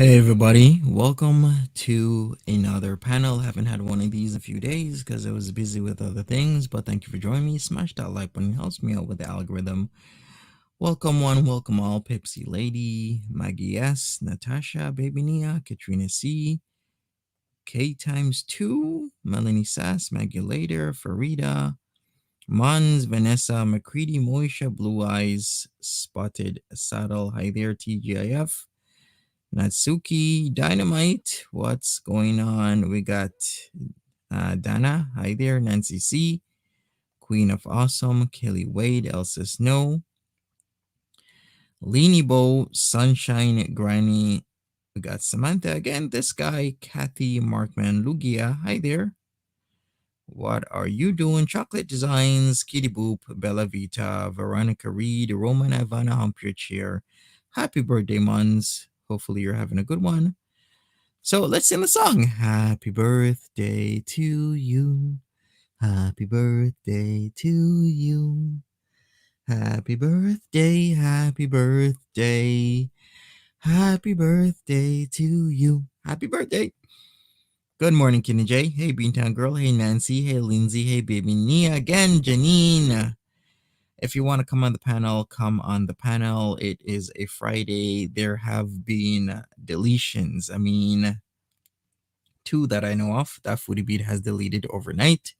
Hey everybody, welcome to another panel. Haven't had one of these in a few days because I was busy with other things, but thank you for joining me. Smash that like button, helps me out with the algorithm. Welcome one, welcome all. Pepsi Lady, Maggie S, Natasha, Baby Nia, Katrina C, K times 2, Melanie Sass, Maggie Later, Farida, Mons, Vanessa, McCready, Moisha, Blue Eyes, Spotted Saddle, hi there, TGIF. Natsuki, Dynamite, what's going on? We got Dana, hi there, Nancy C, Queen of Awesome, Kelly Wade, Elsa Snow, Leany Bow, Sunshine Granny, we got Samantha again, this guy, Kathy Markman Lugia, hi there. What are you doing? Chocolate Designs, Kitty Boop, Bella Vita, Veronica Reed, Roman Ivana Hump Your Chair. Happy birthday, Mons. Hopefully you're having a good one. So let's sing the song. Happy birthday to you. Happy birthday to you. Happy birthday, happy birthday. Happy birthday to you. Happy birthday. Good morning, Kenny J. Hey, Beantown Girl. Hey, Nancy. Hey, Lindsay. Hey, baby Nia. Again, Janine. If you want to come on the panel, come on the panel. It is a Friday. There have been deletions. I mean, two that I know of that Foodie Beat has deleted overnight.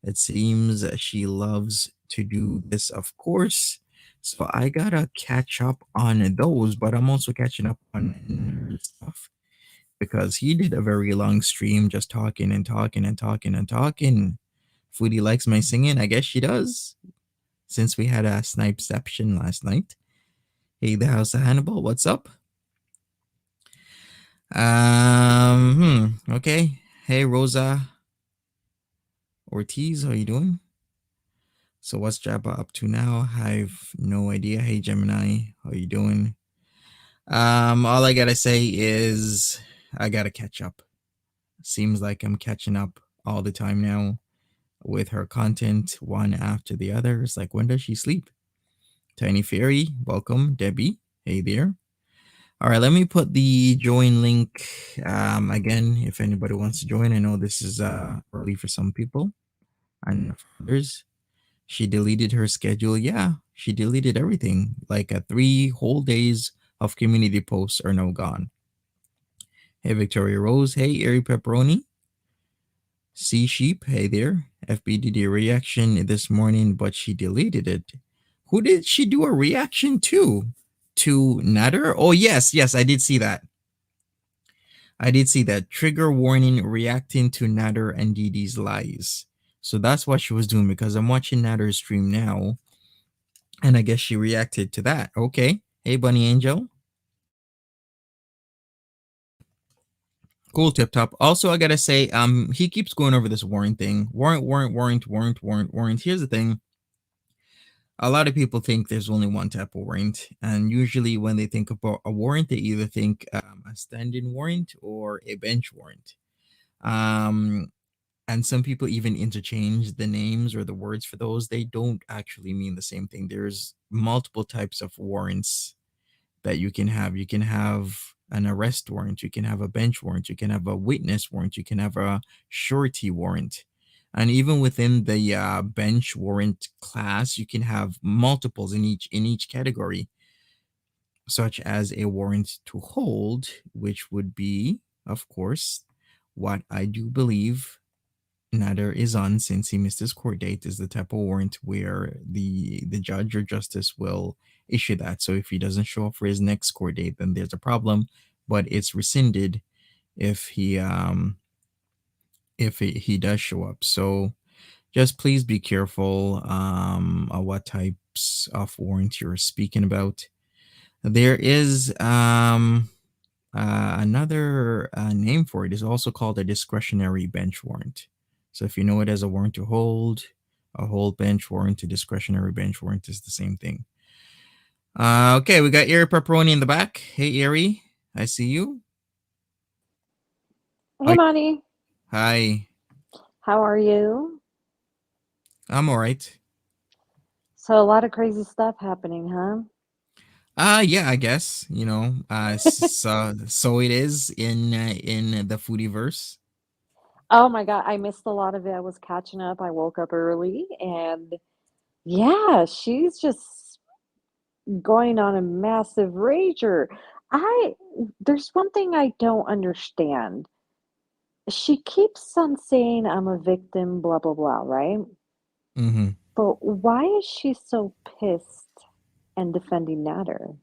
It seems she loves to do this, of course. So I gotta catch up on those, but I'm also catching up on nerd stuff because he did a very long stream just talking and talking and talking and talking. Foodie likes my singing. I guess she does. Since we had a Snipeception last night. Hey, the House of Hannibal, what's up? Okay. Hey, Rosa Ortiz, how you doing? So what's Jabba up to now? I've no idea. Hey, Gemini, how you doing? All I gotta say is I gotta catch up. Seems like I'm catching up all the time now with her content, one after the other. It's like, when does she sleep? Tiny Fairy, welcome. Debbie, hey there. All right, let me put the join link again if anybody wants to join. I know this is early for some people and for others. She deleted her schedule. Yeah, she deleted everything. Like 3 whole days of community posts are now gone. Hey, Victoria Rose. Hey, Airy Pepperoni. Sea Sheep. Hey there. FB did a reaction this morning, but she deleted it. Who did she do a reaction to? To Nader? Oh, yes, yes, I did see that. I did see that. Trigger warning reacting to Nader and Didi's lies. So that's what she was doing because I'm watching Nader's stream now. And I guess she reacted to that. Okay. Hey, Bunny Angel. Cool, Tip Top. Also, I gotta say, he keeps going over this warrant thing. Warrant. Here's the thing. A lot of people think there's only one type of warrant, and usually when they think about a warrant, they either think a stand-in warrant or a bench warrant. Um, and some people even interchange the names or the words for those. They don't actually mean the same thing. There's multiple types of warrants that you can have. You can have an arrest warrant, you can have a bench warrant, you can have a witness warrant, you can have a surety warrant. And even within the bench warrant class, you can have multiples in each category, such as a warrant to hold, which would be, of course, what I do believe Nader is on since he missed his court date, is the type of warrant where the judge or justice will issue that. So if he doesn't show up for his next court date, then there's a problem, but it's rescinded if he does show up. So just please be careful what types of warrants you're speaking about. There is another name for it is also called a discretionary bench warrant. So if you know it as a warrant to hold, a hold bench warrant, a discretionary bench warrant is the same thing. Okay, we got Erie Pepperoni in the back. Hey, Erie, I see you. Hey, Monty. Hi, How are you? I'm all right. So, a lot of crazy stuff happening, huh? Yeah, I guess so it is in the foodie verse. Oh my God, I missed a lot of it. I was catching up. I woke up early and yeah, she's just going on a massive rager. I, there's one thing I don't understand. She keeps on saying I'm a victim, blah, blah, blah, right? Mm-hmm. But why is she so pissed and defending Nader?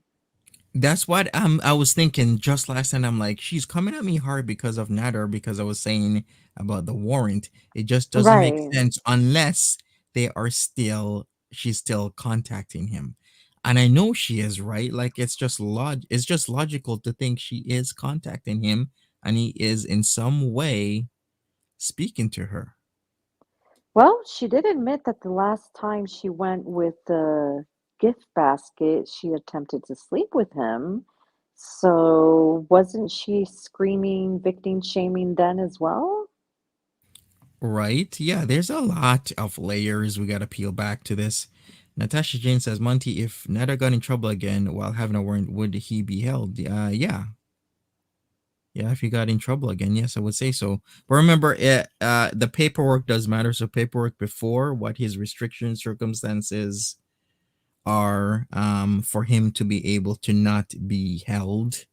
That's what I was thinking just last night. I'm like, she's coming at me hard because of Nader, because I was saying about the warrant. It just doesn't make Right. sense unless they are still she's still contacting him. And I know she is, right? Like it's just logical to think she is contacting him and he is in some way speaking to her. Well, she did admit that the last time she went with the gift basket, she attempted to sleep with him. So wasn't she screaming victim shaming then as well? Right? Yeah, there's a lot of layers we gotta peel back to this. Natasha Jane says, Monty, if Nader got in trouble again while having a warrant, would he be held? Yeah. Yeah, if he got in trouble again, yes, I would say so. But remember, the paperwork does matter. So paperwork before what his restriction circumstances are for him to be able to not be held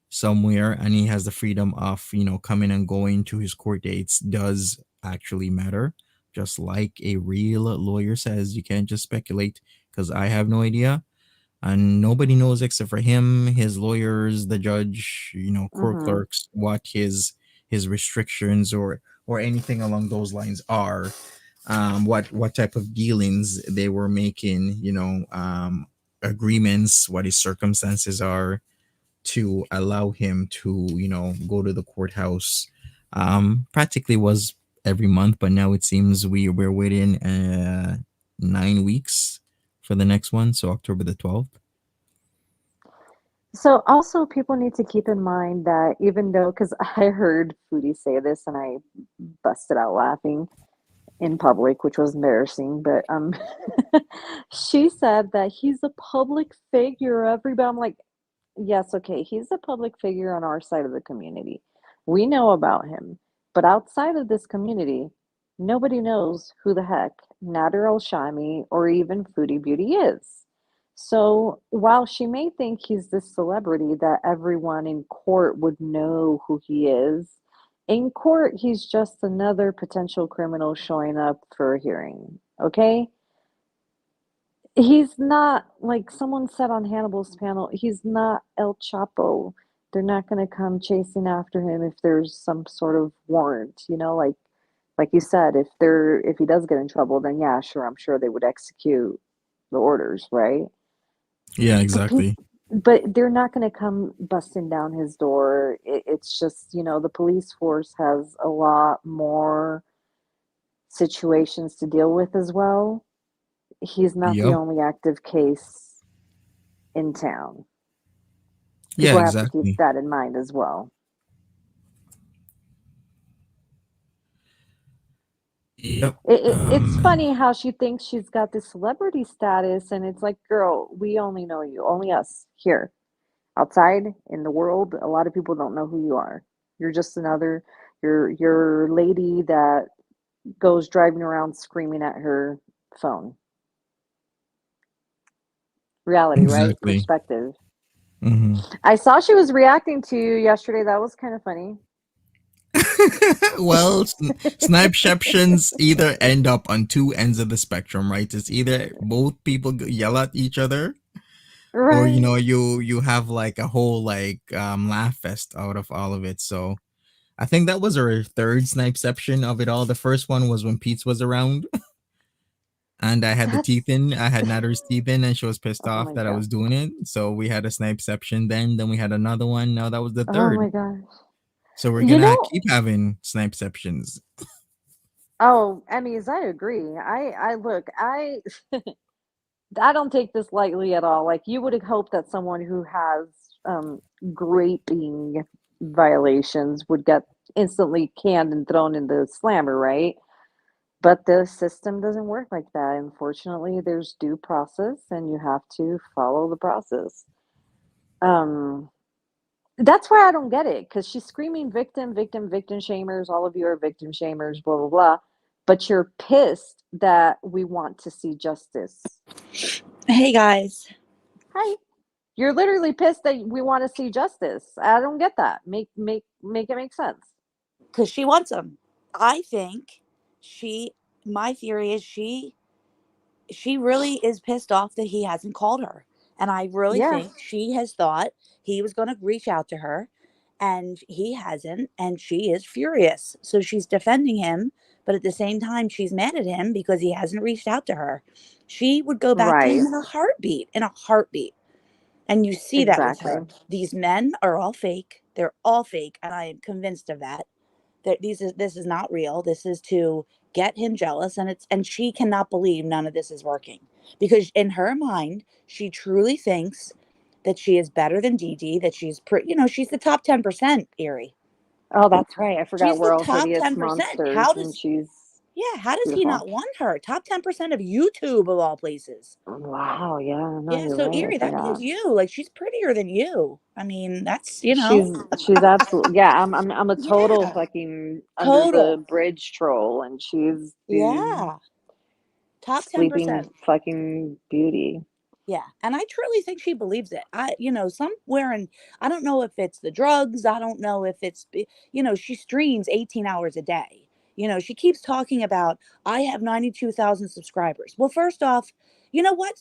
somewhere, and he has the freedom of coming and going to his court dates does actually matter. Just like a real lawyer says, you can't just speculate because I have no idea and nobody knows except for him, his lawyers, the judge, court Mm-hmm. clerks, what his restrictions or anything along those lines are, what type of dealings they were making, agreements, what his circumstances are to allow him to go to the courthouse. Practically was every month, but now it seems we're waiting 9 weeks for the next one, so October the 12th. So also people need to keep in mind that even though, because I heard Foodie say this and I busted out laughing in public, which was embarrassing, but she said that he's a public figure, everybody. I'm like, yes, okay, he's a public figure on our side of the community. We know about him. But outside of this community, nobody knows who the heck Nader Al-Shami or even Foodie Beauty is. So while she may think he's this celebrity that everyone in court would know who he is, in court he's just another potential criminal showing up for a hearing. Okay? He's not like someone said on Hannibal's panel, he's not El Chapo. They're not going to come chasing after him if there's some sort of warrant, like you said, if he does get in trouble, then yeah, sure, I'm sure they would execute the orders, right? Yeah, But exactly. they're not going to come busting down his door. It's just, the police force has a lot more situations to deal with as well. He's not the Yep. only active case in town. Yeah, People have to keep exactly. that in mind as well. Yep. It's funny how she thinks she's got this celebrity status, and it's like, girl, we only know you, only us here. Outside in the world, a lot of people don't know who you are. You're just another, your lady that goes driving around screaming at her phone. Reality, right? Exactly. Perspective. Hmm. I saw she was reacting to you yesterday. That was kind of funny. Well, snipeceptions either end up on two ends of the spectrum, right? It's either both people yell at each other, or Right? you have like a whole like laugh fest out of all of it. So I think that was our third snipeception of it all. The first one was when Pete's was around, and I had the teeth That's, in. I had Natter's teeth in, and she was pissed oh off my that I God. was doing it. So we had a snipeception then. Then we had another one. Now that was the Oh third. my gosh. So we're You gonna know, keep having snipeceptions. oh, Emmys, I agree. I look, I don't take this lightly at all. Like you would hope that someone who has graping violations would get instantly canned and thrown in the slammer, right? But the system doesn't work like that. Unfortunately, there's due process and you have to follow the process. Um, that's why I don't get it because she's screaming victim, victim, victim shamers. All of you are victim shamers, blah, blah, blah. But you're pissed that we want to see justice. Hey guys. Hi. You're literally pissed that we want to see justice. I don't get that. Make it make sense. Because she wants him. I think she, my theory is she really is pissed off that he hasn't called her. And I really Yeah, think she has thought he was going to reach out to her and he hasn't. And she is furious. So she's defending him. But at the same time, she's mad at him because he hasn't reached out to her. She would go back to him right. in a heartbeat, in a heartbeat. And you see that with Exactly. her. These men are all fake. They're all fake. And I am convinced of that. That this is not real. This is to get him jealous, and she cannot believe none of this is working because in her mind she truly thinks that she is better than Dee Dee, that she's she's the top 10%, Erie. Oh, that's right. I forgot She's we're the all top hideous 10%. monsters, and she's Yeah, how does he beautiful. not want her? Top 10% of YouTube of all places. Wow, yeah, no, Yeah, you're so right. I Erie, that means forgot. you. Like, she's prettier than you. I mean, She's absolutely, yeah. I'm a total yeah, fucking under total. the bridge troll, and she's the Yeah, top sleeping 10%. fucking beauty. Yeah, and I truly think she believes it. Somewhere in, I don't know if it's the drugs, I don't know if she streams 18 hours a day. She keeps talking about, I have 92,000 subscribers. Well, first off, you know what,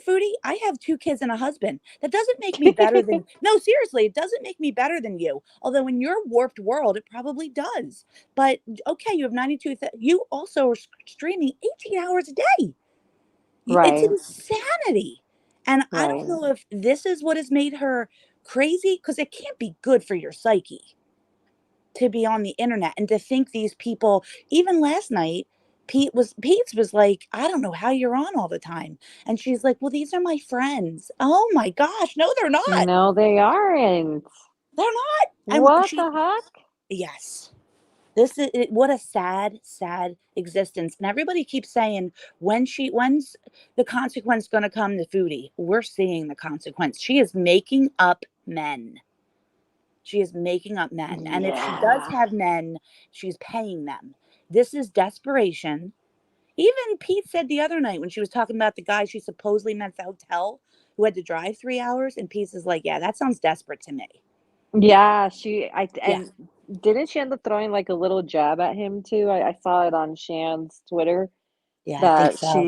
Foodie? I have 2 kids and a husband. That doesn't make me better than, no, seriously, it doesn't make me better than you. Although in your warped world, it probably does. But okay, you have 92,000. You also are streaming 18 hours a day. It's Right, insanity. And I don't right. know if this is what has made her crazy, because it can't be good for your psyche to be on the internet and to think these people, even last night, Pete's was like, I don't know how you're on all the time. And she's like, well, these are my friends. Oh my gosh. No, they're not. No, they aren't. They're not. And What the heck? yes. This is what a sad, sad existence. And everybody keeps saying, when's the consequence going to come to Foodie? We're seeing the consequence. She is making up men. She is making up men. And if she does Yeah. have men, she's paying them. This is desperation. Even Pete said the other night when she was talking about the guy she supposedly met at the hotel who had to drive 3 hours, and Pete is like, yeah, that sounds desperate to me. Yeah, Yeah. and didn't she end up throwing like a little jab at him too? I saw it on Shan's Twitter Yeah, I think that so.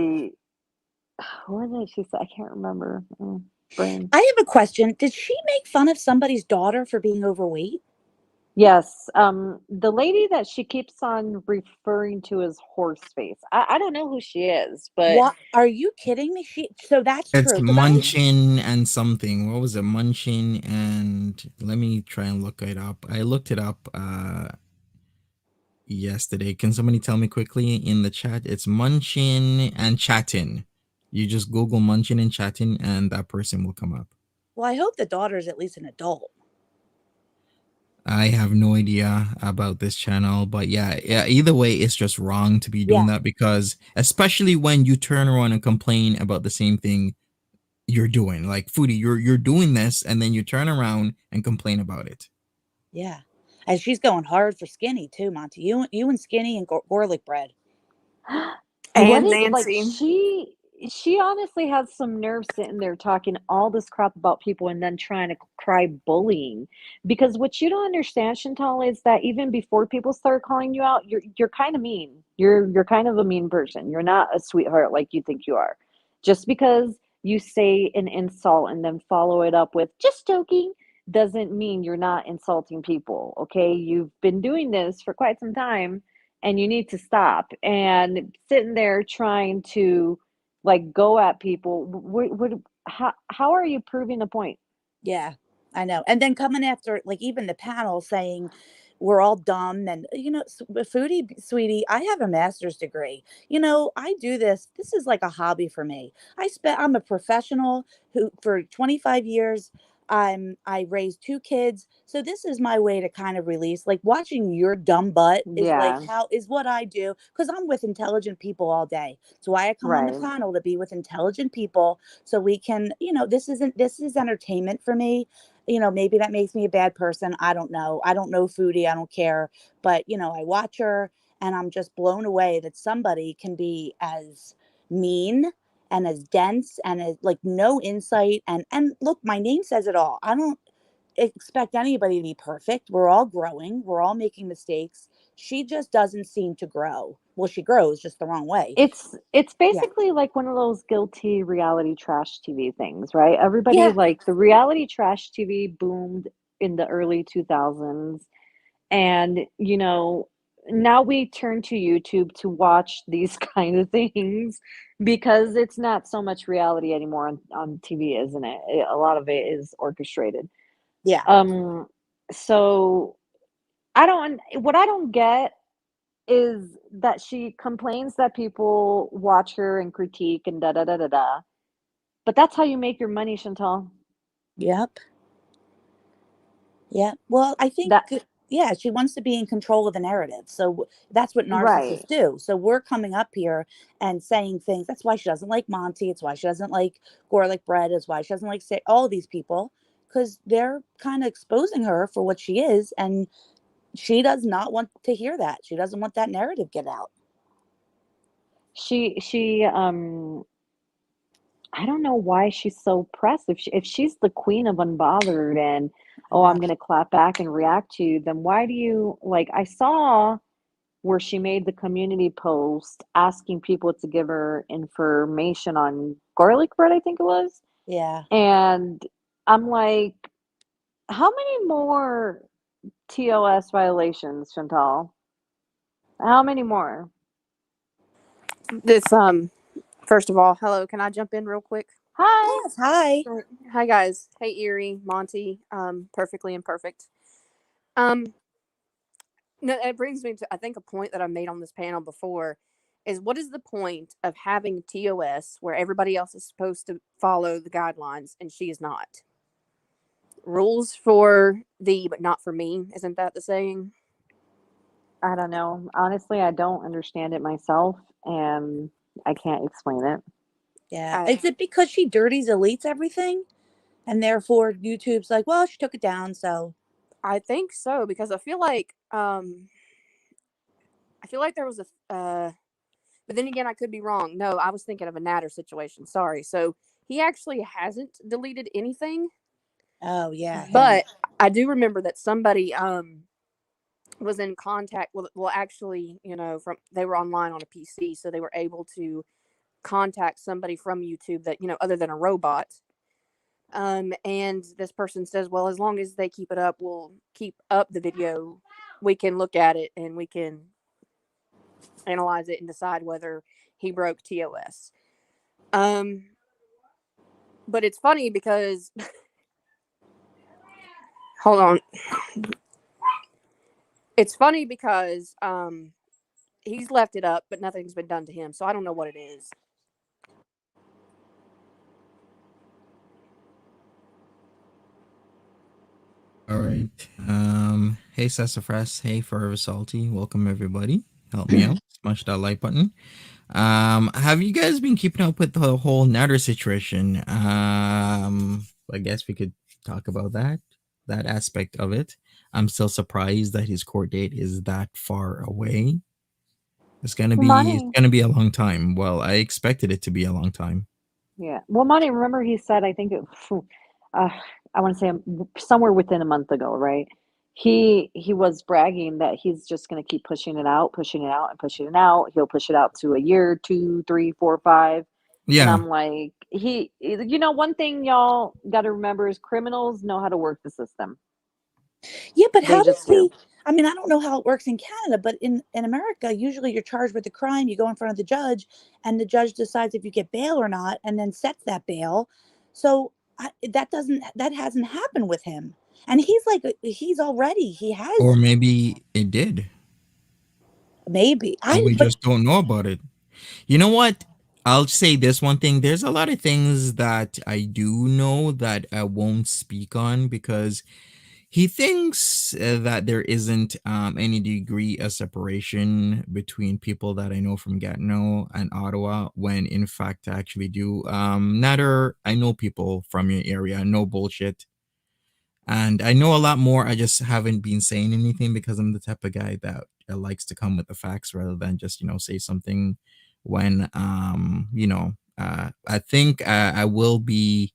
what did she say? I can't remember. Brain. I have a question. Did she make fun of somebody's daughter for being overweight? Yes, the lady that she keeps on referring to as Horseface. I don't know who she is, but What? Are you kidding me? So that's It's true. Because Munchin and something. What was it? Munchin and let me try and look it up. I looked it up yesterday. Can somebody tell me quickly in the chat? It's Munchin and Chatin. You just Google Munchin and Chatin and that person will come up. well, I hope the daughter is at least an adult. I have no idea about this channel, but yeah, either way, it's just wrong to be doing Yeah, that because especially when you turn around and complain about the same thing you're doing. Like Foodie, you're doing this and then you turn around and complain about it. yeah. And she's going hard for Skinny too, Monty. You and Skinny and garlic bread. what And is like Nancy. she honestly has some nerve sitting there talking all this crap about people and then trying to cry bullying. Because what you don't understand, Chantal, is that even before people start calling you out, you're kind of mean. You're kind of a mean person. You're not a sweetheart like you think you are. Just because you say an insult and then follow it up with just joking doesn't mean you're not insulting people. Okay, you've been doing this for quite some time and you need to stop. And sitting there trying to like go at people, how are you proving a point? Yeah, I know. And then coming after, like, even the panel saying we're all dumb. And, Foodie, sweetie, I have a master's degree. I do this. This is like a hobby for me. I'm a professional who, for 25 years, I raised 2 kids. So this is my way to kind of release, like, watching your dumb butt is like, Yeah, how is what I do. Cause I'm with intelligent people all day. So I come on the right. panel to be with intelligent people so we can, this is entertainment for me. Maybe that makes me a bad person. I don't know. I don't know Foodie. I don't care. But, I watch her and I'm just blown away that somebody can be as mean and as dense and as, like, no insight. And look, my name says it all. I don't expect anybody to be perfect. We're all growing. We're all making mistakes. She just doesn't seem to grow. Well, she grows just the wrong way. It's Yeah. basically like one of those guilty reality trash TV things, right? Everybody Yeah. like the reality trash TV boomed in the early 2000s. And, now we turn to YouTube to watch these kind of things because it's not so much reality anymore on TV, isn't it? A lot of it is orchestrated. Yeah. Um, so what I don't get is that she complains that people watch her and critique and da da da da da. But that's how you make your money, Chantal. Yep. Yeah. Well, I think, That yeah, she wants to be in control of the narrative. So that's what narcissists right. do. So we're coming up here and saying things. That's why she doesn't like Monty. It's why she doesn't like garlic bread. It's why she doesn't like say all these people, because they're kind of exposing her for what she is. And she does not want to hear that. She doesn't want that narrative get out. She I don't know why she's so pressed. If she's the queen of unbothered and I oh, know. I'm gonna clap back and react to you, then why do you like I saw where she made the community post asking people to give her information on garlic bread, I think it was. Yeah. And I'm like, how many more TOS violations, Chantal? How many more? This first of all, hello, can I jump in real quick? Hi. Yes. Hi. Sure. Hi guys. Hey Erie, Monty, perfectly imperfect. Um no, it brings me to I think a point that I made on this panel before is what is the point of having TOS where everybody else is supposed to follow the guidelines and she is not? Rules for thee but not for me, isn't that the saying? I don't know. Honestly, I don't understand it myself, and I can't explain it. Yeah. I Is it because she dirties elites everything? And therefore YouTube's like, well, she took it down. So, I think so because I feel like there was a but then again, I could be wrong. No, I was thinking of a Nader situation. Sorry. So he actually hasn't deleted anything, oh, yeah, him. but I do remember that somebody was in contact with. Well, actually, from they were online on a PC, so they were able to contact somebody from YouTube that other than a robot. And this person says, well, as long as they keep it up, we'll keep up the video. We can look at it and we can analyze it and decide whether he broke TOS. But it's funny because hold on. It's funny because he's left it up, but nothing's been done to him. So I don't know what it is. All right. Hey Sassafras. Hey Forever Salty. Welcome everybody. Help me out. Smash that like button. Have you guys been keeping up with the whole Nader situation? I guess we could talk about that aspect of it. I'm still surprised that his court date is that far away. It's Money. gonna be a long time. Well, I expected it to be a long time. Yeah. Well, money. Remember, he said, I think it, uh, I want to say somewhere within a month ago, right? He was bragging that he's just going to keep pushing it out, and pushing it out. He'll push it out to a year, two, three, four, five. And Yeah. I'm like, one thing y'all got to remember is criminals know how to work the system. Yeah, but They how does just do. he? I mean, I don't know how it works in Canada, but in America, usually you're charged with a crime. You go in front of the judge, and the judge decides if you get bail or not, and then sets that bail. So that hasn't happened with him, and he's like he Or has maybe it did, maybe and I we but just don't know about it. You know what? I'll say this one thing. There's a lot of things that I do know that I won't speak on because he thinks that there isn't any degree of separation between people that I know from Gatineau and Ottawa, when in fact I actually do. Nader, I know people from your area, no bullshit. And I know a lot more. I just haven't been saying anything because I'm the type of guy that likes to come with the facts rather than just, say something when, I think I will be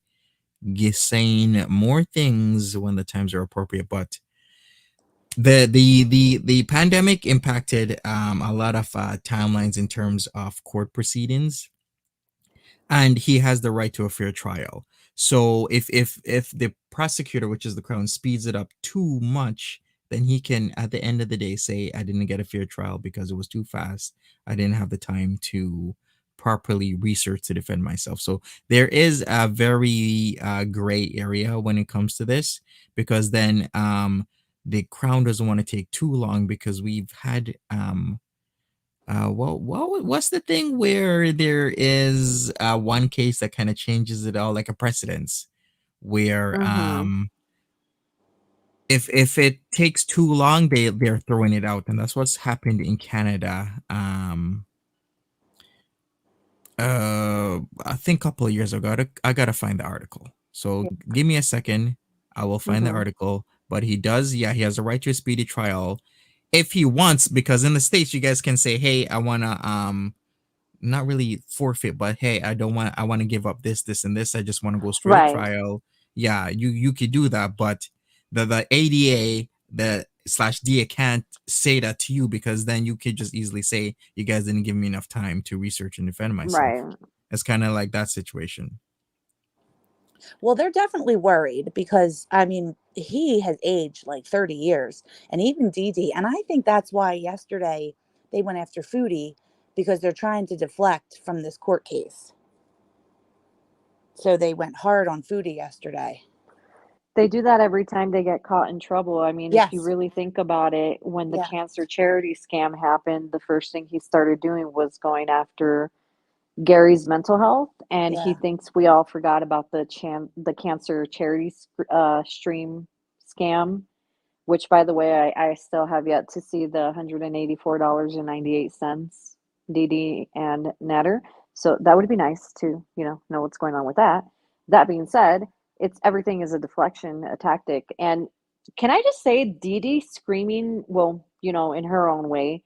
saying more things when the times are appropriate. But the pandemic impacted a lot of timelines in terms of court proceedings, and he has the right to a fair trial. So if the prosecutor, which is the crown, speeds it up too much, then he can at the end of the day say, I didn't get a fair trial because it was too fast. I didn't have the time to properly research to defend myself. So there is a very gray area when it comes to this, because then the crown doesn't want to take too long, because we've had what's the thing where there is one case that kind of changes it all, like a precedence, where Mm-hmm. if it takes too long, they're throwing it out, and that's what's happened in Canada. I think a couple of years ago. I gotta find the article. So give me a second. I will find the Mm-hmm. article. But he does, yeah, he has a right to a speedy trial if he wants, because in the States you guys can say, hey, I wanna not really forfeit, but hey, I want to give up this, this, and this. I just want to go straight to Right. trial. Yeah, you could do that, but the ADA, the slash DA can't say that to you, because then you could just easily say you guys didn't give me enough time to research and defend myself. Right. It's kind of like that situation. Well, they're definitely worried because, I mean, he has aged like 30 years, and even Dee Dee. And I think that's why yesterday they went after Foodie, because they're trying to deflect from this court case. So they went hard on Foodie yesterday. They do that every time they get caught in trouble. I mean, if you Yes. really think about it, when the Yeah. cancer charity scam happened, the first thing he started doing was going after Gary's mental health, and he Yeah. thinks we all forgot about the cancer charity stream scam, which, by the way, I still have yet to see the $184.98, DD and Nader. So that would be nice to, know what's going on with that. That being said, it's everything is a deflection, a tactic. And can I just say, Dee screaming, well, in her own way,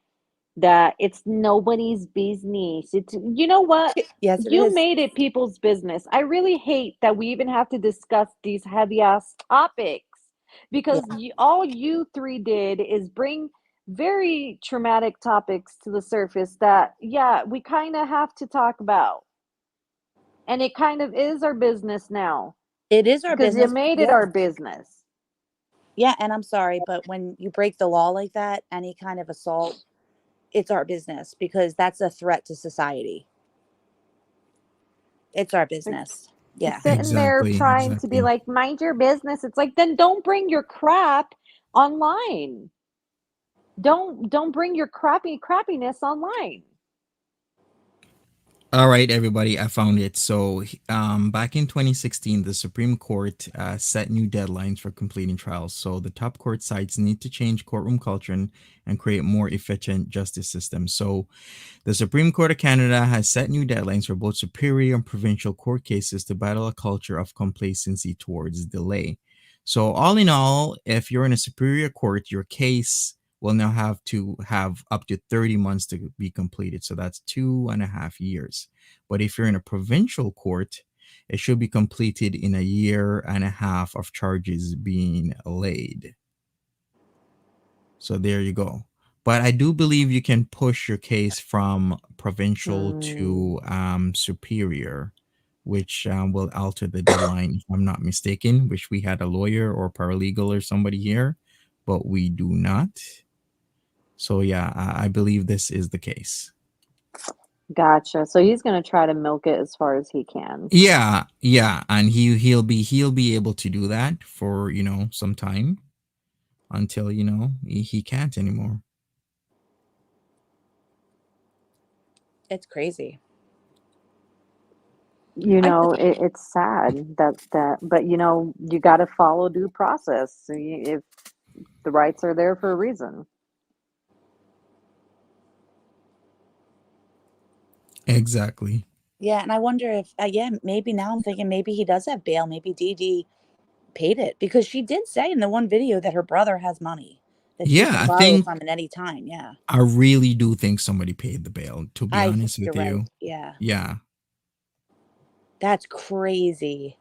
that it's nobody's business. It's, you know what? Yes, it You is. made it people's business. I really hate that we even have to discuss these heavy ass topics, because Yeah. all you three did is bring very traumatic topics to the surface that, yeah, we kind of have to talk about. And it kind of is our business now, It is our because you business. made it Yeah. our business. Yeah. And I'm sorry, but when you break the law like that, any kind of assault, it's our business because that's a threat to society. It's our Like, business. Yeah. sitting there Exactly, trying to be exactly. like, mind your business. It's like, then don't bring your crap online. Don't bring your crappiness online. All right, everybody, I found it. So, back in 2016, the Supreme Court set new deadlines for completing trials. So, the top court sites need to change courtroom culture and create more efficient justice systems. So, the Supreme Court of Canada has set new deadlines for both superior and provincial court cases to battle a culture of complacency towards delay. So, all in all, if you're in a superior court, your case will now have to have up to 30 months to be completed. So, that's 2.5 years. But if you're in a provincial court, it should be completed in a year and a half of charges being laid. So, there you go. But I do believe you can push your case from provincial Hmm. to superior, which will alter the deadline, if I'm not mistaken, which we had a lawyer or paralegal or somebody here, but we do not. So yeah, I believe this is the case. Gotcha. So he's gonna try to milk it as far as he can. Yeah, yeah, and he'll be able to do that for some time until he can't anymore. It's crazy. I just, It's sad but you got to follow due process. So if the rights are there for a reason. Exactly. yeah. And I wonder if, yeah, maybe now I'm thinking maybe he does have bail. Maybe Dee Dee paid it because she did say in the one video that her brother has money that she Yeah, can I borrow think from at any time. Yeah. I really do think somebody paid the bail, to be I think honest with you're right. you. Yeah. Yeah. That's crazy.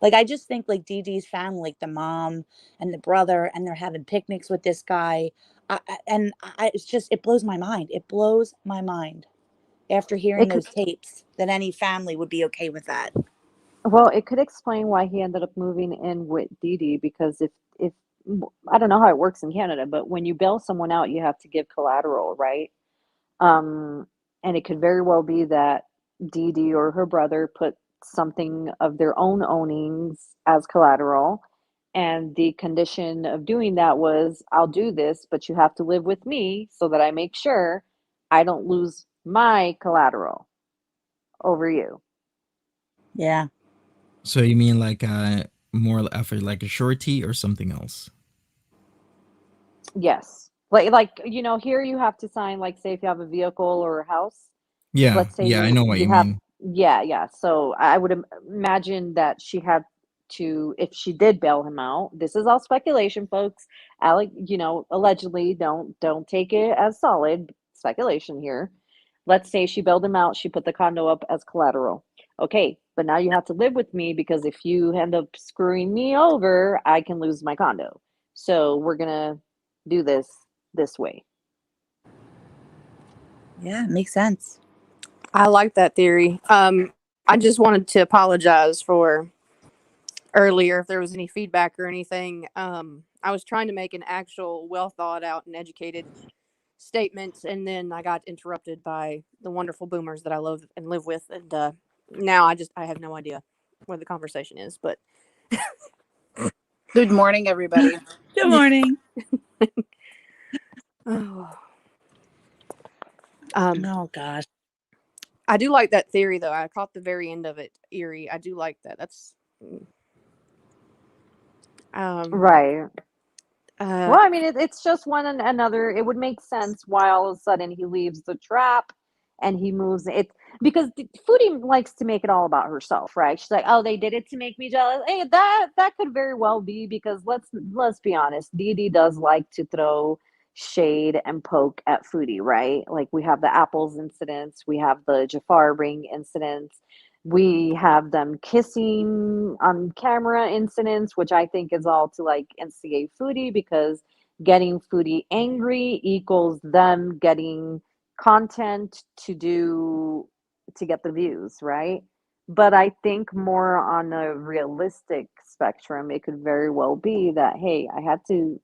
Like, I just think like Dee Dee's family, like the mom and the brother, and they're having picnics with this guy. It's just, it blows my mind. It blows my mind after hearing It could those tapes that any family would be okay with that. Well, it could explain why he ended up moving in with Dee Dee, because if I don't know how it works in Canada, but when you bail someone out, you have to give collateral, right? Um, and it could very well be that Dee Dee or her brother put something of their own ownings as collateral, and the condition of doing that was, I'll do this, but you have to live with me so that I make sure I don't lose my collateral over you. Yeah. So you mean like more effort, like a shorty or something else? Yes. Here you have to sign, like, say if you have a vehicle or a house, Yeah, let's say yeah, I you know what you you have, mean. yeah, yeah. So I would imagine that she had to, if she did bail him out. This is all speculation, folks. Allegedly, don't take it as solid speculation here. Let's say she bailed him out, she put the condo up as collateral. Okay, but now you have to live with me because if you end up screwing me over, I can lose my condo. So we're gonna do this way. Yeah, makes sense. I like that theory. I just wanted to apologize for earlier if there was any feedback or anything. I was trying to make an actual well thought out and educated statement, and then I got interrupted by the wonderful boomers that I love and live with, and now I have no idea where the conversation is, but Good morning, everybody. Good morning. oh, Oh gosh. I do like that theory though. I caught the very end of it eerie. I do like that. That's um Right. uh Well, I mean, it's just one and another. It would make sense why all of a sudden he leaves the trap and he moves it, because Foodie likes to make it all about herself, right? She's like, "Oh, they did it to make me jealous." Hey, that could very well be, because let's be honest, Dee does like to throw shade and poke at Foodie, right? Like, we have the apples incidents, we have the Jafar ring incidents, we have them kissing on camera incidents, which I think is all to, like, instigate Foodie, because getting Foodie angry equals them getting content to get the views, right? But I think more on a realistic spectrum, it could very well be that, hey, I had to,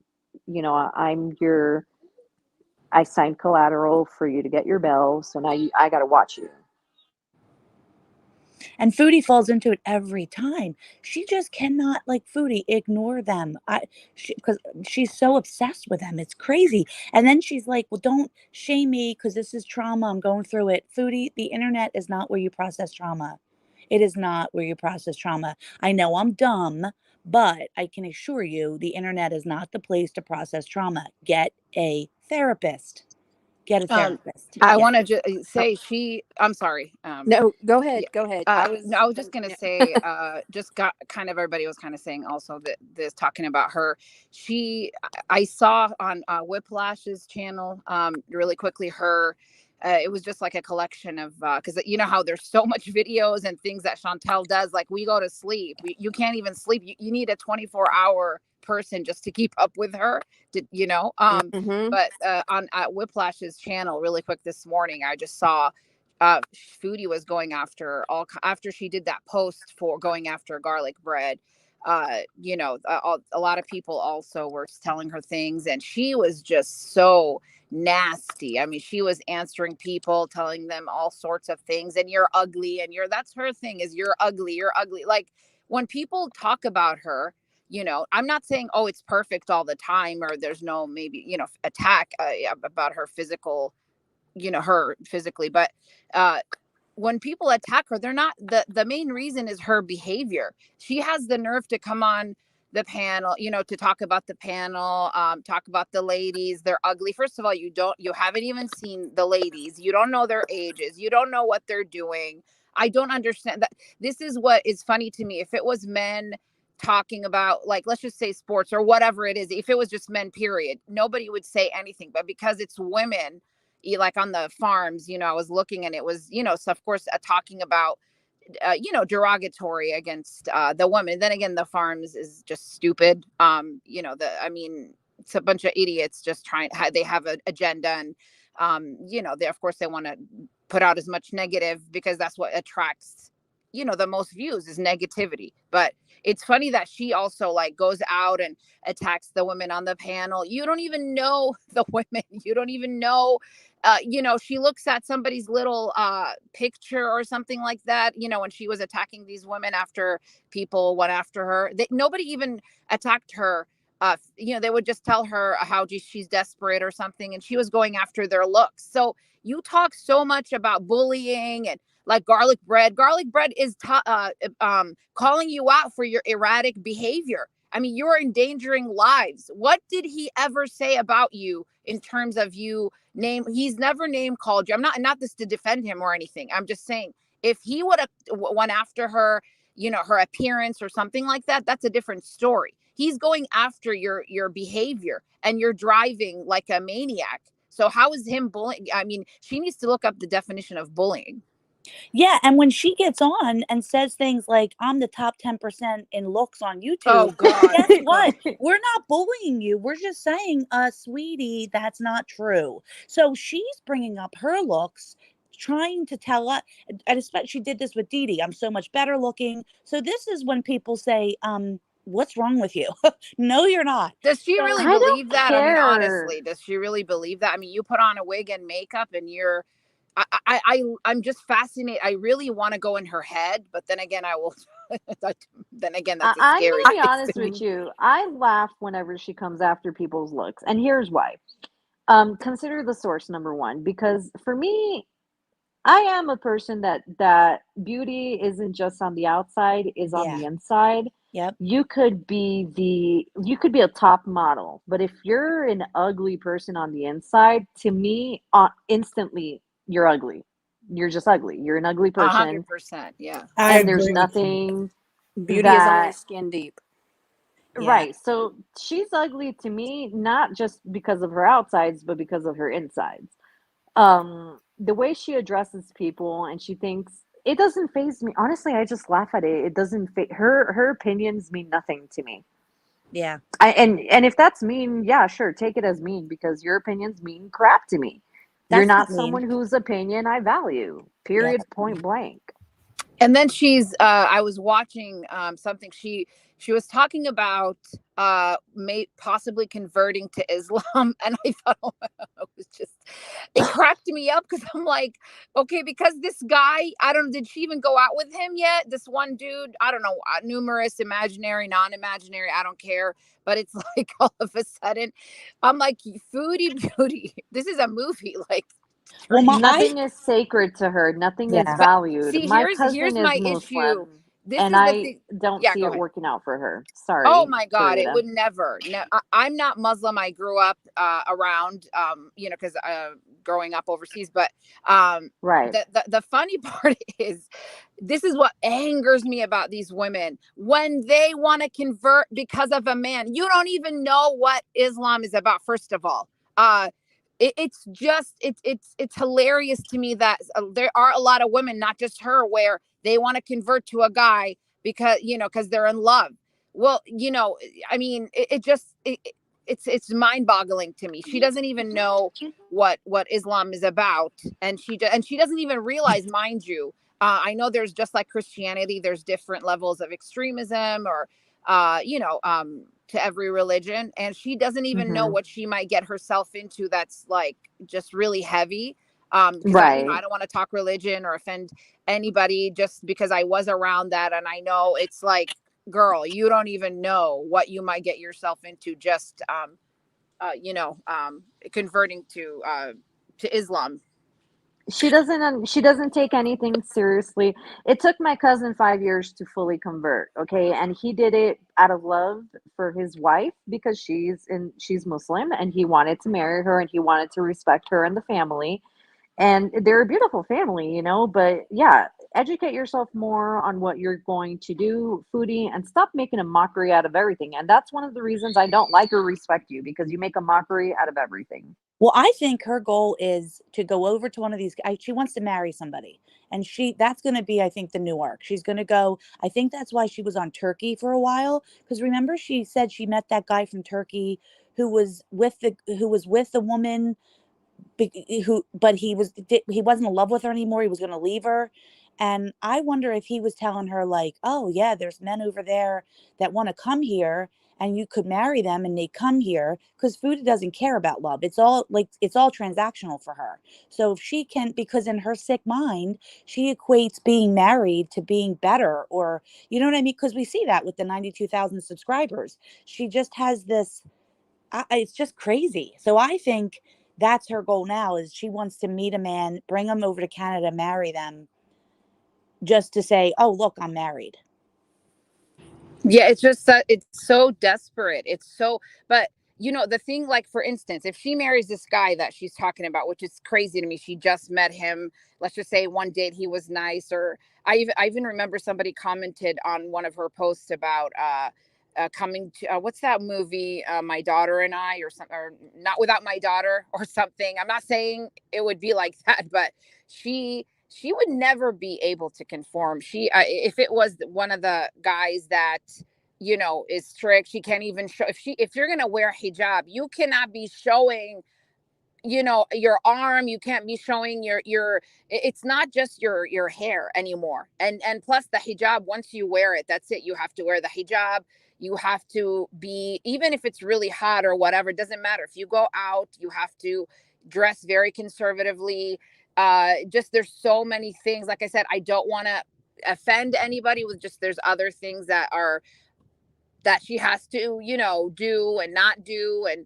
I signed collateral for you to get your bail, so now I got to watch you. And Foodie falls into it every time. She just cannot, like, Foodie, ignore them. Because she's so obsessed with them. It's crazy. And then she's like, well, don't shame me because this is trauma. I'm going through it. Foodie, the internet is not where you process trauma. It is not where you process trauma. I know I'm dumb, but I can assure you the internet is not the place to process trauma. Get a therapist. Get a Um, therapist. I Yeah. want to oh, say I'm sorry. no, go Yeah. ahead. Go ahead. I No, was I was just gonna say, just got kind of everybody was kind of saying also that this talking about her. I saw on Whiplash's channel, really quickly her. It was just like a collection of because you know how there's so much videos and things that Chantel does. Like we go to sleep, you can't even sleep. You need a 24-hour person just to keep up with her. mm-hmm. But on Whiplash's channel, really quick this morning, I just saw Foodie was going after after she did that post for going after garlic bread. A lot of people also were telling her things, and she was just so nasty. I mean, she was answering people, telling them all sorts of things, and you're ugly, and that's her thing is you're ugly. Like when people talk about her, I'm not saying, oh, it's perfect all the time, or there's no maybe, attack about her physical, her physically, but uh when people attack her, they're not the main reason is her behavior. She has the nerve to come on the panel, to talk about the panel, talk about the ladies. They're ugly. First of all, you haven't even seen the ladies. You don't know their ages. You don't know what they're doing. I don't understand that. This is what is funny to me. If it was men talking about, like, let's just say sports or whatever it is, if it was just men, period, nobody would say anything. But because it's women, like on the farms, I was looking and it was, so of course, talking about, derogatory against the woman. Then again, the farms is just stupid. I mean, it's a bunch of idiots just trying, they have an agenda, and, they, of course, they want to put out as much negative because that's what attracts, the most views is negativity. But it's funny that she also like goes out and attacks the women on the panel. You don't even know the women. You don't even know, she looks at somebody's little picture or something like that, when she was attacking these women after people went after her. Nobody even attacked her. They would just tell her how she's desperate or something, and she was going after their looks. So you talk so much about bullying and like garlic bread. Garlic bread is calling you out for your erratic behavior. I mean, you're endangering lives. What did he ever say about you in terms of you he's never name called you. I'm not this to defend him or anything. I'm just saying, if he would have went after her, her appearance or something like that, that's a different story. He's going after your behavior, and you're driving like a maniac. So how is him bullying? I mean, she needs to look up the definition of bullying. Yeah, and when she gets on and says things like, I'm the top 10% in looks on YouTube, oh God, guess what? We're not bullying you. We're just saying, sweetie, that's not true. So she's bringing up her looks, trying to tell us, and especially she did this with Dee. I'm so much better looking. So this is when people say, what's wrong with you? No, you're not. Does she really I believe don't that? I mean, care. honestly, does she really believe that? I mean, you put on a wig and makeup and I'm just fascinated. I really want to go in her head, but then again, I will. Then again, that's a I'm scary. gonna be honest with you. I laugh whenever she comes after people's looks, and here's why. Consider the source, number one, because for me, I am a person that beauty isn't just on the outside, is on Yeah. the inside. Yep. You could be a top model, but if you're an ugly person on the inside, to me, instantly you're ugly. You're just ugly. You're an ugly person, 100%. Yeah. I and there's agree. nothing Beauty is only that skin deep. Yeah. right. So she's ugly to me, not just because of her outsides, but because of her insides. The way she addresses people, and she thinks it doesn't phase me. Honestly, I just laugh at it. It doesn't her opinions mean nothing to me. Yeah. And if that's mean, yeah, sure, take it as mean, because your opinions mean crap to me. You're That's not not mean. someone whose opinion I value. Yeah. Period, point blank. And then I was watching something. She was talking about possibly converting to Islam, and I thought, oh, it cracked me up, because I'm like, okay, because this guy, I don't know, did she even go out with him yet? This one dude, I don't know, numerous, imaginary, non-imaginary, I don't care, but it's like all of a sudden, I'm like, Foodie Beauty, this is a movie, like. Well, Nothing is sacred to her. Nothing is Yeah. valued. See, My here's cousin is my issue. Muslim, This and is the I thing. don't Yeah, see go it ahead. working out for her. Oh Sorry, my God, it Farida. would never. No, I'm not Muslim. I grew up around, because growing up overseas. But Right. the funny part is, this is what angers me about these women. When they want to convert because of a man, you don't even know what Islam is about. First of all, it's hilarious to me that there are a lot of women, not just her, where they want to convert to a guy because they're in love. Well, I mean, it's mind-boggling to me. She doesn't even know what Islam is about, and she doesn't even realize, mind you. I know there's, just like Christianity, there's different levels of extremism, or to every religion, and she doesn't even know Mm-hmm. what she might get herself into. That's like just really heavy. Because Right. I don't want to talk religion or offend anybody, just because I was around that, and I know it's like, girl, you don't even know what you might get yourself into, just converting to Islam. She doesn't take anything seriously. It took my cousin 5 years to fully convert, okay? And he did it out of love for his wife, because she's Muslim, and he wanted to marry her, and he wanted to respect her and the family. And they're a beautiful family, but yeah, educate yourself more on what you're going to do, Foodie, and stop making a mockery out of everything. And that's one of the reasons I don't like or respect you, because you make a mockery out of everything. Well, I think her goal is to go over to one of these. She wants to marry somebody, and that's going to be, I think, the new arc. She's going to go. I think that's why she was on Turkey for a while, because remember, she said she met that guy from Turkey who was with the woman, but he wasn't in love with her anymore. He was going to leave her. And I wonder if he was telling her, like, oh yeah, there's men over there that want to come here, and you could marry them and they come here, because Foodie doesn't care about love. It's all transactional for her. So if she can, because in her sick mind, she equates being married to being better, or, you know what I mean? Because we see that with the 92,000 subscribers. She just has this, it's just crazy. So I think that's her goal now, is she wants to meet a man, bring him over to Canada, marry them, just to say, oh, look, I'm married. Yeah, it's just that it's so desperate. It's so, but the thing, like, for instance, if she marries this guy that she's talking about, which is crazy to me, she just met him. Let's just say one date he was nice, or I even remember somebody commented on one of her posts about coming to what's that movie, My Daughter and I, or something, or Not Without My Daughter, or something. I'm not saying it would be like that, but she would never be able to conform. If it was one of the guys that is strict, she can't even show. If you're gonna wear hijab, you cannot be showing your arm. You can't be showing it's not just your hair anymore. And plus the hijab, once you wear it, that's it. You have to wear the hijab. You have to be, even if it's really hot or whatever, it doesn't matter. If you go out, you have to dress very conservatively. Just, there's so many things. Like I said, I don't want to offend anybody with just, there's other things that she has to do and not do. And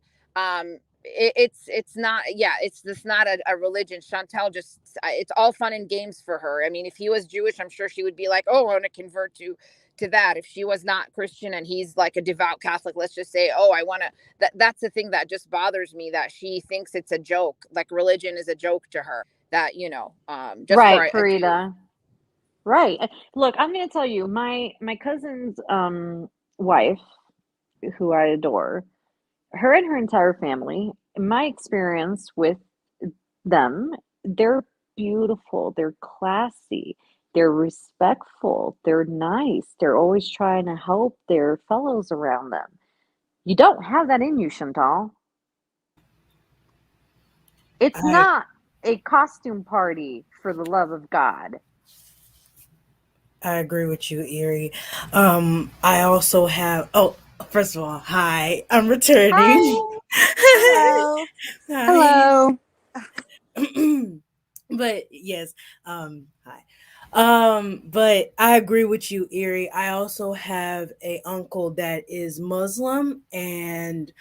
it's not, yeah, it's just not a religion. Chantel, just, it's all fun and games for her. I mean, if he was Jewish, I'm sure she would be like, oh, I want to convert to that. If she was not Christian and he's like a devout Catholic, let's just say, oh, I want to, that's the thing that just bothers me, that she thinks it's a joke, like religion is a joke to her, that just Right, for a Jew. Farida. Right. Look, I'm going to tell you, my cousin's wife, who I adore, her and her entire family, in my experience with them, they're beautiful, they're classy, they're respectful, they're nice, they're always trying to help their fellows around them. You don't have that in you, Chantal. It's I not a costume party, for the love of God. I agree with you, Erie. I also have. Oh, first of all, hi. I'm returning. Hello. Hi. Hello. But yes, hi. But I agree with you, Erie. I also have a uncle that is Muslim, and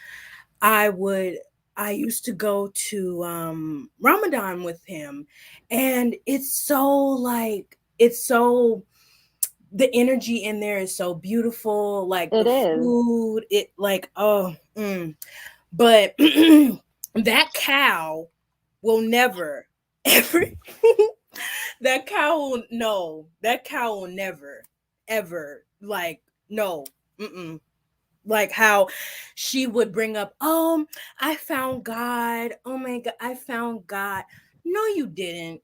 I would I used to go to Ramadan with him, and it's so the energy in there is so beautiful, like It the is. food, it like but that cow will never ever that cow will never ever, like, no, like how she would bring up, I found God, oh my God, I found God. No, you didn't.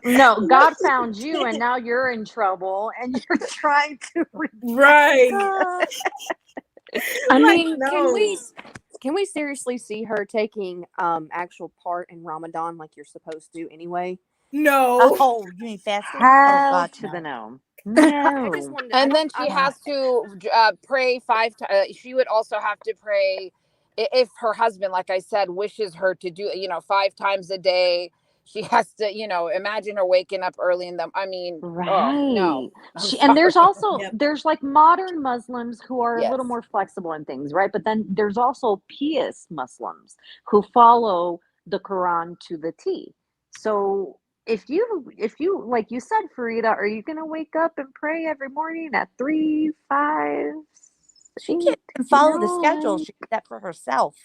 No, No, God you found you, and didn't. now you're in trouble, and you're trying to reject Right. God. I Like, mean, no. can we seriously see her taking actual part in Ramadan like you're supposed to anyway? No. Oh, you mean fasting? Oh, Hell God, to the no. I just No. wanted And then she Uh, has to pray 5 times. She would also have to pray if her husband, like I said, wishes her to do, 5 times a day. She has to, imagine her waking up early in them. I mean, oh no, Right. I'm And sorry. there's also yep. there's like modern Muslims who are a little Yes. more flexible in things, right? But then there's also pious Muslims who follow the Quran to the T. So if you like you said, Farida, are you gonna wake up and pray every morning at 3, 5, she 8, can't even follow the schedule 9? she set for herself.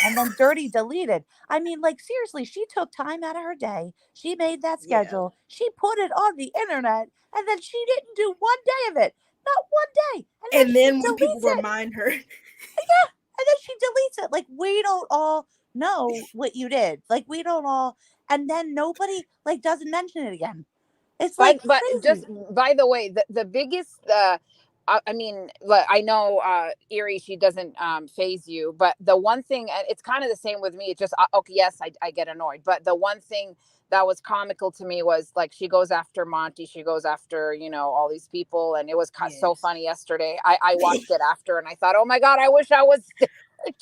And then dirty deleted. I mean, like, seriously, she took time out of her day. She made that Yeah. schedule. She put it on the internet, and then she didn't do one day of it. Not one day. And then And she then when people deletes it. remind her, And then she deletes it. Like, we don't all know what you did. Like, we don't all. And then nobody, like, doesn't mention it again. It's like But just crazy. by the way, the biggest I mean, I know Erie, she doesn't phase you, but the one thing, and it's kind of the same with me. It's just okay, yes, I get annoyed, but the one thing that was comical to me was, like, she goes after Monty, she goes after all these people, and it was so yes. funny yesterday. I watched it after, and I thought, oh my God, I wish I was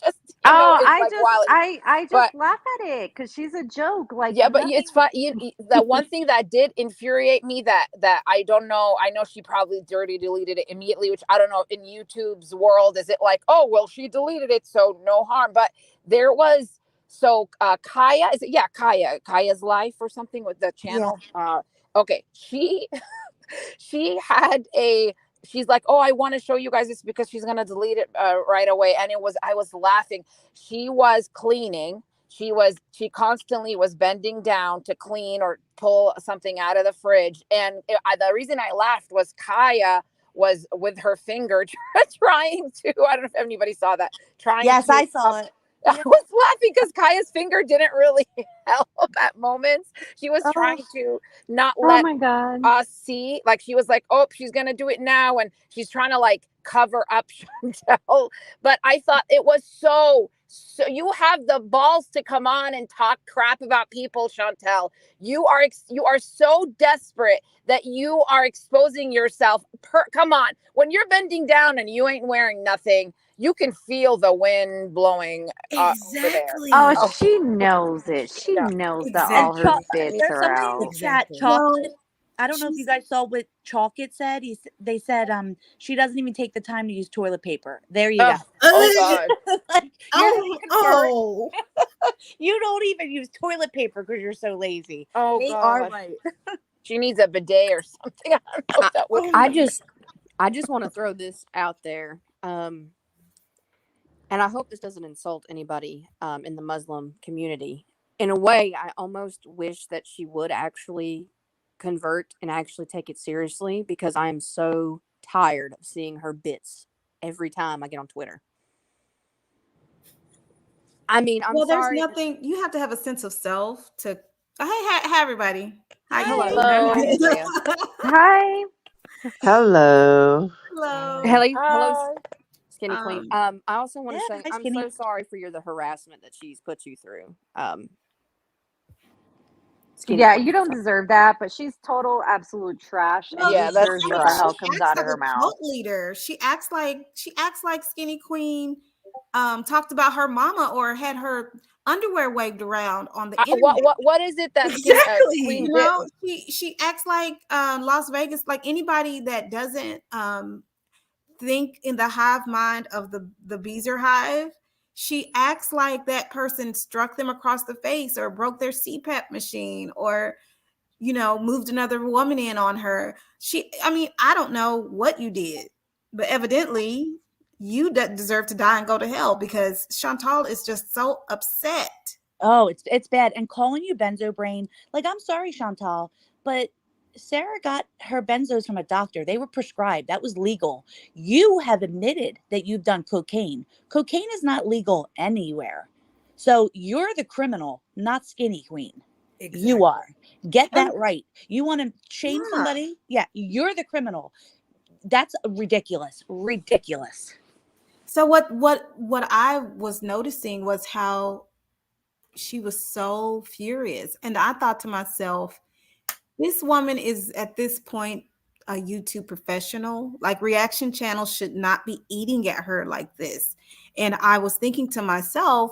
just Oh, it's like while it, I just but laugh at it because she's a joke. Like yeah, but it's nothing. fun. The one thing that did infuriate me, that I don't know. I know she probably dirty deleted it immediately, which I don't know. In YouTube's world, is it like, oh well, she deleted it, so no harm? But there was, so Kaya, is it? Yeah, Kaya's life or something with the Yeah. channel. Okay, she had a she's like, oh, I want to show you guys this because she's gonna delete it right away. And I was laughing. She was cleaning. She constantly was bending down to clean or pull something out of the fridge. And the reason I laughed was Kaya was with her finger trying to, I don't know if anybody saw that, trying Yes, to I saw it. I was laughing because Kaya's finger didn't really help at moments. She was Oh, trying to not Oh let my God. us see. Like, she was like, oh, she's gonna do it now, and she's trying to like cover up Chantel. But I thought it was so you have the balls to come on and talk crap about people, Chantel. You are so desperate that you are exposing yourself. Come on, when you're bending down and you ain't wearing nothing, you can feel the wind blowing over there. Oh, Exactly. Oh, she knows it. She yeah. knows that and all her Exactly. bits there's are somebody in the out. chat, Exactly. Chocolate. Well, I don't know if you she's guys saw what Chocolate said. They said she doesn't even take the time to use toilet paper. There you go. Oh God. Like, you're gonna convert. oh, You don't even use toilet paper because you're so lazy. Oh They are God. right. She needs a bidet or something. I don't know if that would. oh I my just want to throw this out there. And I hope this doesn't insult anybody in the Muslim community. In a way, I almost wish that she would actually convert and actually take it seriously, because I am so tired of seeing her bits every time I get on Twitter. I mean, I'm Well, there's sorry. nothing. You have to have a sense of self to. Hi, everybody. How you Hi. doing? Hello, Hello. Andrea. Hi. Hello. Hello. Hello, Hi. Skinny Queen. Um, I also want Yeah, to say hi, I'm Skinny. so sorry for the harassment that she's put you through. Skinny Yeah, Queen. you don't deserve that, but she's total absolute trash and well, Yeah, that's deserves I mean, what the trash. hell she comes acts out of like her a mouth. cult leader. She acts like Skinny Queen. Talked about her mama or had her underwear waved around on the internet. What is it that Skinny You Queen know, did? she acts like Las Vegas, like anybody that doesn't think in the hive mind of the Beezer hive. She acts like that person struck them across the face or broke their CPAP machine or moved another woman in on her. I mean, I don't know what you did, but evidently you deserve to die and go to hell because Chantal is just so upset. Oh, it's bad. And calling you benzo brain, like, I'm sorry, Chantal, but Sarah got her benzos from a doctor. They were prescribed. That was legal. You have admitted that you've done cocaine. Cocaine is not legal anywhere. So you're the criminal, not Skinny Queen. Exactly. You are. Get that Um, right. You want to shame yeah. somebody? Yeah, you're the criminal. That's ridiculous. Ridiculous. So what I was noticing was how she was so furious, and I thought to myself, this woman is at this point a YouTube professional. Like, reaction channels should not be eating at her like this. And I was thinking to myself,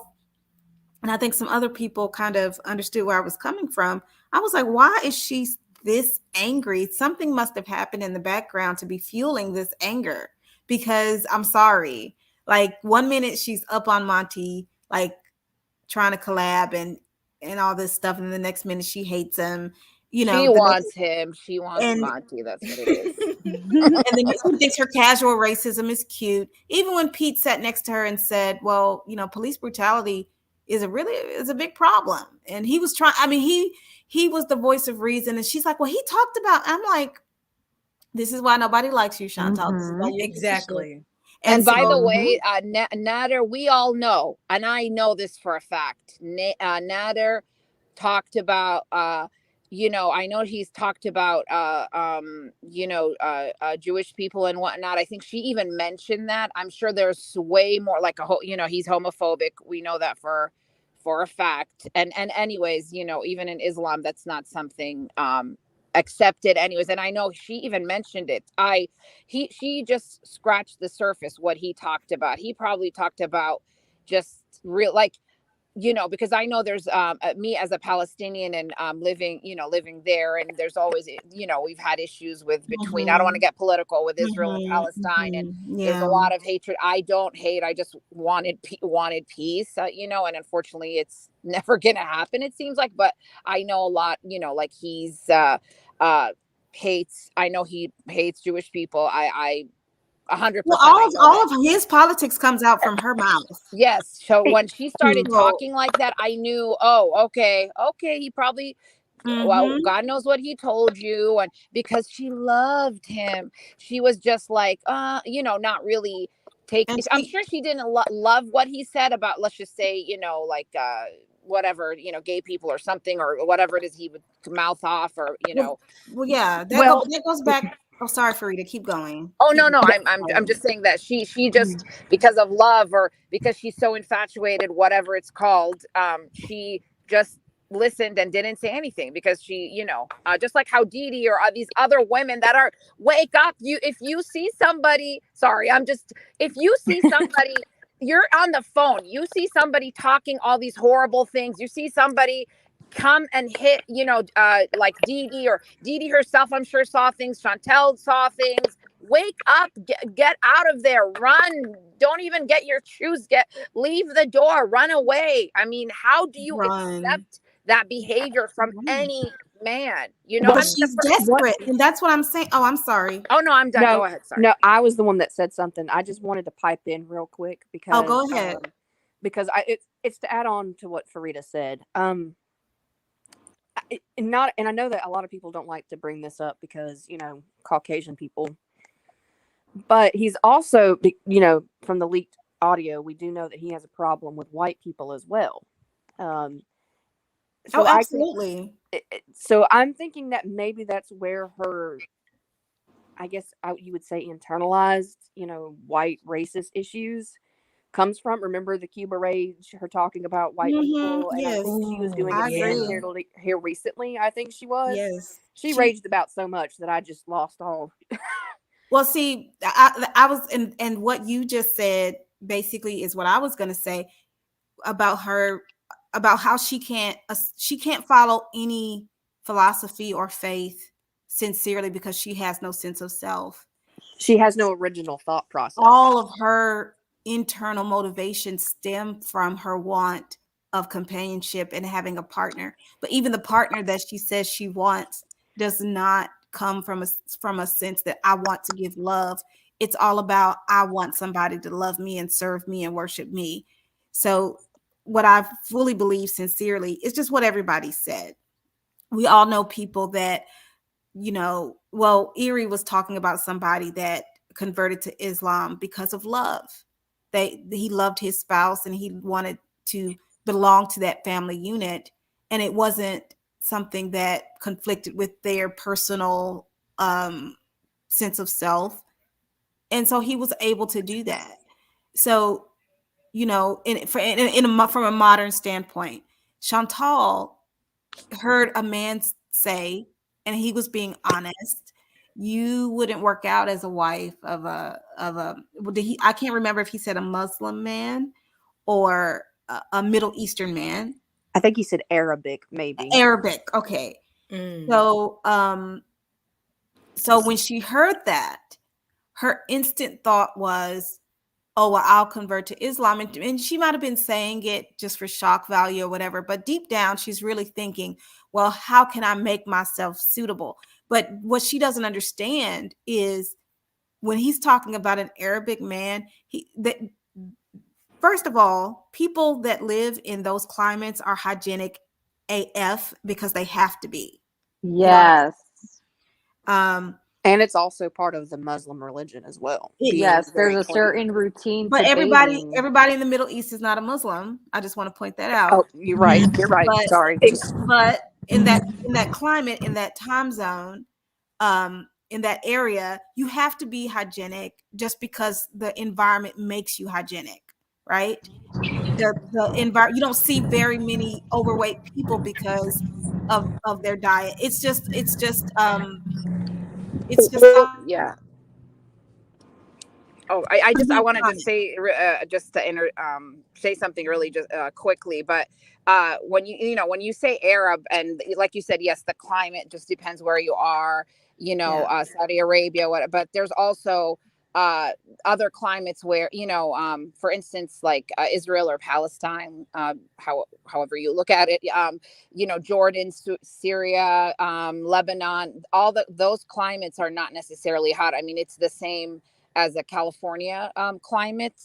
and I think some other people kind of understood where I was coming from. I was like, why is she this angry? Something must have happened in the background to be fueling this anger. Because I'm sorry, like, one minute she's up on Monty, like trying to collab and all this stuff, and the next minute she hates him. She The next wants him. She wants and Monty. That's what it is. and then she thinks her casual racism is cute. Even when Pete sat next to her and said, well, police brutality is a big problem. And he was trying, I mean, he was the voice of reason. And she's like, well, he talked about, I'm like, this is why nobody likes you, Chantal. This is why you're Exactly. And by the so way, Nader, we all know, and I know this for a fact. Nader talked about, I know he's talked about, Jewish people and whatnot. I think she even mentioned that. I'm sure there's way more, like he's homophobic. We know that for a fact. And anyways, even in Islam, that's not something accepted anyways. And I know she even mentioned it. She just scratched the surface what he talked about. He probably talked about just real, like, because I know there's me as a Palestinian and living there, and there's always, we've had issues with between, I don't want to get political, with Israel and Palestine, and there's a lot of hatred. I don't hate, I just wanted peace, and unfortunately it's never gonna happen, it seems like. But I know a lot, like he's hates. I know he hates Jewish people. I 100%. Well, all of his politics comes out from her mouth. Yes. So when she started So- talking like that, I knew, oh, okay, he probably, well, God knows what he told you. And because she loved him, she was just like, not really I'm sure she didn't love what he said about, let's just say, like, whatever, gay people or something, or whatever it is he would mouth off, or, Well, yeah, that goes back. Oh, sorry, Farida, keep going. Oh, no, I'm just saying that she just, because of love, or because she's so infatuated, whatever it's called, she just listened and didn't say anything, because she, just like how Dee or these other women that are, wake up, if you see somebody, if you see somebody, you're on the phone, you see somebody talking all these horrible things, you see somebody come and hit, like Dee herself, I'm sure, saw things. Chantel saw things. Wake up, get out of there, run. Don't even get your shoes, leave the door, run away. I mean, how do you accept that behavior from any man? But she's desperate, and that's what I'm saying. Oh, I'm sorry. Oh, no, I'm done. Go ahead. Sorry. No, I was the one that said something. I just wanted to pipe in real quick because go ahead. Because it's to add on to what Farida said. And I know that a lot of people don't like to bring this up because, Caucasian people, but he's also, from the leaked audio, we do know that he has a problem with white people as well. So absolutely. So I'm thinking that maybe that's where her, I guess you would say, internalized, white racist issues comes from. Remember the Cuba rage, her talking about white people, and yes. I think she was doing it here recently. I think she was. Yes, she raged about so much that I just lost all. Well, see, I was, and what you just said basically is what I was going to say about her, about how she can't follow any philosophy or faith sincerely because she has no sense of self. She has no original thought process. All of her internal motivations stem from her want of companionship and having a partner. But even the partner that she says she wants does not come from a sense that I want to give love. It's all about, I want somebody to love me and serve me and worship me. So what I fully believe sincerely is just what everybody said. We all know people that, Erie was talking about somebody that converted to Islam because of love. He loved his spouse and he wanted to belong to that family unit. And it wasn't something that conflicted with their personal sense of self. And so he was able to do that. So, from a modern standpoint, Chantal heard a man say, and he was being honest, you wouldn't work out as a wife of I can't remember if he said a Muslim man or a Middle Eastern man. I think he said Arabic, maybe. Arabic. Okay. So when she heard that, her instant thought was, oh, well, I'll convert to Islam. And she might have been saying it just for shock value or whatever. But deep down, she's really thinking, well, how can I make myself suitable? But what she doesn't understand is when he's talking about an Arabic man, first of all, people that live in those climates are hygienic AF because they have to be. Yes. And it's also part of the Muslim religion as well. Yes, there's a certain routine. But everybody in the Middle East is not a Muslim. I just want to point that out. Oh, you're right. You're right. Sorry. But in that climate, in that time zone, in that area, you have to be hygienic just because the environment makes you hygienic, right? The environment, you don't see very many overweight people because of their diet. It's just yeah. Oh, I wanted to say say something really just quickly, but when you say Arab, and like you said, yes, the climate just depends where you are, Saudi Arabia, but there's also other climates where, for instance, like Israel or Palestine, however you look at it, Jordan, Syria, Lebanon, those climates are not necessarily hot. I mean, it's the same as a California climate,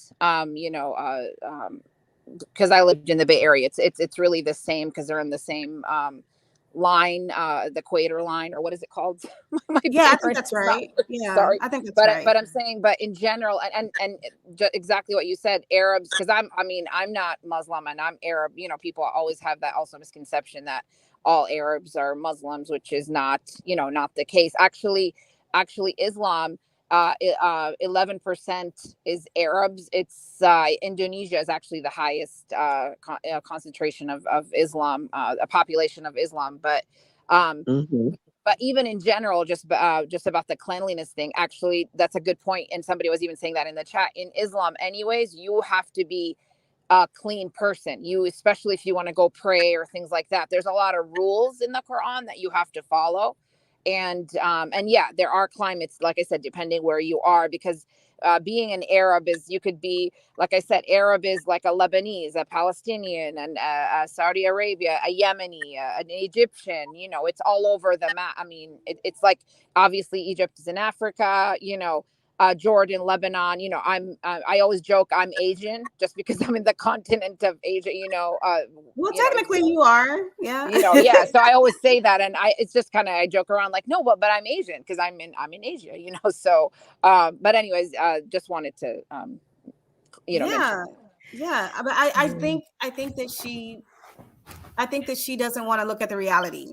because I lived in the Bay Area. It's really the same, because they're in the same line, the equator line, or what is it called? My Yeah, I think parents that's not right. Yeah, sorry, I think that's but right. I'm saying, but in general, and exactly what you said, Arabs, because I'm not Muslim and I'm Arab. People always have that also misconception that all Arabs are Muslims, which is not the case. Actually, Islam, 11% is Arabs. It's Indonesia is actually the highest concentration of Islam, a population of Islam. Hmm. But even in general, just about the cleanliness thing, actually, that's a good point. And somebody was even saying that in the chat. In Islam, anyways, you have to be a clean person. Especially if you want to go pray or things like that. There's a lot of rules in the Quran that you have to follow. And yeah, there are climates, like I said, depending where you are, because being an Arab is, you could be, like I said, Arab is like a Lebanese, a Palestinian, and a Saudi Arabia, a Yemeni, an Egyptian. It's all over the map. I mean, it's like, obviously Egypt is in Africa. Jordan, Lebanon. I always joke I'm Asian just because I'm in the continent of Asia. Well, technically you are. Yeah. Yeah. So I always say that, and it's just kind of, I joke around like, no, but I'm Asian because I'm in Asia. So, but anyways, just wanted to, mention. Yeah. Yeah. But I think that she doesn't want to look at the reality,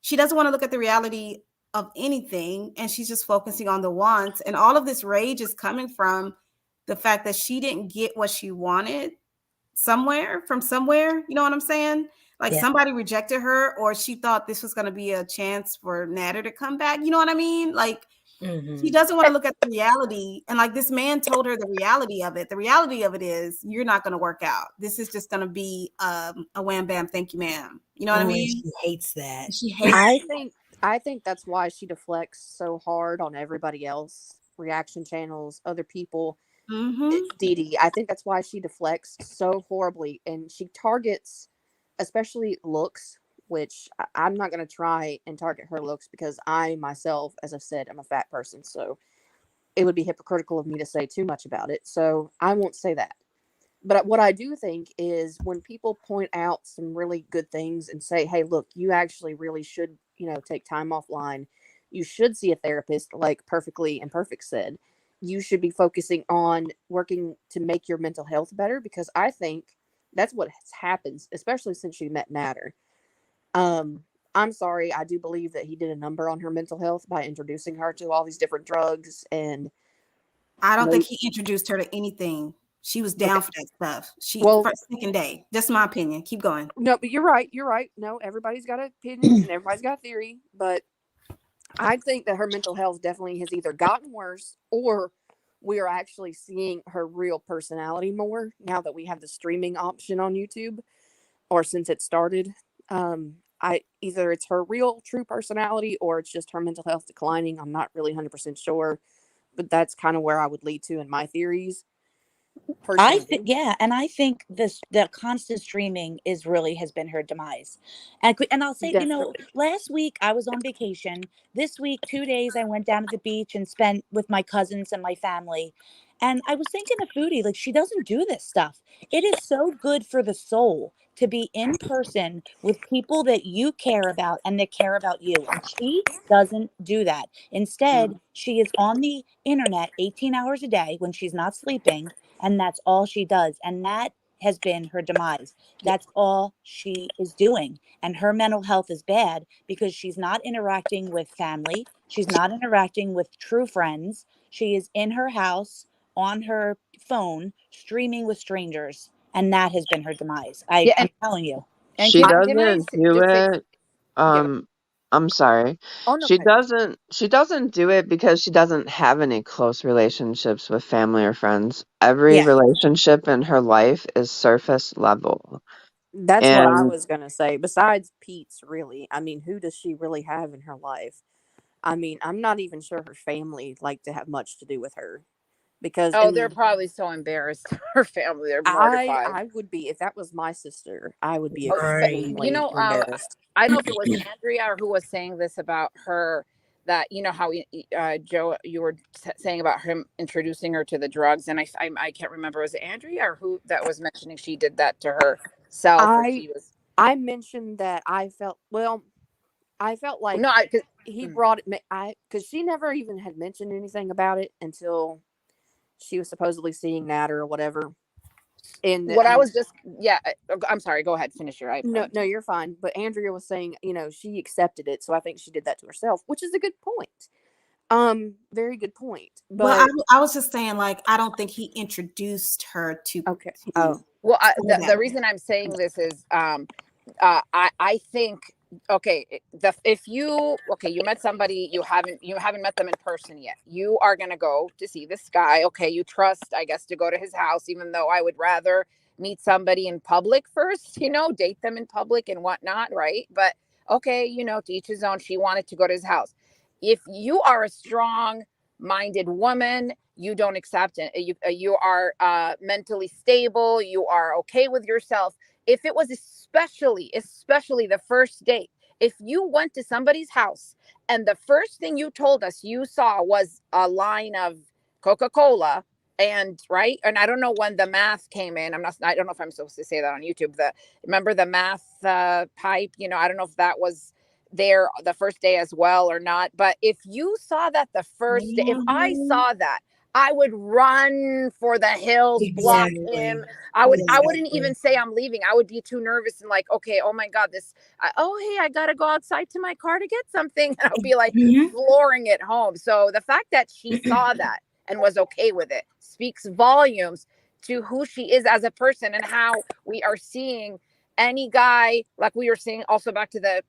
She doesn't want to look at the reality of anything, and she's just focusing on the wants. And all of this rage is coming from the fact that she didn't get what she wanted from somewhere. You know what I'm saying? Like somebody rejected her, or she thought this was going to be a chance for Nader to come back. You know what I mean? Like, she doesn't want to look at the reality. And like, this man told her the reality of it. The reality of it is, you're not going to work out. This is just going to be a wham bam, thank you, ma'am. You know what I mean? She hates that. She hates I think that's why she deflects so hard on everybody else, reaction channels, other people. Dee Dee, I think that's why she deflects so horribly, and she targets, especially looks, which I'm not going to try and target her looks, because I myself, as I've said, I'm a fat person, so it would be hypocritical of me to say too much about it. So I won't say that. But what I do think is, when people point out some really good things and say, hey, look, you actually really should, take time offline. You should see a therapist, like Perfectly Imperfect said. You should be focusing on working to make your mental health better, because I think that's what has happened, especially since she met Nader. I'm sorry, I do believe that he did a number on her mental health by introducing her to all these different drugs. And I don't think he introduced her to anything. She was down for that stuff. First, second day. Just my opinion. Keep going. No, but you're right. You're right. No, everybody's got opinions and everybody's got a theory. But I think that her mental health definitely has either gotten worse, or we are actually seeing her real personality more now that we have the streaming option on YouTube, or since it started. Either it's her real true personality, or it's just her mental health declining. I'm not really 100% sure, but that's kind of where I would lead to in my theories. And I think the constant streaming has been her demise. And I'll say, last week I was on vacation. This week, 2 days I went down to the beach and spent with my cousins and my family. And I was thinking of Foodie, like, she doesn't do this stuff. It is so good for the soul to be in person with people that you care about and that care about you. And she doesn't do that. Instead, she is on the internet 18 hours a day when she's not sleeping. And that's all she does. And that has been her demise. That's all she is doing. And her mental health is bad because she's not interacting with family. She's not interacting with true friends. She is in her house on her phone streaming with strangers. And that has been her demise. I'm telling you. And she can I doesn't do just say, it. I'm sorry. oh, no, She doesn't do it because she doesn't have any close relationships with family or friends. Every relationship in her life is surface level. That's what I And was going to say. Besides Pete's, really. I mean, who does she really have in her life? I mean, I'm not even sure her family like to have much to do with her because, Oh, they're and probably so embarrassed. Her family, they're I mortified. I would be, if that was my sister, I would be Oh, Right. you extremely know, embarrassed. I don't know if it was Andrea or who was saying this about her. That how Joe, you were saying about him introducing her to the drugs, and I can't remember, was it Andrea or who that was mentioning she did that to herself, or I she was I mentioned that I felt like no, I. 'Cause, he mm. brought it. Because she never even had mentioned anything about it until she was supposedly seeing Nader or whatever. And What I was just, yeah, I'm sorry. Go ahead, finish your. no, you're fine. But Andrea was saying, she accepted it, so I think she did that to herself, which is a good point. Very good point. Well, But I was just saying, like, I don't think he introduced her okay. to Well, that. the reason I'm saying this is, I think, okay, if you, okay, you met somebody, you haven't met them in person yet, you are going to go to see this guy, okay, you trust, I guess, to go to his house, even though I would rather meet somebody in public first, date them in public and whatnot, right? But okay, to each his own. She wanted to go to his house. If you are a strong minded woman, you don't accept it, you are mentally stable, you are okay with yourself. If it was especially the first date, if you went to somebody's house and the first thing you told us you saw was a line of Coca-Cola, and right, and I don't know when the math came in, I don't know if I'm supposed to say that on YouTube, remember the math pipe, I don't know if that was there the first day as well or not, but if you saw that the first day, if I saw that, I would run for the hills, block him. Exactly. I wouldn't even Exactly. say I'm leaving. I would be too nervous and like, okay, oh my God, hey, I got to go outside to my car to get something. And I'll be like Mhm. flooring it home. So the fact that she saw that and was okay with it speaks volumes to who she is as a person and how we are seeing any guy, like we were saying also back to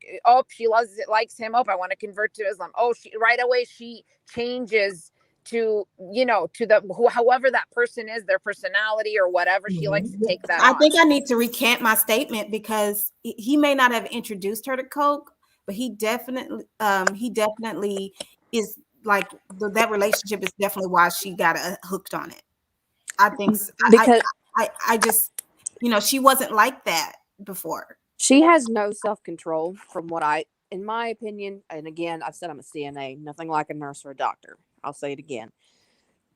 she loves it, likes him, I want to convert to Islam. She right away she changes to to however that person is, their personality or whatever, she likes to take that I on. think I need to recant my statement because he may not have introduced her to Coke, but he definitely is like that relationship is definitely why she got hooked on it. I think because I just she wasn't like that before. she has no self-control from what in my opinion, and again, I've said I'm a CNA, nothing like a nurse or a doctor. I'll say it again.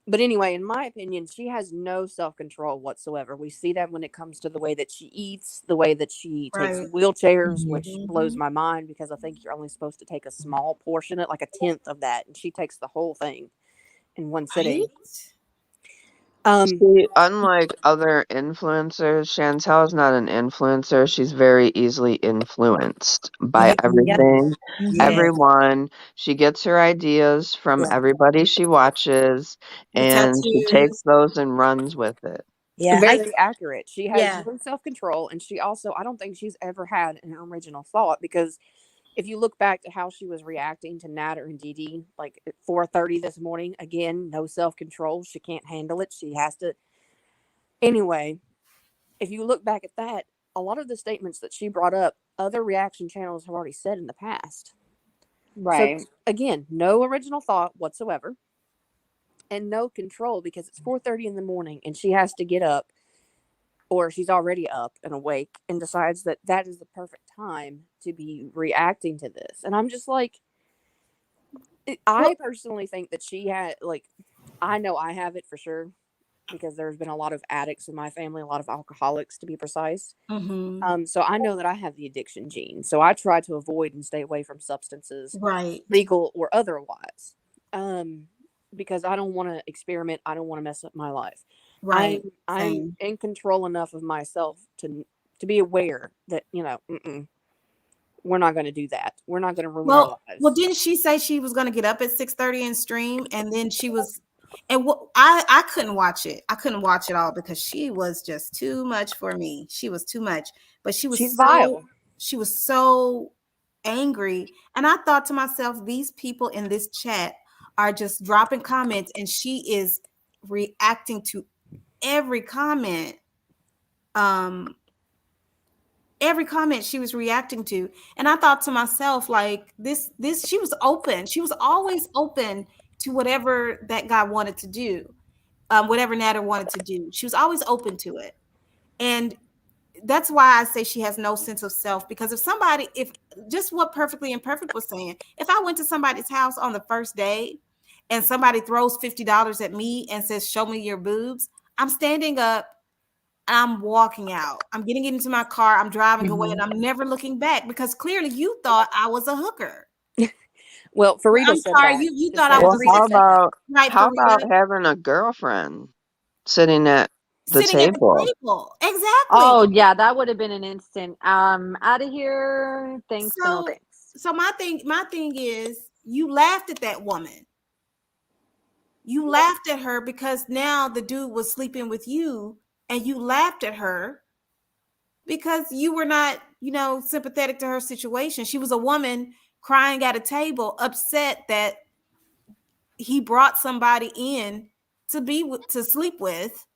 But anyway, in my opinion, she has no self-control whatsoever. We see that when it comes to the way that she eats, the way that she takes Right. wheelchairs, which blows Mhm. my mind because I think you're only supposed to take a small portion, like a tenth of that, and she takes the whole thing in one sitting. Right? See, unlike other influencers, Chantel is not an influencer. She's very easily influenced by Yep. everything, Mhm. Yes. everyone. She gets her ideas from Yeah. everybody she watches, The and she takes tattoos. those and runs with it. Yeah. Very accurate. She has Yeah. no self-control, and she also, I don't think she's ever had an original thought, because if you look back to how she was reacting to Nader and Dee, like at 4:30 this morning, again, no self-control. She can't handle it. She has to. Anyway, if you look back at that, a lot of the statements that she brought up, other reaction channels have already said in the past. So Right. again, no original thought whatsoever, and no control, because it's 4:30 in the morning and she has to get up, or she's already up and awake and decides that that is the perfect time to be reacting to this. And I'm just like, I Well, personally think that she had, like, I know I have it for sure, because there's been a lot of addicts in my family, a lot of alcoholics to be precise. mhm. So I know that I have the addiction gene. So I try to avoid and stay away from substances, Right. legal or otherwise, um, because I don't want to experiment. I don't want to mess up my life. Right. I'm Same. in control enough of myself to be aware that we're not going to do that. We're not going to ruin our Well, lives. didn't she say she was going to get up at 6:30 and stream, and then she was, and I couldn't watch it. I couldn't watch it all because she was just too much for me. She was too much, but She's vile. she was so angry, and I thought to myself, these people in this chat are just dropping comments, and she is reacting to every comment. Um, every comment she was reacting to. And I thought to myself, like, this she was open. She was always open to whatever that guy wanted to do, whatever Nader wanted to do. She was always open to it. And that's why I say she has no sense of self, because if just what Perfectly Imperfect was saying, if I went to somebody's house on the first day and somebody throws $50 at me and says, show me your boobs, I'm standing up, I'm walking out. I'm getting into my car. I'm driving away, and I'm never looking back, because clearly you thought I was a hooker. Well, Farida I'm said sorry, that. you Just thought I saying, was a Well, Farida how hooker. said that. about Right, how about Farida? having a girlfriend sitting at the Sitting at the table? table. Exactly. Oh yeah, that would have been an instant. Out of here. Thanks, but no So thanks. so my thing is, you laughed at that woman. You laughed at her because now the dude was sleeping with you, and you laughed at her because you were not, sympathetic to her situation. She was a woman crying at a table, upset that he brought somebody in to sleep with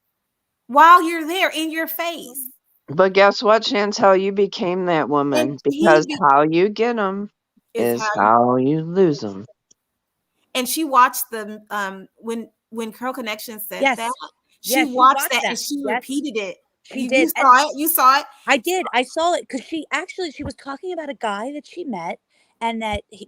while you're there in your face. But guess what, Chantel? You became that And woman, because how you get them is is how you how you lose them. and she watched the when Curl Connection said that. Yes. She Yes, she watched watched that and that. she Yes, repeated it. she You did. saw it. You saw it. I did. I saw it because she was talking about a guy that she met, and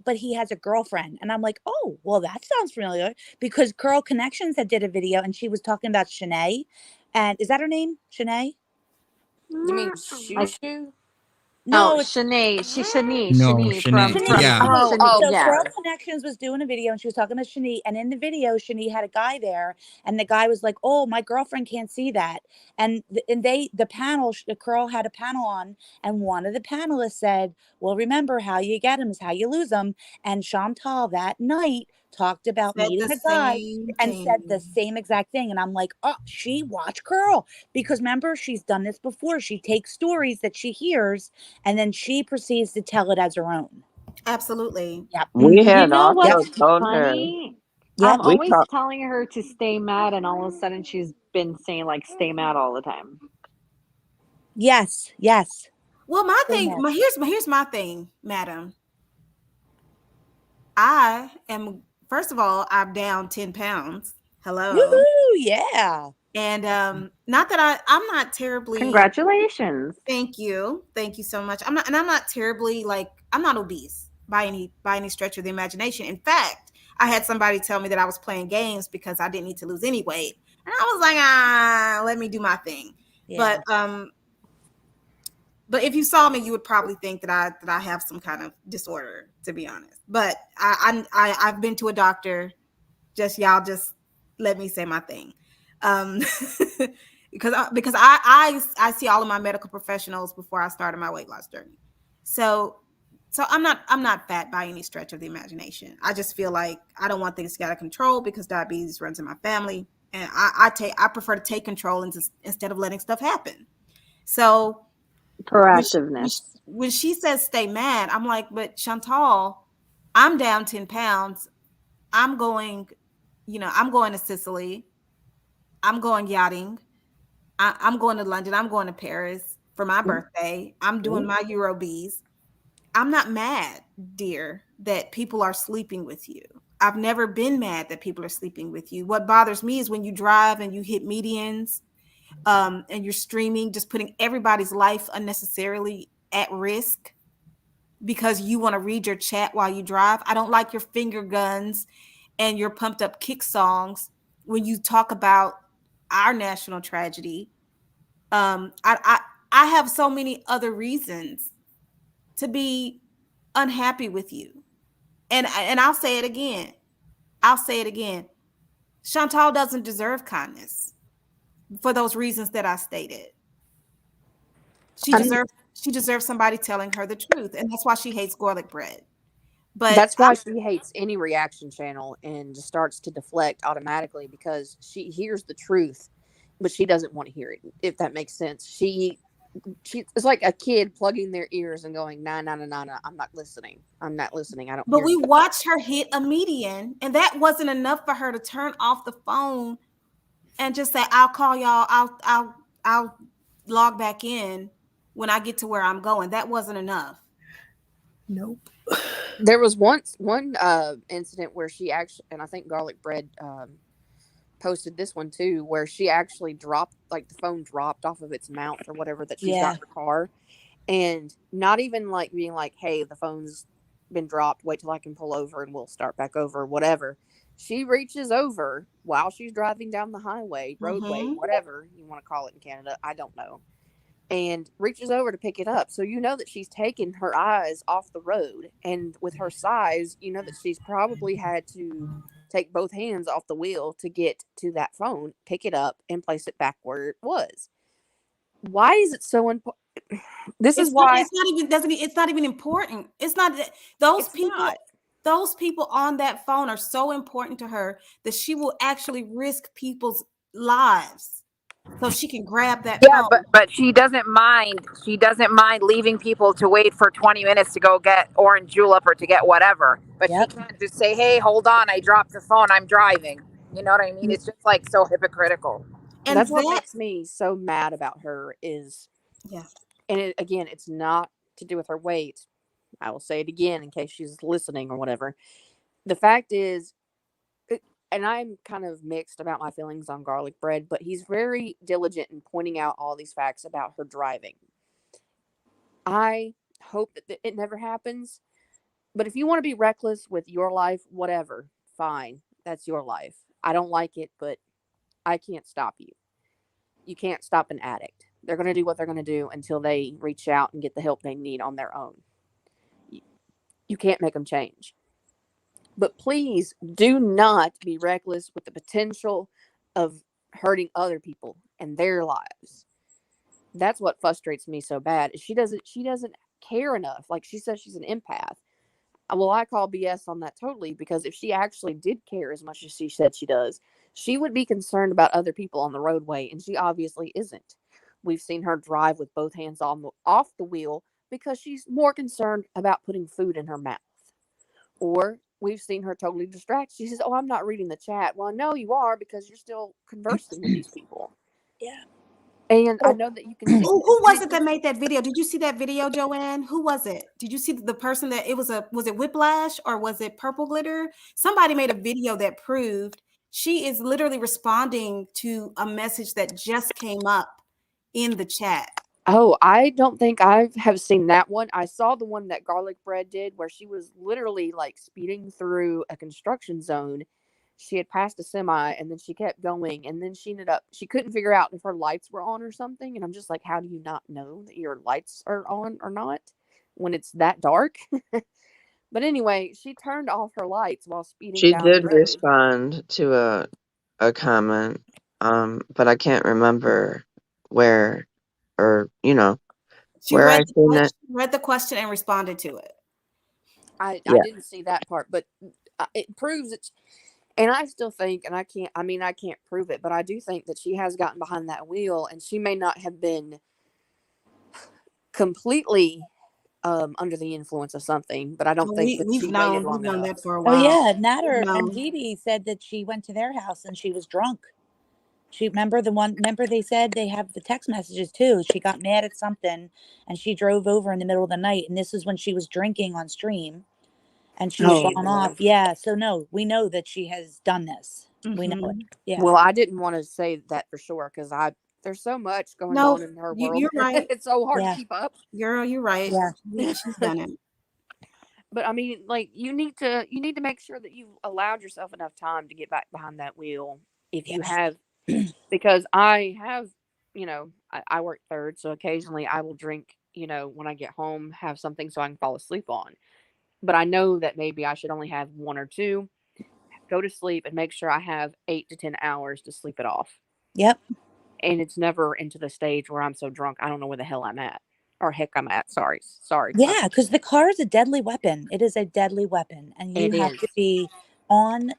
but he has a girlfriend. And I'm like, oh, well, that sounds familiar, because Curl Connections had did a video, and she was talking about Shanae. And is that her name? Shanae? You mean I Shushu? No, No, it's Shanae. No, Shanae Shanae. from Shani. Yeah. Shani. Oh, oh, So yeah. Curl Connections was doing a video, and she was talking to Shani. And in the video, Shani had a guy there, and the guy was like, "Oh, my girlfriend can't see that." And the panel, the Curl had a panel on, and one of the panelists said, "Well, remember, how you get them is how you lose them." And Chantal that night talked about Said the meeting a guy same and said the thing. same exact thing. And I'm like, oh, she watched Curl, because remember, she's done this before. She takes stories that she hears, and then she proceeds to tell it as her own. Absolutely. Yep. We Mm-hmm. You had know also what's told her, funny? I'm Yep. we always call, telling her to stay mad, and all of a sudden she's been saying like "stay mad" all the time. Yes. Yes. Well, my Stay thing, mad. here's my thing, madam. I am, first of all, I'm down 10 pounds. Hello. Woohoo! Yeah. And not that I'm not terribly, Congratulations. thank you. Thank you so much. I'm not terribly, like, I'm not obese by any stretch of the imagination. In fact, I had somebody tell me that I was playing games because I didn't need to lose any weight. And I was like, let me do my thing. Yeah. But if you saw me, you would probably think that I have some kind of disorder, to be honest. But I've been to a doctor. Y'all just let me say my thing, um, because I see all of my medical professionals before I started my weight loss journey. So I'm not fat by any stretch of the imagination. I just feel like I don't want things to get out of control because diabetes runs in my family, and I prefer to take control instead of letting stuff happen. So Proactiveness. when she says stay mad, I'm like, but Chantal, I'm down 10 pounds. I'm going, I'm going to Sicily. I'm going yachting. I'm going to London. I'm going to Paris for my birthday. I'm doing my Eurobees. I'm not mad, dear, that people are sleeping with you. I've never been mad that people are sleeping with you. What bothers me is when you drive and you hit medians, and you're streaming, just putting everybody's life unnecessarily at risk because you want to read your chat while you drive. I don't like your finger guns and your pumped up kick songs when you talk about our national tragedy. I have so many other reasons to be unhappy with you, and I'll say it again. I'll say it again. Chantal doesn't deserve kindness for those reasons that I stated. And She deserves somebody telling her the truth, and that's why she hates garlic bread. But that's why she hates any reaction channel and just starts to deflect automatically because she hears the truth, but she doesn't want to hear it. If that makes sense, she it's like a kid plugging their ears and going, "Nah, nah, nah, nah, nah. I'm not listening. I'm not listening. I don't but hear we you." watched her hit a median, and that wasn't enough for her to turn off the phone and just say, "I'll call y'all. I'll log back in." when I get to where I'm going. That wasn't enough. Nope. There was one incident where she actually, and I think Garlic Bread posted this one too, where she actually dropped, like the phone dropped off of its mount or whatever that she's got in her car, and not even like being like, hey, the phone's been dropped, wait till I can pull over and we'll start back over, whatever. She reaches over while she's driving down the highway, roadway, whatever you want to call it in Canada, I don't know, and reaches over to pick it up. So you know that she's taken her eyes off the road, and with her size, you know that she's probably had to take both hands off the wheel to get to that phone, pick it up, and place it back where it was. Why is it so important? This is why it's not even important. It's not those people. Those people on that phone are so important to her that she will actually risk people's lives so she can grab that phone. But she doesn't mind. She doesn't mind leaving people to wait for 20 minutes to go get orange julep or to get whatever. But she can't just say, hey, hold on, I dropped the phone, I'm driving. You know what I mean? It's just like so hypocritical. And that's what makes me so mad about her is, and again, it's not to do with her weight. I will say it again in case she's listening or whatever. The fact is, and I'm kind of mixed about my feelings on Garlic Bread, but he's very diligent in pointing out all these facts about her driving. I hope that it never happens. But if you want to be reckless with your life, whatever, fine. That's your life. I don't like it, but I can't stop you. You can't stop an addict. They're going to do what they're going to do until they reach out and get the help they need on their own. You can't make them change. But please do not be reckless with the potential of hurting other people and their lives. That's what frustrates me so bad. She doesn't care enough. Like she says she's an empath. Well, I call BS on that totally, because if she actually did care as much as she said she does, she would be concerned about other people on the roadway, and she obviously isn't. We've seen her drive with both hands off the wheel because she's more concerned about putting food in her mouth. Or we've seen her totally distracted. She says, oh, I'm not reading the chat. Well, no, you are, because you're still conversing with these people. Yeah. And I know that you can see. Who was it that made that video? Did you see that video, Joanne? Who was it? Did you see the person that was it Whiplash or was it Purple Glitter? Somebody made a video that proved she is literally responding to a message that just came up in the chat. Oh, I don't think I have seen that one. I saw the one that Garlic Bread did where she was literally like speeding through a construction zone. She had passed a semi and then she kept going, and then she couldn't figure out if her lights were on or something. And I'm just like, how do you not know that your lights are on or not when it's that dark? But anyway, she turned off her lights while speeding She down did the road. respond to a comment, but I can't remember where, or where I seen it. She read the question and responded to it. I didn't see that part, but it proves it. And I still think, and I can't prove it, but I do think that she has gotten behind that wheel, and she may not have been completely under the influence of something, but I don't think that she waited long enough. That for a while. Oh yeah, Nader and Dee Dee said that she went to their house and she was drunk. Remember they said they have the text messages too. She got mad at something and she drove over in the middle of the night, and this is when she was drinking on stream. And she was gone off. Yeah. So no, we know that she has done this. We know it. Yeah. Well, I didn't want to say that for sure because there's so much going on in her world. You're right. It's so hard to keep up. Girl, you're right. Yeah. She's done it. But I mean, like you need to make sure that you've allowed yourself enough time to get back behind that wheel if you have, because I have, I work third, so occasionally I will drink, when I get home, have something so I can fall asleep on. But I know that maybe I should only have one or two, go to sleep, and make sure I have 8 to 10 hours to sleep it off. Yep. And it's never into the stage where I'm so drunk I don't know where the hell I'm at. Or heck I'm at. Sorry. Yeah, because the car is a deadly weapon. It is a deadly weapon. And you have to be on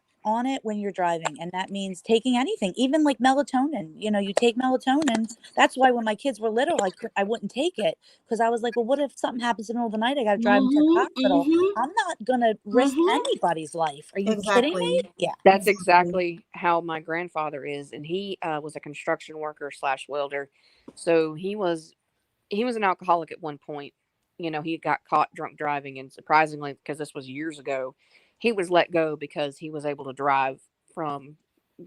it when you're driving. And that means taking anything, even like melatonin. You take melatonin. That's why when my kids were little, I wouldn't take it, because I was like, well, what if something happens in the middle of the night? I got to drive them to the hospital. I'm not going to risk anybody's life. Are you kidding me? Yeah. That's exactly how my grandfather is. And he was a construction worker / welder. So he was he was an alcoholic at one point. You know, he got caught drunk driving, and surprisingly, because this was years ago, he was let go because he was able to drive from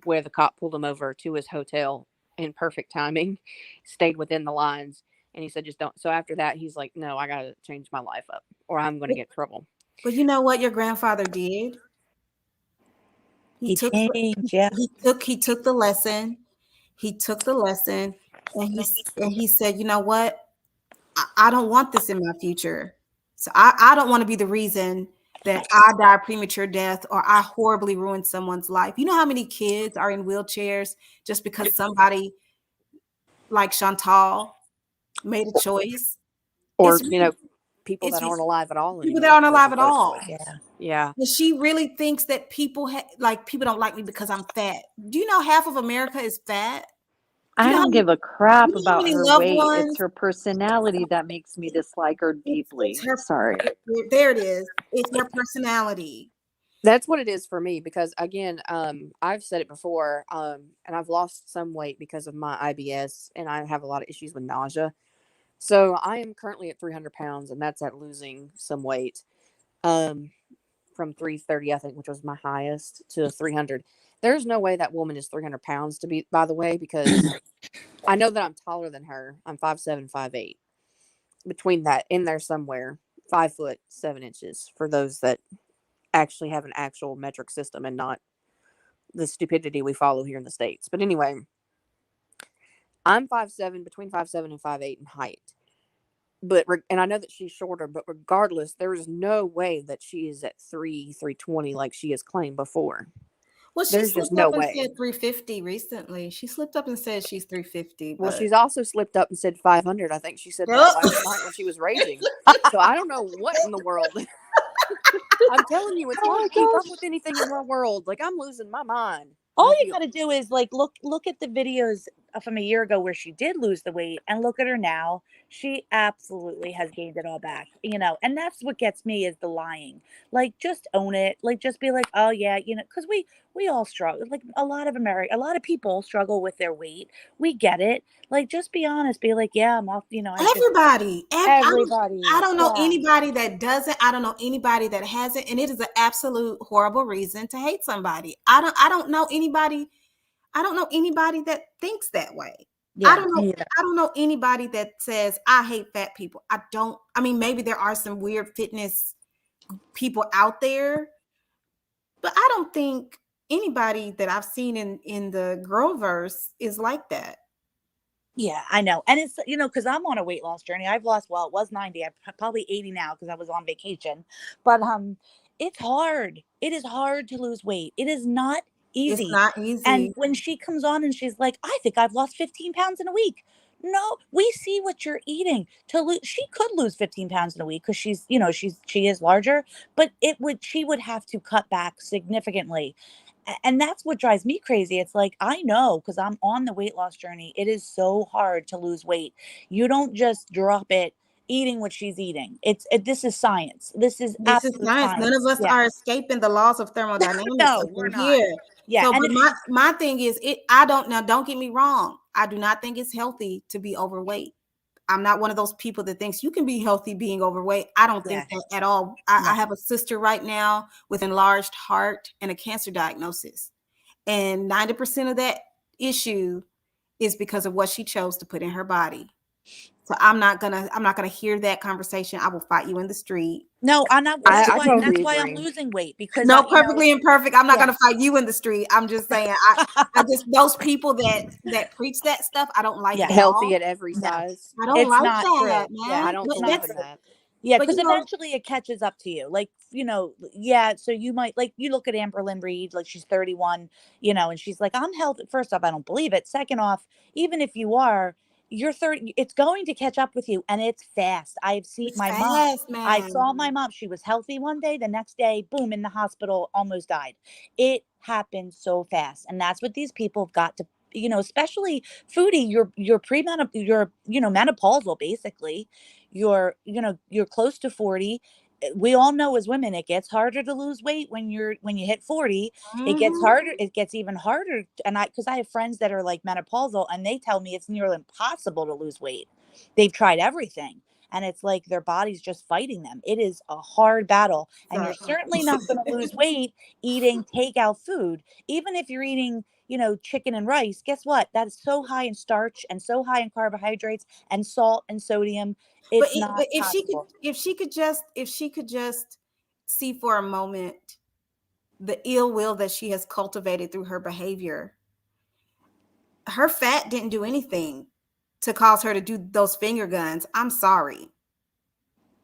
where the cop pulled him over to his hotel in perfect timing, stayed within the lines, and he said, "Just don't." So after that, he's like, "No, I got to change my life up, or I'm going to get in trouble." But you know what your grandfather did? He changed, yeah. He took the lesson. He took the lesson, and he said, you know what? I don't want this in my future. So I don't want to be the reason that I die premature death or I horribly ruin someone's life. You know how many kids are in wheelchairs just because somebody like Chantal made a choice? Or It's you know, really, people it's that aren't alive at all people that anymore aren't because alive of at those all. choices. Yeah. Yeah. And she really thinks that people people don't like me because I'm fat. Do you know half of America is fat? Do you I know how don't many, give a do crap you know how about many her loved weight. It's ones? her personality that makes me dislike her It's deeply. her. Sorry. There it is. It's her personality. That's what it is for me because again, I've said it before, and I've lost some weight because of my IBS, and I have a lot of issues with nausea. So I am currently at 300 pounds, and that's at losing some weight, um, from 330, I think, which was my highest, to 300. There's no way that woman is 300 pounds to be, by the way, because I know that I'm taller than her. I'm 5'7", 5'8", between that in there somewhere, 5'7" for those that actually have an actual metric system and not the stupidity we follow here in the States. But anyway, I'm 5'7", between 5'7" and 5'8" in height. But and I know that she's shorter, but regardless, there is no way that she is at 320 like she has claimed before. Well, she There's just slipped no up and way. said 350 recently. She slipped up and said she's 350, Well, but she's also slipped up and said 500. I think she said that last night when she was raging. So I don't know what in the world. I'm telling you, it's Oh hard my to keep up gosh. with anything in her world. Like, I'm losing my mind. All I you feel got to do is like look at the videos from a year ago where she did lose the weight and look at her now. She absolutely has gained it all back, and that's what gets me is the lying. Like just own it. Like just be like, "Oh yeah, cuz we all struggle. Like a lot of people struggle with their weight. We get it. Like just be honest. Be like, "Yeah, I'm off, I just everybody, I everybody." don't know Yeah. anybody that doesn't. I don't know anybody that hasn't, and it is an absolute horrible reason to hate somebody. I don't know anybody. I don't know anybody that thinks that way. I Yeah, don't know. me either. I don't know anybody that says I hate fat people. I don't. I mean, maybe there are some weird fitness people out there, but I don't think anybody that I've seen in the girlverse is like that. Yeah, I know. And it's, because I'm on a weight loss journey. I've lost, well, it was 90. I'm probably 80 now because I was on vacation. But it's hard. It is hard to lose weight. It is not It's easy. not And easy. when she comes on and she's like, I think I've lost 15 pounds in a week. No, we see what you're eating. She could lose 15 pounds in a week because she is larger, but she would have to cut back significantly. And that's what drives me crazy. It's like, I know because I'm on the weight loss journey. It is so hard to lose weight. You don't just drop it eating what she's eating. This is science. This is This is absolute science. None of science. us Yeah. are escaping the laws of thermodynamics No, up we're in not. here. Yeah. So, And but if my thing is, I don't now. Don't get me wrong. I do not think it's healthy to be overweight. I'm not one of those people that thinks you can be healthy being overweight. I don't think yeah, that at all. I no. have a sister right now with enlarged heart and a cancer diagnosis, and 90% of that issue is because of what she chose to put in her body. So I'm not gonna hear that conversation. I will fight you in the street. No, I'm not. It's That's just I why. totally That's why I'm agree. losing weight because no, perfectly imperfect. I'm not yeah. gonna fight you in the street. I'm just saying I just those people that preach that stuff, I don't like it Yeah. at Healthy all. at every No, size. I don't it's like not that, true. Yeah, I man. don't it's But not believe that's in true. that. Yeah, but because you know, eventually it catches up to you. Like, yeah, so you might like you look at Amber Lynn Reed, like she's 31, and she's like, I'm healthy. First off, I don't believe it. Second off, even if you are, you're 30, it's going to catch up with you and it's fast. I've seen it's my mom. fast, I man. saw my mom. She was healthy one day. The next day, boom, in the hospital, almost died. It happened so fast. And that's what these people have got to, especially Foodie, you're you're, menopausal basically. You're close to 40. We all know as women it gets harder to lose weight when you hit 40. It gets Mhm. harder, it gets even harder. And I because I have friends that are like menopausal and they tell me it's nearly impossible to lose weight. They've tried everything. And it's like their body's just fighting them. It is a hard battle. And you're certainly not going to lose weight eating takeout food. Even if you're eating, chicken and rice, guess what? That is so high in starch and so high in carbohydrates and salt and sodium. It's not possible. If she could just see for a moment the ill will that she has cultivated through her behavior. Her fat didn't do anything to cause her to do those finger guns. I'm sorry.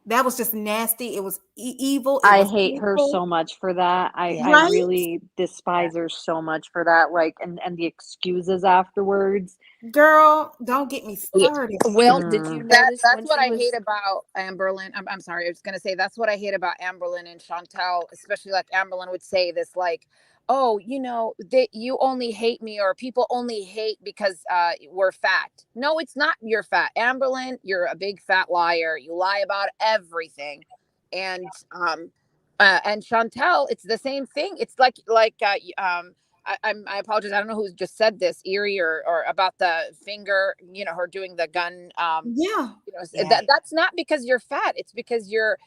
That was just nasty. It was evil. I hate her so much for that. I really despise her so much for that. Like, and the excuses afterwards. Girl, don't get me started. Will, did you notice that's what I hate about Amberlynn? I'm sorry, I was gonna say that's what I hate about Amberlynn and Chantal, especially like Amberlynn would say this, like, oh, you only hate me, or people only hate because we're fat. No, it's not you're fat. Amberlynn, you're a big fat liar. You lie about everything. And Chantal, it's the same thing. It's I apologize. I don't know who just said this, Erie, or about the finger, her doing the gun. That's not because you're fat. It's because you're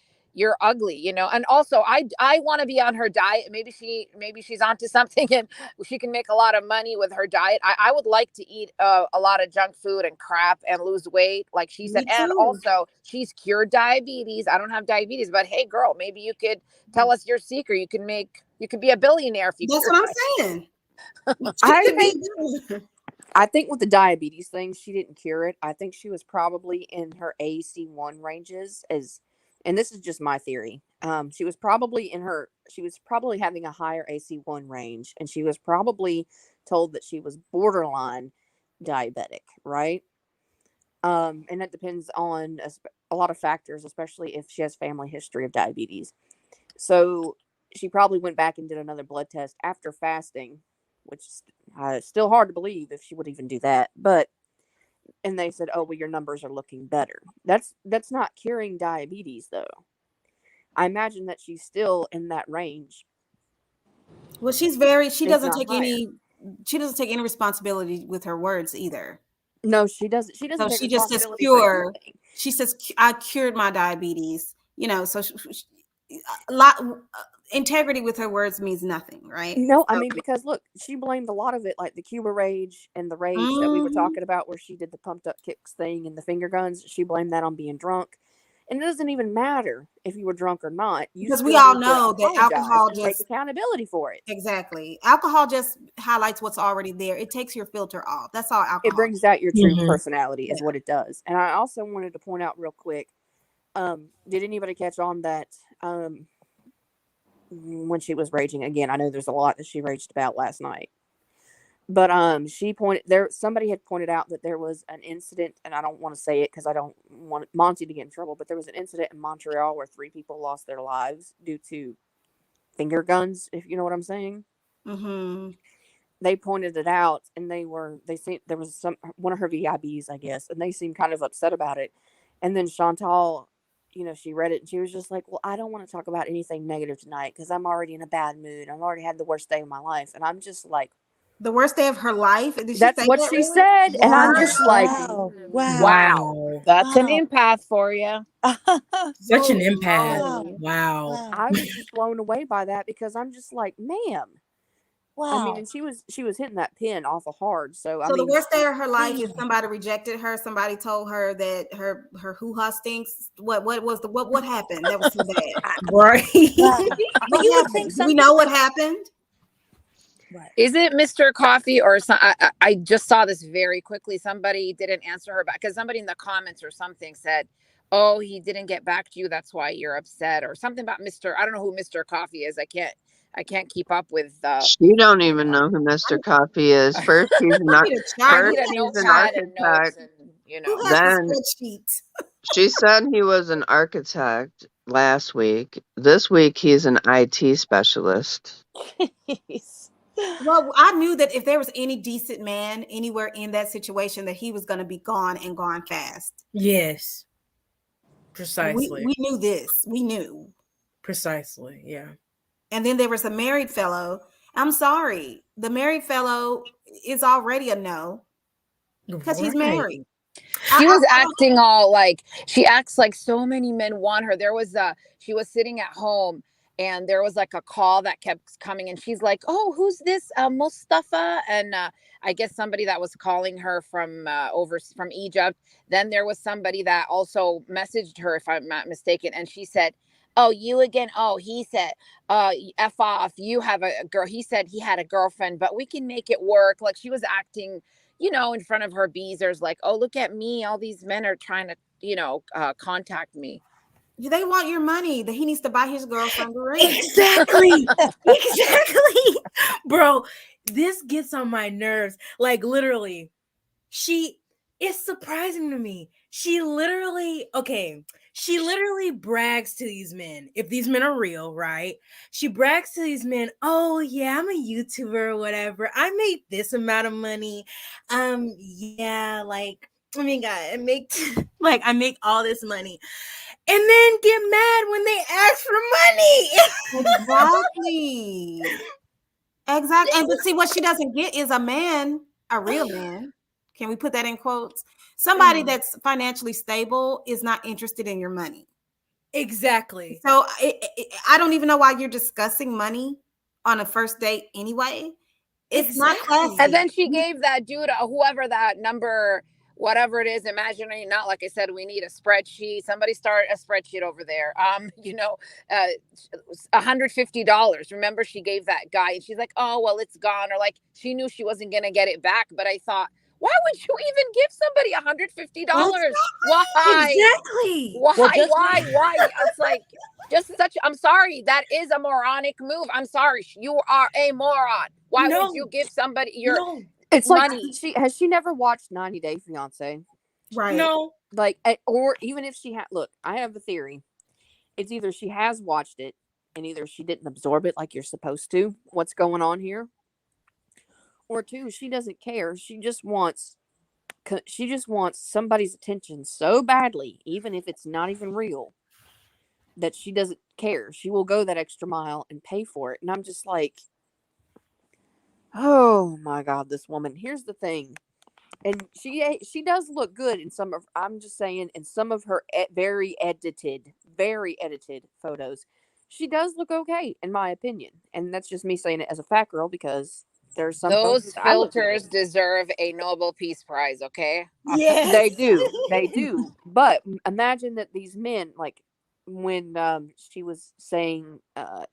ugly, and also I want to be on her diet. Maybe she's onto something and she can make a lot of money with her diet. I would like to eat a lot of junk food and crap and lose weight, like she said. And also she's cured diabetes. I don't have diabetes, but hey girl, maybe you could tell us your secret. You could be a billionaire if you. That's what I'm saying. I think with the diabetes thing, she didn't cure it. I think she was probably in her AC1 ranges, and this is just my theory. She was probably having a higher AC1 range, and she was probably told that she was borderline diabetic, right? And that depends on a lot of factors, especially if she has family history of diabetes. So she probably went back and did another blood test after fasting, which is still hard to believe if she would even do that. And they said, oh, well, your numbers are looking better. That's not curing diabetes, though. I imagine that she's still in that range. Well, she doesn't take any responsibility with her words either. No, she doesn't. She doesn't. So she just says cure. She says, I cured my diabetes. So integrity with her words means nothing, right? No, I mean, because look, she blamed a lot of it, like the Cuba rage and the rage that we were talking about, where she did the pumped up kicks thing and the finger guns. She blamed that on being drunk. And it doesn't even matter if you were drunk or not. Because we all know that alcohol just takes accountability for it. Exactly. Alcohol just highlights what's already there. It takes your filter off. That's all alcohol. It brings out your true personality is what it does. And I also wanted to point out real quick, did anybody catch on that when she was raging again? I know there's a lot that she raged about last night. But somebody had pointed out that there was an incident, and I don't want to say it because I don't want Monty to get in trouble, but there was an incident in Montreal where 3 people lost their lives due to finger guns, if you know what I'm saying. Mm-hmm. They pointed it out, and there was one of her VIBs, I guess, and they seemed kind of upset about it. And then Chantal, she read it and she was just like, well, I don't want to talk about anything negative tonight because I'm already in a bad mood. I've already had the worst day of my life. And I'm just like, the worst day of her life? That's what she said. Wow. And I'm just like, wow. That's an empath for you. Such an empath. Wow. I was just blown away by that because I'm just like, ma'am. Wow. I mean, and she was hitting that pin awful hard. So the worst day of her life is somebody rejected her. Somebody told her that her hoo-ha stinks. What happened? That was so bad. Right. But you would think we know what happened. Right. Is it Mr. Coffee or I just saw this very quickly. Somebody didn't answer her back because somebody in the comments or something said, oh, he didn't get back to you. That's why you're upset, or something about Mr. I don't know who Mr. Coffee is. I can't keep up with. You don't even know who Mr. Coffee is. First, he's not. First, he's an architect. Then she said he was an architect last week. This week, he's an IT specialist. Well, I knew that if there was any decent man anywhere in that situation, that he was going to be gone and gone fast. Yes. Precisely. We knew this. We knew. Precisely. Yeah. And then there was a married fellow. I'm sorry. The married fellow is already a no because he's married. She was acting all like, she acts like so many men want her. She was sitting at home and there was like a call that kept coming and she's like, oh, who's this? Mustafa. And I guess somebody that was calling her from from Egypt. Then there was somebody that also messaged her, if I'm not mistaken. And she said, oh, you again. Oh, he said, F off. You have a girl. He said he had a girlfriend, but we can make it work. Like she was acting, in front of her beezers, like, oh, look at me. All these men are trying to, contact me. They want your money. That he needs to buy his girlfriend a ring. Exactly. Exactly. Bro, this gets on my nerves. Like literally, it's surprising to me. She literally brags to these men. If these men are real, right? She brags to these men, oh yeah, I'm a YouTuber or whatever. I made this amount of money. Yeah, like, I mean, God, I make all this money. And then get mad when they ask for money. Exactly. And but see, what she doesn't get is a real man. Can we put that in quotes? Somebody that's financially stable is not interested in your money. Exactly. So I don't even know why you're discussing money on a first date anyway. It's not classy. And then she gave that dude, whoever that number, whatever it is, imaginary, not like I said, we need a spreadsheet. Somebody start a spreadsheet over there. $150. Remember, she gave that guy and she's like, oh, well, it's gone. Or like she knew she wasn't going to get it back. But I thought, why would you even give somebody $150? Why? Exactly. Why? It's like I'm sorry. That is a moronic move. I'm sorry. You are a moron. Why would you give somebody your it's money? Like has she never watched 90 Day Fiance? Right. No. Like, or even if she had, look, I have a theory. It's either she has watched it and either she didn't absorb it like you're supposed to, what's going on here. Or two, she doesn't care. She just wants somebody's attention so badly, even if it's not even real, that she doesn't care. She will go that extra mile and pay for it. And I'm just like, oh my God, this woman. Here's the thing. And she does look good in some of, I'm just saying, in some of her very edited photos. She does look okay, in my opinion. And that's just me saying it as a fat girl, because there's some those filters deserve a Nobel Peace Prize, okay? Yeah, they do. But imagine that these men, like when she was saying,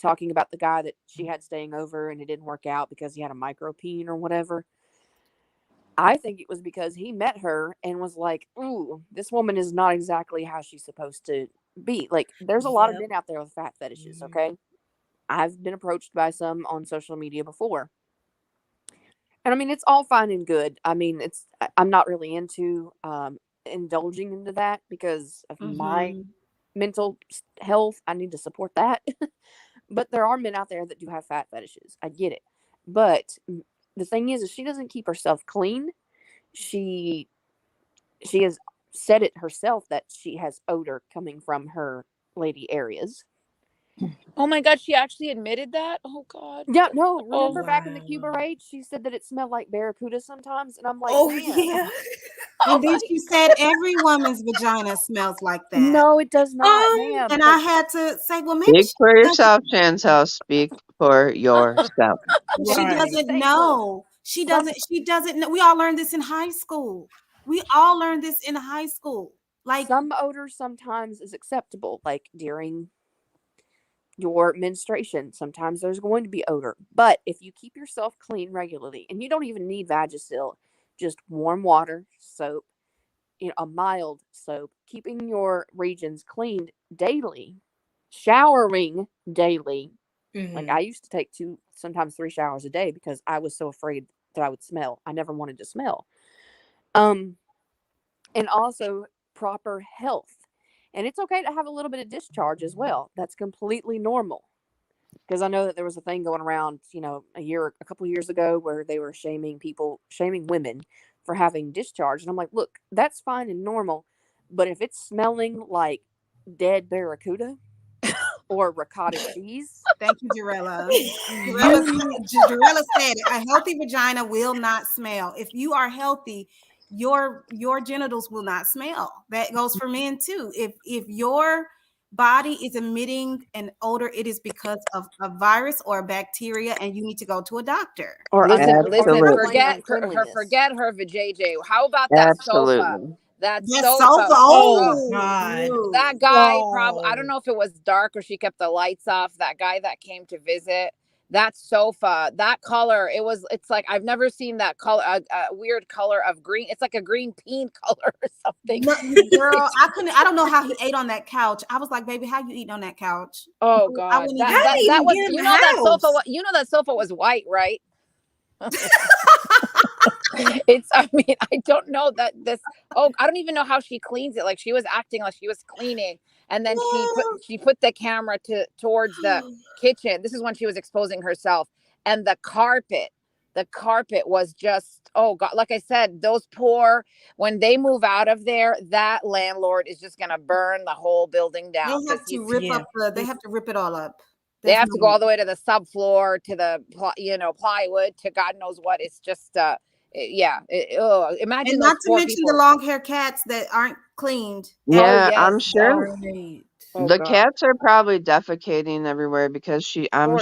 talking about the guy that she had staying over and it didn't work out because he had a micropene or whatever. I think it was because he met her and was like, ooh, this woman is not exactly how she's supposed to be. Like, there's a lot of men out there with fat fetishes, okay? I've been approached by some on social media before. And I mean, it's all fine and good. I mean, I'm not really into indulging into that because of my mental health. I need to support that. But there are men out there that do have fat fetishes. I get it. But the thing is she doesn't keep herself clean. She has said it herself that she has odor coming from her lady areas. Oh my God, she actually admitted that? Oh God. Yeah, no, remember back in the Cuba raid, she said that it smelled like barracuda sometimes, and I'm like, oh man. yeah. And then she said every woman's vagina smells like that. No, it does not, ma'am. And I had to say, well, maybe speak for yourself, Chantel. Speak for yourself. She doesn't know. She doesn't know. We all learned this in high school. Like, some odor sometimes is acceptable, like during your menstruation. Sometimes there's going to be odor. But if you keep yourself clean regularly, and you don't even need Vagisil, just warm water, soap, a mild soap, keeping your regions cleaned daily, showering daily. Like, I used to take 2, sometimes 3 showers a day because I was so afraid that I would smell. I never wanted to smell. And also proper health. And it's okay to have a little bit of discharge as well. That's completely normal. Because I know that there was a thing going around, a couple of years ago where they were shaming women for having discharge. And I'm like, look, that's fine and normal. But if it's smelling like dead barracuda or ricotta cheese. Thank you, Jarella. Jarella said it. A healthy vagina will not smell. If you are healthy, your genitals will not smell. That goes for men too. If your body is emitting an odor, it is because of a virus or a bacteria, and you need to go to a doctor. Or Listen, Absolutely. forget her vajayjay. How about that sofa? Absolutely. That That sofa. sofa. Oh, Oh, God. no. That guy probably, I Oh. don't know if it was dark or she kept the lights off. That guy that came to visit, that sofa, that color, it's like, I've never seen that color, a weird color of green. It's like a green peen color or something. No, girl, I don't know how he ate on that couch. I was like, baby, how you eating on that couch? Oh I God, wouldn't that even- How do you that even was, get in you the know, that sofa, house? you know, that sofa was white, right? I mean, I don't know that this, oh, I don't even know how she cleans it. Like, she was acting like she was cleaning, and then she put the camera towards the kitchen. This is when she was exposing herself, and the carpet was just, oh God, like I said, those poor, when they move out of there, that landlord is just gonna burn the whole building down. They have to rip up they have to rip it all up. They have to go all the way to the subfloor, to the plywood, to God knows what. It's just imagine And those not to poor mention people. the long hair cats that aren't cleaned. Yeah, yes, I'm sure Right. the God. cats are probably defecating everywhere because I'm Poor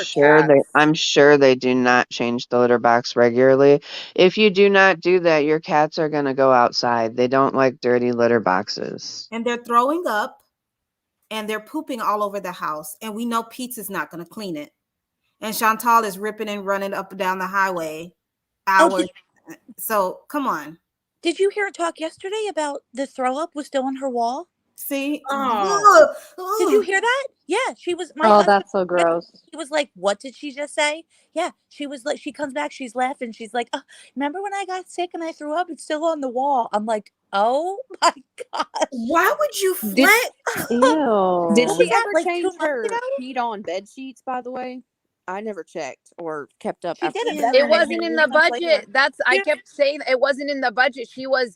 sure they do not change the litter box regularly. If you do not do that, your cats are going to go outside. They don't like dirty litter boxes. And they're throwing up and they're pooping all over the house. And we know Pete's is not going to clean it. And Chantal is ripping and running up and down the highway hours. So come on. Did you hear her talk yesterday about the throw up was still on her wall? See? Oh. Did you hear that? Yeah, she was. My Oh, husband. that's so gross. He was like, "What did she just say?" Yeah, she was like, she comes back, she's laughing, she's like, "Oh, remember when I got sick and I threw up? It's still on the wall." I'm like, "Oh my gosh!" Why would you flat? Ew. Did she Yeah, ever like 2 change months her ago. sheet on bed sheets, by the way? I never checked or kept up She after did it that. better. It wasn't in the budget. I Yeah. kept saying it wasn't in the budget. She was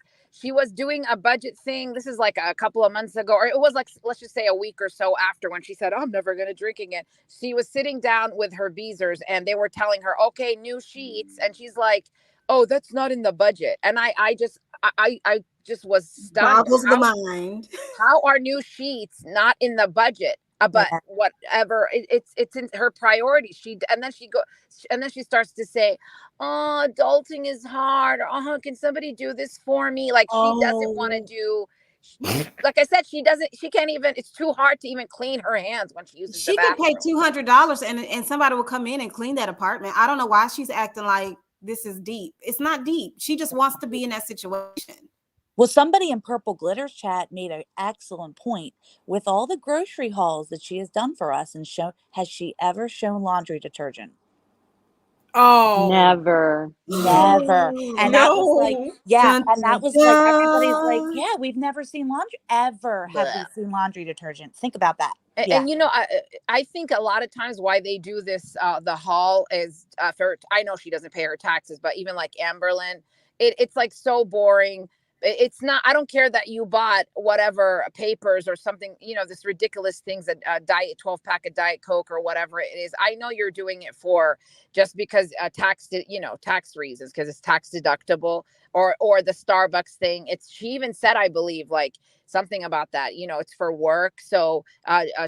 doing a budget thing. This is like a couple of months ago, or it was like, let's just say a week or so after, when she said, "Oh, I'm never going to drink again." She was sitting down with her beezers and they were telling her, "Okay, new sheets." And she's like, "Oh, that's not in the budget." And I just was stunned. Boggles the mind. How are new sheets not in the budget? But Yeah. whatever, it's in her priority. And then she starts to say, "Oh, adulting is hard. Oh, can somebody do this for me?" Like, she doesn't want to do. Like I said, she doesn't. She can't even. It's too hard to even clean her hands when she uses the She could bathroom. pay $200 and somebody will come in and clean that apartment. I don't know why she's acting like this is deep. It's not deep. She just wants to be in that situation. Well, somebody in Purple Glitters chat made an excellent point. With all the grocery hauls that she has done for us, and has she ever shown laundry detergent? Oh. Never. Never. And that was like, No. yeah. Dun, And that dun, was like, everybody's like, dun. yeah, we've never seen laundry. Ever have we seen laundry detergent? Think about that. Yeah. And I think a lot of times why they do this, the haul is I know she doesn't pay her taxes, but even like Amberlyn, it's like so boring. It's not. I don't care that you bought whatever papers or something, this ridiculous things, that 12-pack of Diet Coke or whatever it is. I know you're doing it for just because tax reasons, because it's tax deductible, or the Starbucks thing. She even said, I believe, like, something about that, it's for work. So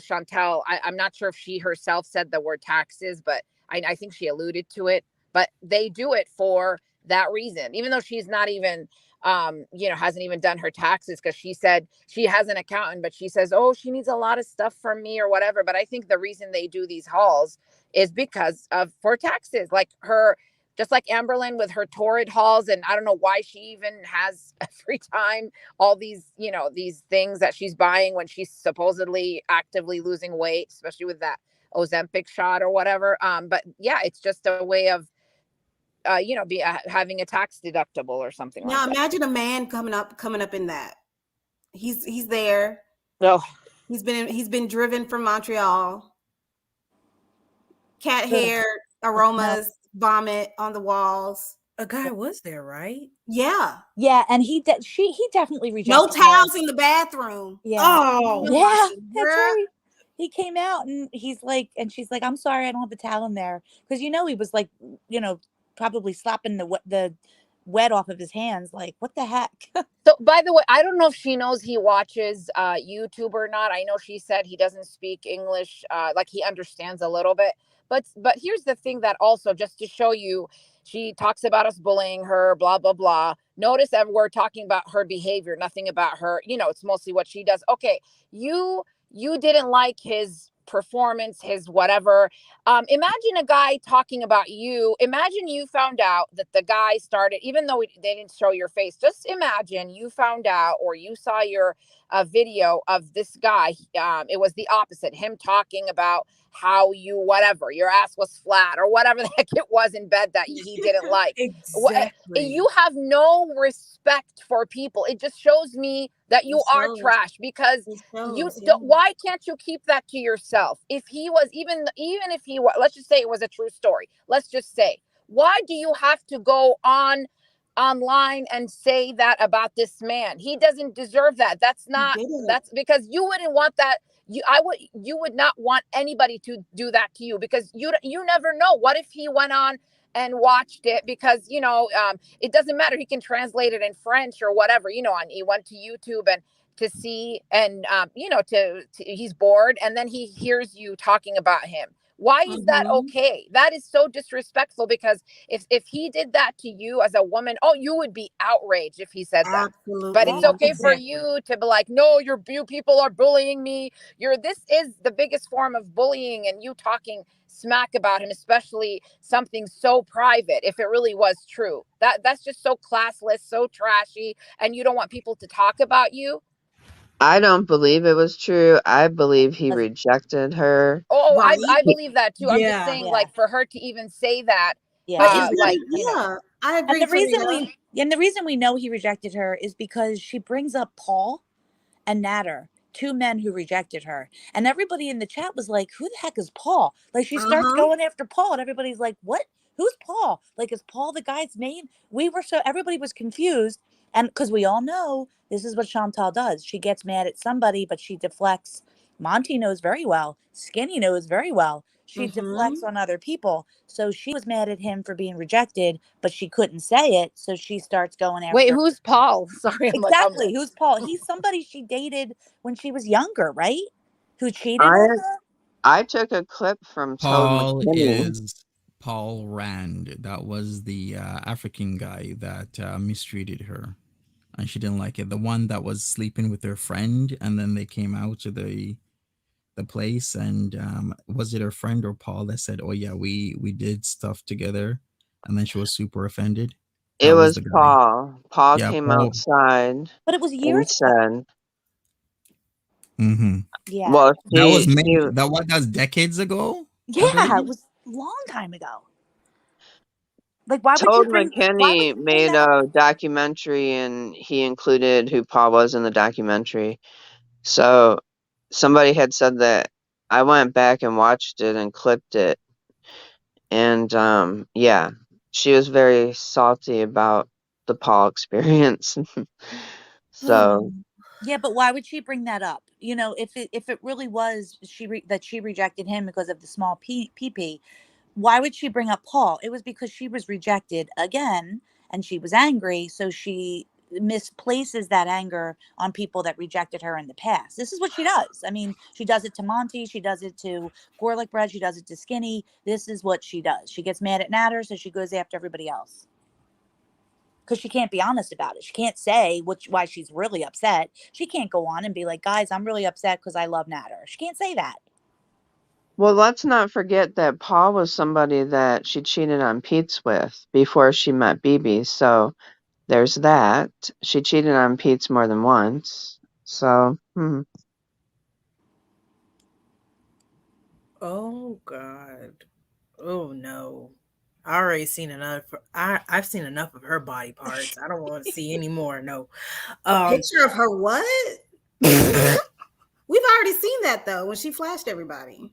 Chantal, I'm not sure if she herself said the word taxes, but I think she alluded to it. But they do it for that reason, even though she's not even hasn't even done her taxes, because she said she has an accountant, but she says, oh, she needs a lot of stuff from me or whatever. But I think the reason they do these hauls is because for taxes, like her, just like Amberlyn with her torrid hauls. And I don't know why she even has every time all these, these things that she's buying when she's supposedly actively losing weight, especially with that Ozempic shot or whatever. But yeah, it's just a way of having a tax deductible or something like that. Now imagine a man coming up in that. He's there. Oh, he's been driven from Montreal. Cat hair, aromas, vomit on the walls. A guy was there, right? Yeah. Yeah, and he definitely rejected. No towels in the bathroom. Yeah. Oh. Yeah, that's right. He came out and he's like, and she's like, "I'm sorry, I don't have a towel in there," because he was like, probably slapping the wet off of his hands. Like, what the heck? So, by the way, I don't know if she knows he watches YouTube or not. I know she said he doesn't speak English, like he understands a little bit. But here's the thing that also, just to show you, she talks about us bullying her, blah, blah, blah. Notice that we're talking about her behavior, nothing about her. It's mostly what she does. Okay, you didn't like his performance, his whatever. Imagine a guy talking about you. Imagine you found out that the guy started, even though they didn't show your face, just imagine you found out, or you saw your video of this guy. It was the opposite, him talking about how you, whatever, your ass was flat or whatever the heck it was in bed that he didn't like. Exactly. You have no respect for people. It just shows me that you are trash, because why can't you keep that to yourself? If he was, even if he was, let's just say it was a true story, let's just say, why do you have to go online and say that about this man? He doesn't deserve that. That's because you wouldn't want that. You would not want anybody to do that to you, because you never know. What if he went on and watched it, because it doesn't matter, he can translate it in French or whatever, and he went to YouTube and to see, and he's bored, and then he hears you talking about him. Why is that okay? That is so disrespectful, because if he did that to you as a woman, you would be outraged if he said that. Absolutely. But it's okay for you to be like, no, you people are bullying me. This is the biggest form of bullying, and you talking smack about him, especially something so private, if it really was true. That's just so classless, so trashy, and you don't want people to talk about you. I don't believe it was true. I believe he rejected her. Oh, I believe that too. Yeah. I'm just saying, like, for her to even say that. Yeah. I agree. And the reason we know he rejected her is because she brings up Paul and Nader, two men who rejected her. And everybody in the chat was like, who the heck is Paul? Like, she starts going after Paul, and everybody's like, what? Who's Paul? Like, is Paul the guy's name? Everybody was confused. And because we all know this is what Chantal does. She gets mad at somebody, but she deflects. Monty knows very well. Skinny knows very well. She deflects on other people. So she was mad at him for being rejected, but she couldn't say it. So she starts going after. Wait, who's Paul? Sorry. Exactly. Who's Paul? He's somebody she dated when she was younger, right? Who cheated on her? I took a clip from Paul is Paul Rand. That was the African guy that mistreated her, and she didn't like it. The one that was sleeping with her friend, and then they came out to the place, and was it her friend or Paul that said, oh yeah, we did stuff together, and then she was super offended? It was Paul. Paul came outside, but it was years ago. Yeah. Well, that was decades ago. Yeah, it was a long time ago. Like, why Todd McKinney made a documentary, and he included who Paul was in the documentary. So somebody had said that. I went back and watched it and clipped it. And yeah, she was very salty about the Paul experience. So yeah, but why would she bring that up? If it really was that she rejected him because of the small PP, why would she bring up Paul? It was because she was rejected again, and she was angry, so she misplaces that anger on people that rejected her in the past. This is what she does. I mean, she does it to Monty, she does it to Garlic Bread, she does it to Skinny. This is what she does. She gets mad at Nader, so she goes after everybody else. Because she can't be honest about it. She can't say why she's really upset. She can't go on and be like, guys, I'm really upset because I love Nader. She can't say that. Well, let's not forget that Paul was somebody that she cheated on Pete's with before she met BB. So there's that. She cheated on Pete's more than once. So, Oh God. Oh no. I already seen enough. I've seen enough of her body parts. I don't want to see any more. No. A picture of her what? We've already seen that though when she flashed everybody.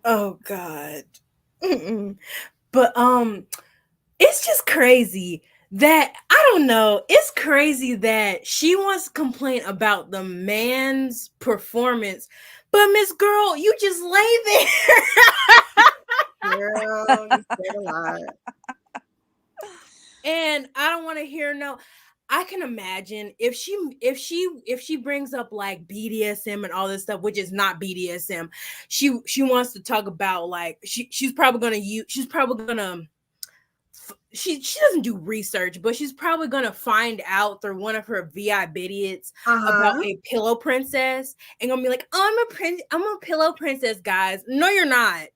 Oh God. But it's just crazy that I don't know. It's crazy that she wants to complain about the man's performance, but Miss Girl, you just lay there. Girl, you said a lot. And I don't want to hear no. I can imagine if she brings up like BDSM and all this stuff, which is not BDSM. She wants to talk about like she's probably gonna she doesn't do research, but she's probably gonna find out through one of her VI idiots about a pillow princess and gonna be like, oh, I'm a pillow princess, guys. No, you're not.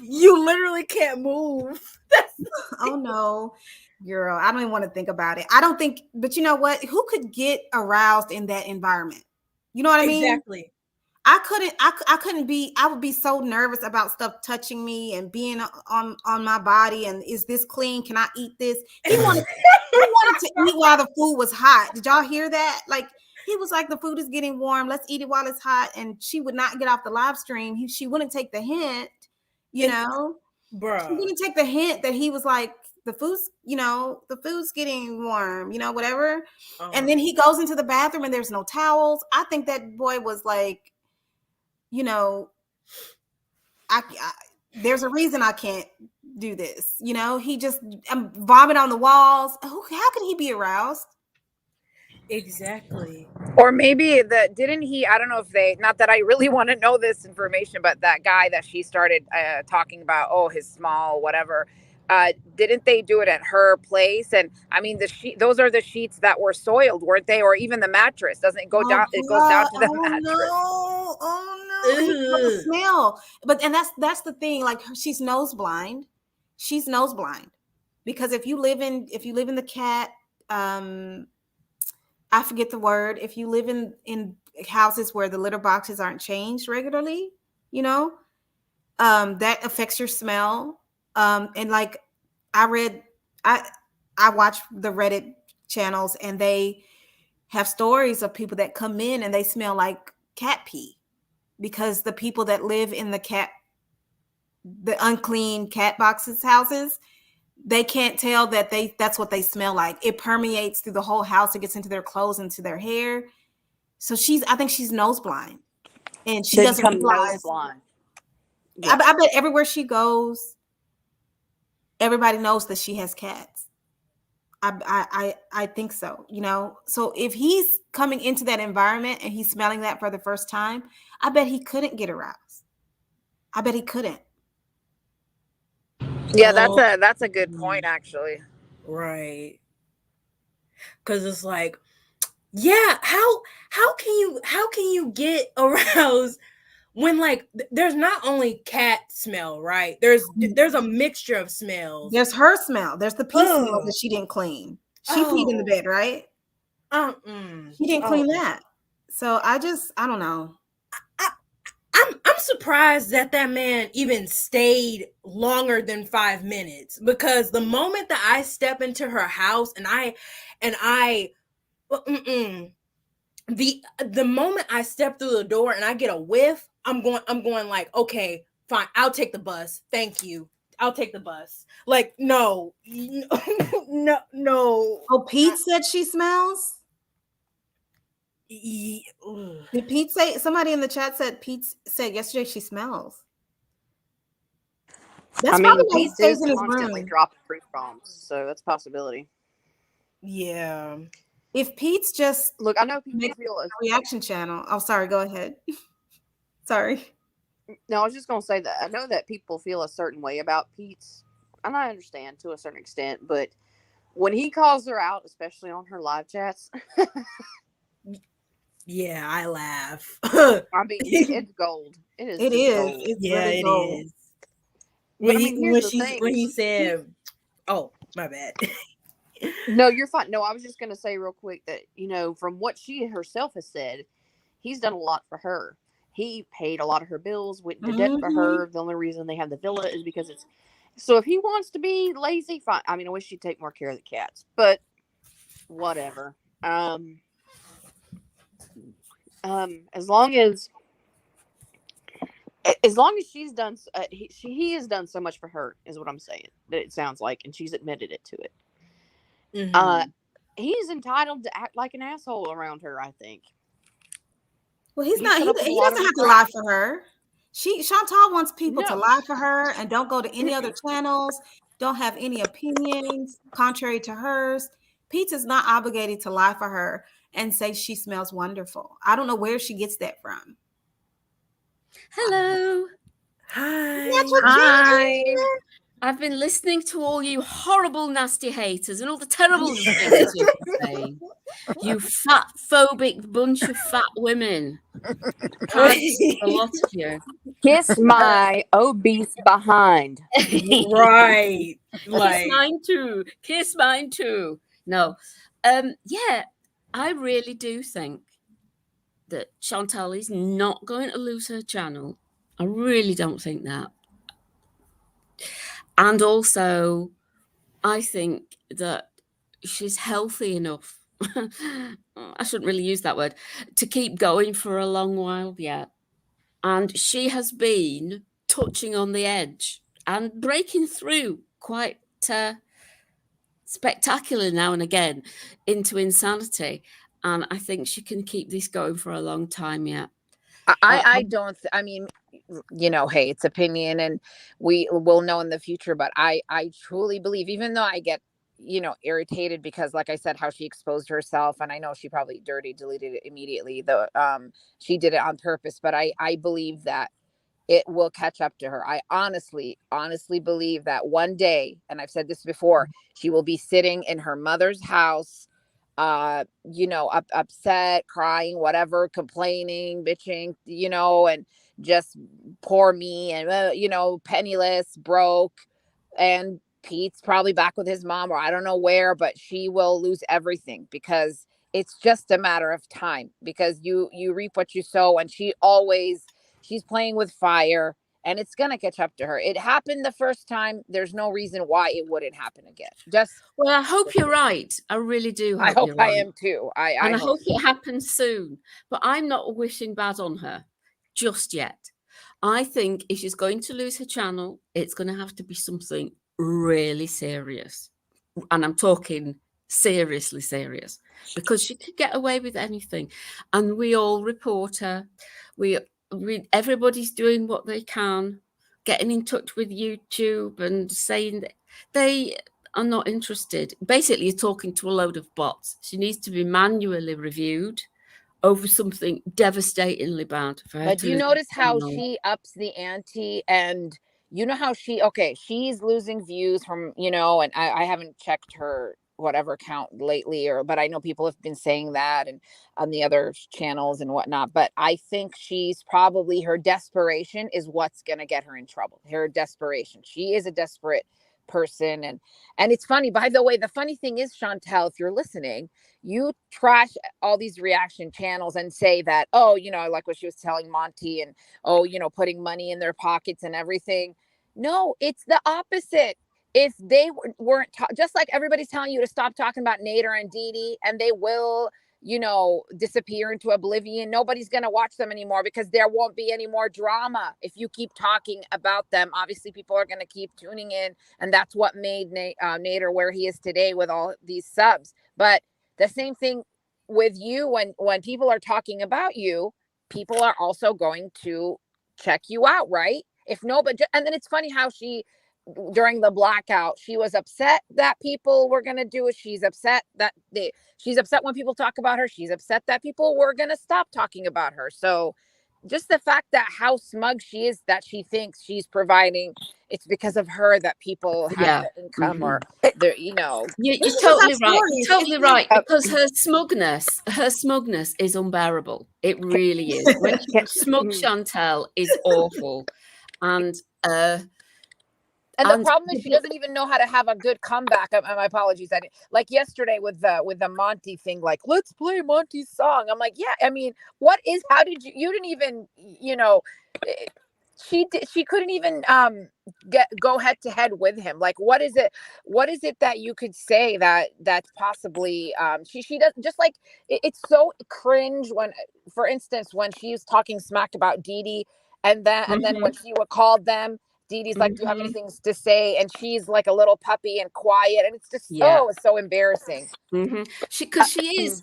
You literally can't move. Oh no, girl, I don't even want to think about it. I don't think, but you know what? Who could get aroused in that environment? You know what I mean? Exactly. I couldn't be. I would be so nervous about stuff touching me and being on my body. And is this clean? Can I eat this? He wanted to eat while the food was hot. Did y'all hear that? Like, he was like, the food is getting warm. Let's eat it while it's hot. And she would not get off the live stream. She wouldn't take the hint. You know, bro. She wouldn't take the hint that he was like, the food's getting warm, whatever. And then he goes into the bathroom and there's no towels. I think that boy was like, there's a reason I can't do this. He just vomit on the walls. How can he be aroused? Exactly. Or maybe didn't he, I don't know if not that I really want to know this information, but that guy that she started talking about, his small, whatever, didn't they do it at her place? And I mean, those are the sheets that were soiled, weren't they? Or even the mattress, doesn't it go down? It goes down to the mattress. The smell. And that's the thing. Like, she's nose blind. She's nose blind because if you live in the cat, I forget the word. If you live in houses where the litter boxes aren't changed regularly, that affects your smell. And like I watch the Reddit channels and they have stories of people that come in and they smell like cat pee because the people that live in the unclean cat boxes houses, they can't tell that's what they smell like. It permeates through the whole house. It gets into their clothes, into their hair. So I think she's nose blind, and she doesn't realize. Nose blind. Yeah. I bet everywhere she goes, everybody knows that she has cats. I think so. So if he's coming into that environment and he's smelling that for the first time, I bet he couldn't get aroused. I bet he couldn't. Yeah, that's a good point, actually. Right. Because it's like, yeah, how can you get aroused when like there's not only cat smell, right? There's a mixture of smells. There's her smell. There's the pee smell that she didn't clean. She peed in the bed, right? She didn't clean that. So I don't know. I'm surprised that man even stayed longer than 5 minutes, because the moment that I step into her house and the moment I step through the door and I get a whiff, I'm going like, okay, fine, I'll take the bus. Thank you. I'll take the bus. Like, no. Oh, Pete said she smells? Did Pete say? Somebody in the chat said Pete said yesterday she smells. That's probably Pete is constantly dropping truth bombs, so that's a possibility. Yeah. If Pete's just look, I know people feel a reaction channel. Oh, sorry. Go ahead. Sorry. No, I was just gonna say that I know that people feel a certain way about Pete's, and I understand to a certain extent, but when he calls her out, especially on her live chats. Yeah, I laugh. I mean, it's gold. It is. Gold. It's really gold. Is. When he said, "Oh, my bad." No, you're fine. No, I was just gonna say real quick that from what she herself has said, he's done a lot for her. He paid a lot of her bills, went into debt for her. The only reason they have the villa is because it's. So if he wants to be lazy, fine. I mean, I wish he'd take more care of the cats, but whatever. As long as she's done, he has done so much for her, is what I'm saying. That it sounds like, and she's admitted it to it. Mm-hmm. He's entitled to act like an asshole around her, I think. Well, he's not. He doesn't have to lie for her. Chantal wants people to lie for her and don't go to any other channels don't have any opinions contrary to hers. Pizza's not obligated to lie for her and say she smells wonderful. I don't know where she gets that from. Hello. Hi. Hi. I've been listening to all you horrible, nasty haters and all the terrible things you've been saying. You fat phobic bunch of fat women. A lot of you. Kiss my obese behind. Right. Kiss mine too. Kiss mine too. No. Yeah, I really do think that Chantal is not going to lose her channel. I really don't think that. And also, I think that she's healthy enough. I shouldn't really use that word, to keep going for a long while yet. And she has been touching on the edge and breaking through quite spectacular now and again into insanity. And I think she can keep this going for a long time yet. I don't, I mean, you know, hey, it's opinion and we will know in the future, but I truly believe, even though I get, you know, irritated because, like I said, how she exposed herself, and I know she probably deleted it immediately, though, she did it on purpose, but I believe that it will catch up to her. I honestly believe that one day, and I've said this before, she will be sitting in her mother's house, you know, upset, crying, whatever, complaining, bitching, you know, and just poor me, and you know, penniless, broke, and Pete's probably back with his mom, or I don't know where, but she will lose everything, because it's just a matter of time, because you reap what you sow, and she's playing with fire, and it's going to catch up to her. It happened the first time. There's no reason why it wouldn't happen again. Well, I hope you're right. I really do. I hope you're I right. am too. I hope it happens soon, but I'm not wishing bad on her just yet. I think if she's going to lose her channel, it's going to have to be something really serious. And I'm talking seriously serious, because she could get away with anything. And we all report her. Everybody's doing what they can, getting in touch with YouTube and saying that they are not interested. Basically, you're talking to a load of bots. She needs to be manually reviewed over something devastatingly bad for her. But do you notice how she ups the ante? And you know how she's losing views from, you know, and I haven't checked her whatever account lately, but I know people have been saying that, and on the other channels and whatnot. But I think she's probably, her desperation is what's going to get her in trouble. Her desperation. She is a desperate person. And it's funny, by the way, the funny thing is, Chantal, if you're listening, you trash all these reaction channels and say that, oh, you know, like what she was telling Monty, and, oh, you know, putting money in their pockets and everything. No, it's the opposite. If they weren't just like everybody's telling you to stop talking about Nader and Didi, and they will, you know, disappear into oblivion. Nobody's going to watch them anymore, because there won't be any more drama. If you keep talking about them, obviously people are going to keep tuning in. And that's what made Nader where he is today with all these subs. But the same thing with you, when people are talking about you, people are also going to check you out, right? If nobody, and then it's funny how during the blackout, she was upset that people were going to do it. She's upset when people talk about her. She's upset that people were going to stop talking about her. So just the fact that how smug she is, that she thinks she's providing, it's because of her that people have the income, or you know. You're totally right. You're totally right. Because her smugness is unbearable. It really is. When smug Chantal is awful. And the problem is she doesn't even know how to have a good comeback. My apologies. Like yesterday with the Monty thing, like, let's play Monty's song. I'm like, yeah, I mean, how did you didn't even, you know, she couldn't even go head to head with him. Like, what is it that you could say that's possibly she does, just like it's so cringe when, for instance, when she's talking smack about Didi, and then when she would call them, Didi's like, do you have anything to say? And she's like a little puppy and quiet. And it's just so embarrassing. Because she is,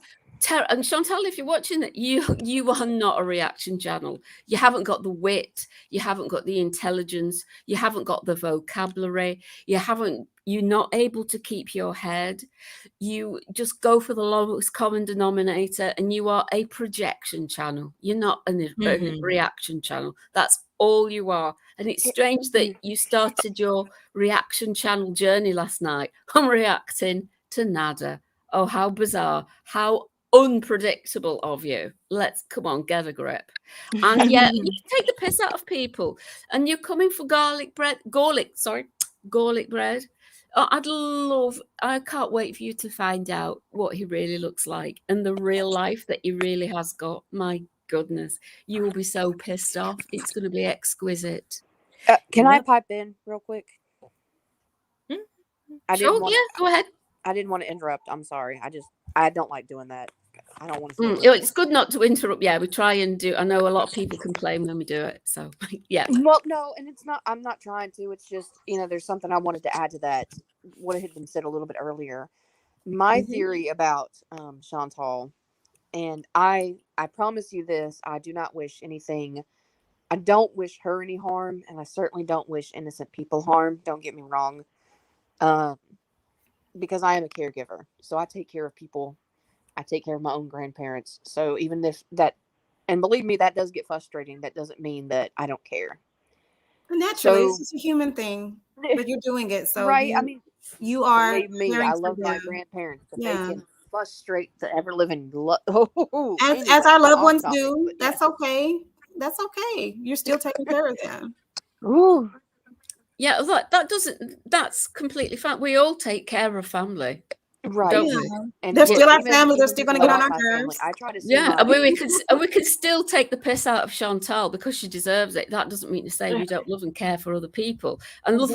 And Chantal, if you're watching it, you are not a reaction channel. You haven't got the wit, you haven't got the intelligence, you haven't got the vocabulary, you're not able to keep your head. You just go for the lowest common denominator, and you are a projection channel. You're not a reaction channel. That's all you are. And it's strange that you started your reaction channel journey last night. I'm reacting to Nader. Oh, how bizarre. How unpredictable of you. Come on, get a grip. And yeah, you take the piss out of people, and you're coming for garlic bread. Oh, I can't wait for you to find out what he really looks like and the real life that he really has got. My goodness, you will be so pissed off. It's going to be exquisite. Can I pipe in real quick? Go ahead. I didn't want to interrupt. I'm sorry. I don't like doing that. I don't want to. It's good not to interrupt. Yeah, we try and do. I know a lot of people complain when we do it. So yeah. Well, no, and it's not. I'm not trying to. It's just there's something I wanted to add to that. What had been said a little bit earlier. My theory about Chantal, and I promise you this: I do not wish anything. I don't wish her any harm, and I certainly don't wish innocent people harm. Don't get me wrong. Because I am a caregiver, so I take care of people. I take care of my own grandparents. So even if that, and believe me, that does get frustrating. That doesn't mean that I don't care. Naturally, it's just a human thing, but you're doing it. So right. You are. Believe me, I love my grandparents, but they can frustrate the ever living. As our loved ones do. That's okay. That's okay. You're still taking care of them. Ooh. Yeah, that's completely fine. We all take care of family. Right. And they're still our family. They're still going to get on our nerves. I try to and we can still take the piss out of Chantal because she deserves it. That doesn't mean to say we don't love and care for other people and love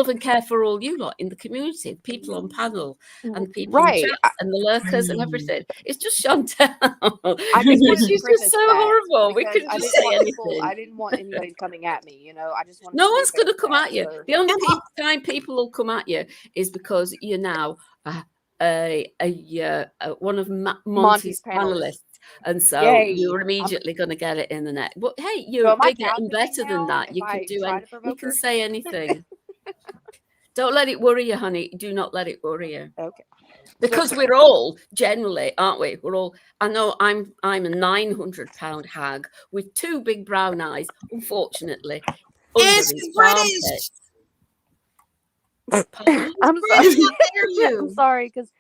and care for all you lot in the community, the people on panel and the people in chat and the lurkers and everything. It's just Chantal. She's just so horrible. We could just say anything. I didn't want anybody coming at me. I just want. No one's going to come at you. The only time people will come at you is because you're now one of Monty's panelists. And so you're immediately going to get it in the net. But hey, you're bigger and better than that. You can do it. You can say anything. Don't let it worry you, honey. Do not let it worry you. Okay. Because we're all generally, aren't we? We're all. I know I'm a 900-pound hag with 2 big brown eyes. Unfortunately, she's British. I'm sorry. I'm sorry because.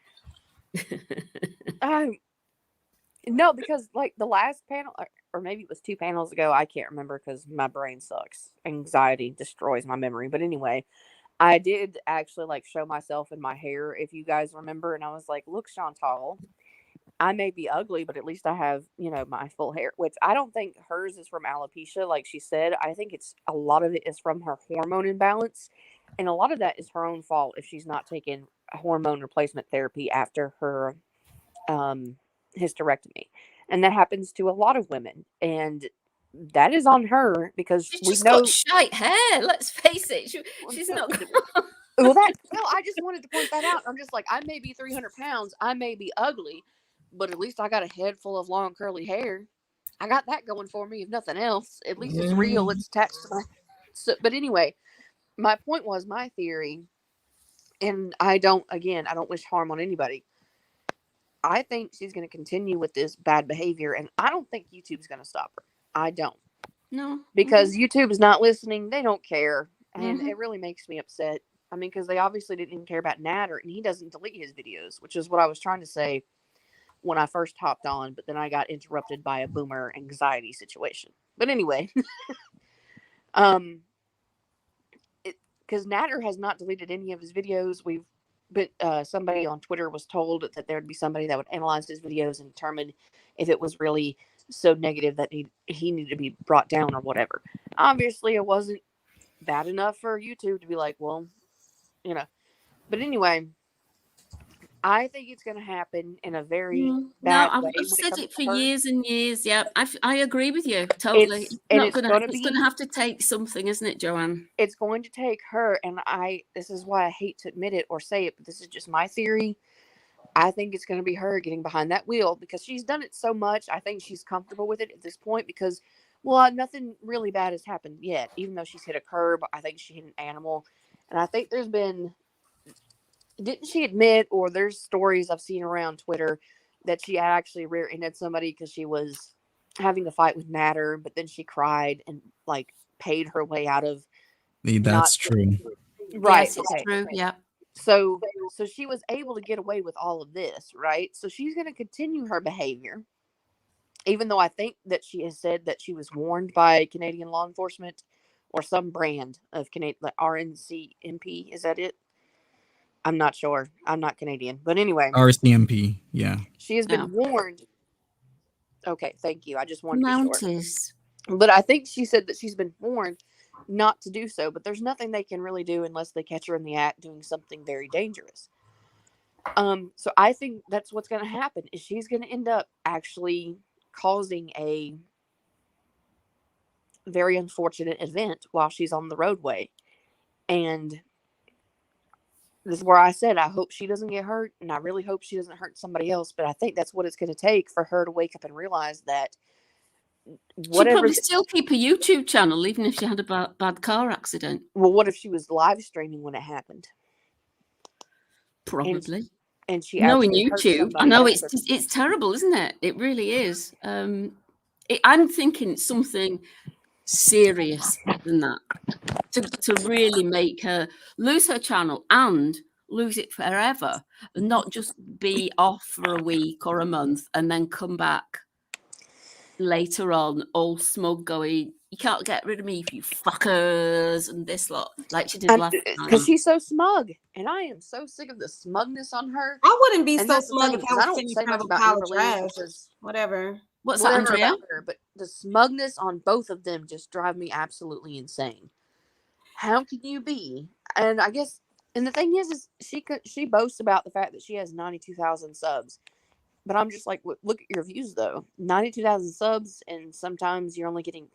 No, because like the last panel, or maybe it was 2 panels ago, I can't remember because my brain sucks. Anxiety destroys my memory. But anyway, I did actually show myself in my hair, if you guys remember, and I was like, "Look, Chantal, I may be ugly, but at least I have my full hair." Which I don't think hers is from alopecia, like she said. I think a lot of it is from her hormone imbalance, and a lot of that is her own fault if she's not taking hormone replacement therapy after her hysterectomy. And that happens to a lot of women, and that is on her because she's got shite hair. Let's face it, she's not. I just wanted to point that out. I'm just like, I may be 300 pounds, I may be ugly, but at least I got a head full of long curly hair. I got that going for me, if nothing else. At least it's real. It's attached to my. But anyway, my point was my theory, and I don't wish harm on anybody. I think she's going to continue with this bad behavior, and I don't think YouTube's going to stop her. I don't. No. Because YouTube is not listening. They don't care. And it really makes me upset. I mean, because they obviously didn't even care about Nader, and he doesn't delete his videos, which is what I was trying to say when I first hopped on, but then I got interrupted by a boomer anxiety situation. But anyway, because Nader has not deleted any of his videos. But somebody on Twitter was told that there would be somebody that would analyze his videos and determine if it was really so negative that he needed to be brought down or whatever. Obviously, it wasn't bad enough for YouTube to be like, well, But anyway, I think it's going to happen in a very bad way. I've said it for years and years. Yeah, I agree with you totally. It's going to have to take something, isn't it, Joanne? It's going to take her, and this is why I hate to admit it or say it, but this is just my theory. I think it's going to be her getting behind that wheel because she's done it so much. I think she's comfortable with it at this point because, well, nothing really bad has happened yet. Even though she's hit a curb, I think she hit an animal. And I think there's been, didn't she admit, or there's stories I've seen around Twitter that she had actually rear-ended somebody because she was having a fight with Nader, but then she cried and like paid her way out of. That's true. Right. Yes, it's true. Yeah. So she was able to get away with all of this, right? So she's going to continue her behavior, even though I think that she has said that she was warned by Canadian law enforcement or some brand of Canadian, like RNCMP. Is that it? I'm not sure. I'm not Canadian, but anyway, RCMP. Yeah. she has been warned. Okay, thank you. I just wanted Mounties. to be sure. But I think she said that she's been warned not to do so, but there's nothing they can really do unless they catch her in the act doing something very dangerous. So I think that's what's going to happen is she's going to end up actually causing a very unfortunate event while she's on the roadway. And this is where I said I hope she doesn't get hurt, and I really hope she doesn't hurt somebody else, but I think that's what it's going to take for her to wake up and realize that she'd probably still keep a YouTube channel even if she had a bad car accident. Well, what if she was live streaming when it happened? Probably. And she knowing YouTube, I know it's terrible, isn't it? It really is. I'm thinking something serious than that to really make her lose her channel and lose it forever, and not just be off for a week or a month and then come back later on all smug going, you can't get rid of me, you fuckers, and this lot, like she did last time. Because she's so smug, and I am so sick of the smugness on her. I wouldn't be so smug if I was sitting in front of a pile of trash. Whatever. What's that, Andrea? But the smugness on both of them just drive me absolutely insane. How can you be? And I guess, and the thing is she boasts about the fact that she has 92,000 subs. But I'm just like, look at your views though. 92,000 subs, and sometimes you're only getting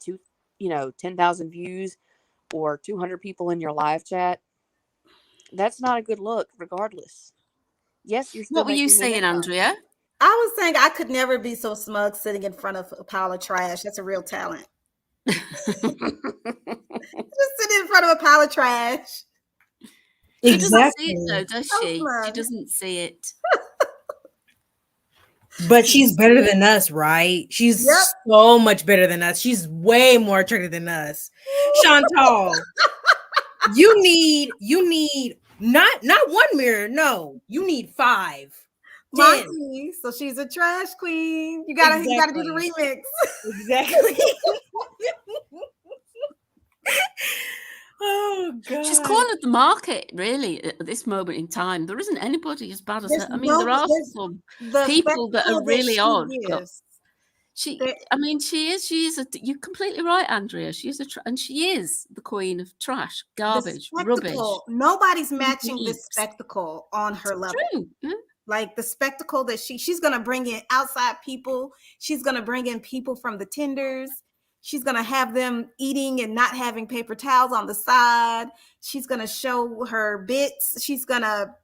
10,000 views or 200 people in your live chat. That's not a good look, regardless. Yes, you're still. What were you saying, Andrea? I was saying I could never be so smug sitting in front of a pile of trash. That's a real talent. Just sitting in front of a pile of trash. She doesn't see it though, does she? She doesn't see it. But she's better than us, right? She's so much better than us. She's way more attractive than us. Chantal, you need not one mirror. No, you need 5. Monty, so she's a trash queen. You gotta do the remix. Exactly. Oh God. She's cornered the market really at this moment in time. There isn't anybody as bad as her. I mean, there are some people that are really odd. She is. You're completely right, Andrea. She is and she is the queen of trash, garbage, rubbish. Nobody's matching this spectacle on her level. True. Yeah. Like the spectacle that she's gonna bring in outside people. She's gonna bring in people from the tenders. She's going to have them eating and not having paper towels on the side. She's going to show her bits. She's going to,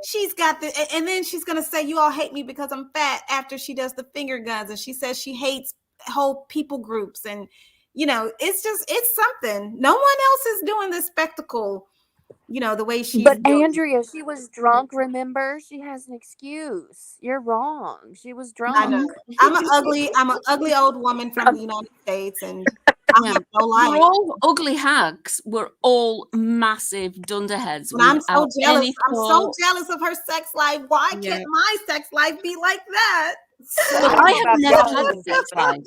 she's got and then she's going to say, you all hate me because I'm fat after she does the finger guns. And she says she hates whole people groups. And, it's something. No one else is doing this spectacle, the way she's But Andrea, she was drunk, remember? She has an excuse. You're wrong. She was drunk. I know. I'm an ugly old woman from the United States, and I have no life. We're all ugly hags. We're all massive dunderheads. And I'm so jealous. I'm so jealous of her sex life. Why can't my sex life be like that? I have never had a sex life.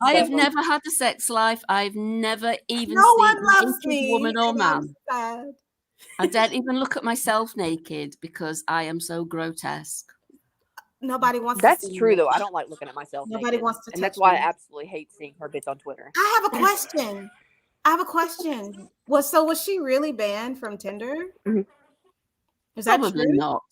I have never had a sex life. I've never even seen a woman or man. I don't even look at myself naked because I am so grotesque. Nobody wants That's to see true, me. though. I don't like looking at myself Nobody naked. wants to And touch that's why me. I absolutely hate seeing her bits on Twitter. I have a question. Was she really banned from Tinder? Mm-hmm. Is that Probably true? not.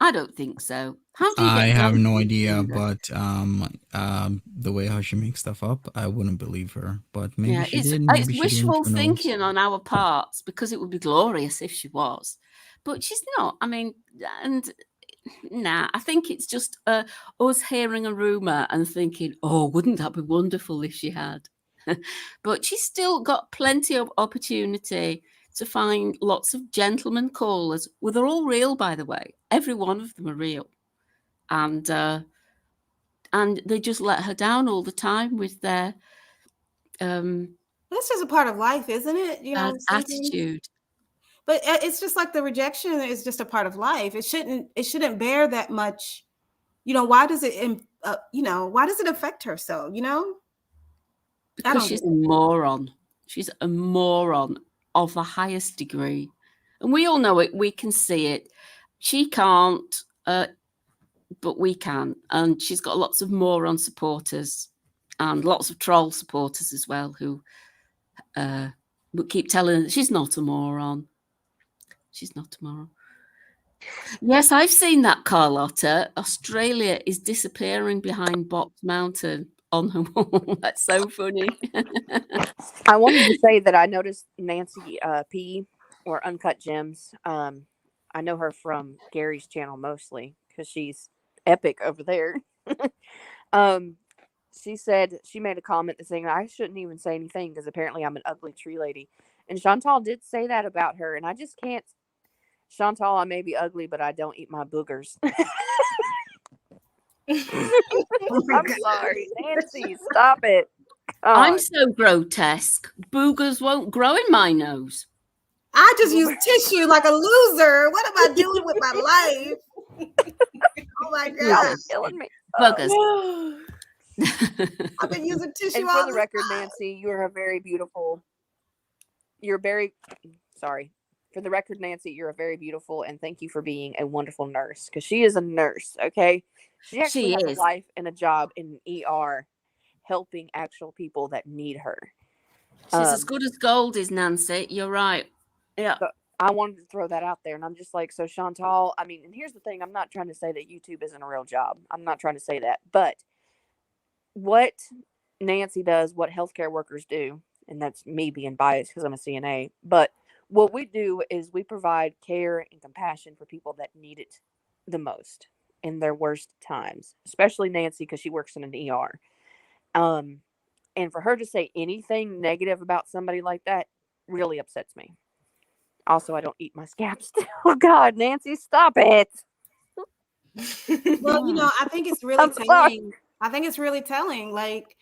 I don't think so. I have no idea, but the way how she makes stuff up, I wouldn't believe her. But maybe she did. Maybe it's she wishful didn't, thinking on our parts because it would be glorious if she was, but she's not. I mean, and Nah, I think it's just us hearing a rumor and thinking, oh, wouldn't that be wonderful if she had? But she's still got plenty of opportunity to find lots of gentleman callers. Well, they're all real, by the way. Every one of them are real. And they just let her down all the time with their that's just a part of life, isn't it? You know, attitude. But it's just like the rejection is just a part of life. It shouldn't bear that much. You know, why does it why does it affect her so, you know? Because she's a moron. She's a moron of the highest degree. And we all know it. We can see it. She can't, but we can. And she's got lots of moron supporters and lots of troll supporters as well who would keep telling her that she's not a moron. She's not a moron. Yes, I've seen that, Carlotta. Australia is disappearing behind Box Mountain on her wall. That's so funny. I wanted to say that I noticed Nancy P or Uncut Gems. I know her from Gary's channel mostly because she's epic over there. She said she made a comment saying I shouldn't even say anything because apparently I'm an ugly tree lady. And Chantal did say that about her, and I just can't. Chantal, I may be ugly, but I don't eat my boogers. I'm sorry, Nancy. Stop it. I'm so grotesque. Boogers won't grow in my nose. I just use tissue like a loser. What am I doing with my life? Oh my God. Y'all are killing me. Boogers. I've been using tissue and all for the record, Nancy, you're a very beautiful. For the record, Nancy, you're a very beautiful, and thank you for being a wonderful nurse, because she is a nurse, okay? She actually has a life and a job in ER helping actual people that need her. She's as good as gold is Nancy. You're right. Yeah. So I wanted to throw that out there, and I'm just like, so Chantal, I mean, and here's the thing, I'm not trying to say that YouTube isn't a real job. I'm not trying to say that. But what Nancy does, what healthcare workers do, and that's me being biased because I'm a CNA, but what we do is we provide care and compassion for people that need it the most in their worst times, especially Nancy because she works in an ER. And for her to say anything negative about somebody like that really upsets me. Also, I don't eat my scabs. Oh God, Nancy, stop it. Well, you know, I think it's really telling. I think it's really telling. Like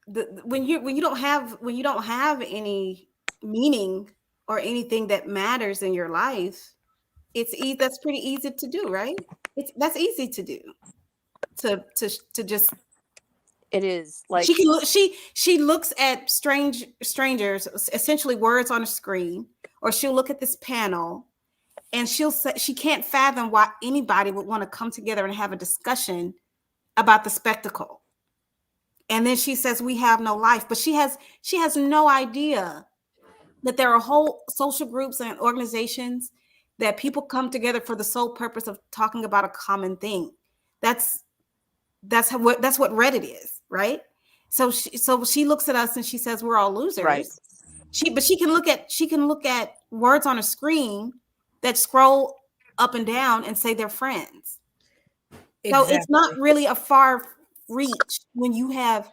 when you don't have any meaning or anything that matters in your life, that's pretty easy to do, right? That's easy to do. To just. It is like she looks at strangers, essentially words on a screen, or she'll look at this panel, and she'll say she can't fathom why anybody would want to come together and have a discussion about the spectacle. And then she says we have no life, but she has no idea that there are whole social groups and organizations that people come together for the sole purpose of talking about a common thing. That's what Reddit is, right? So she looks at us and she says we're all losers. Right. But she can look at words on a screen that scroll up and down and say they're friends. Exactly. So it's not really a far reach when you have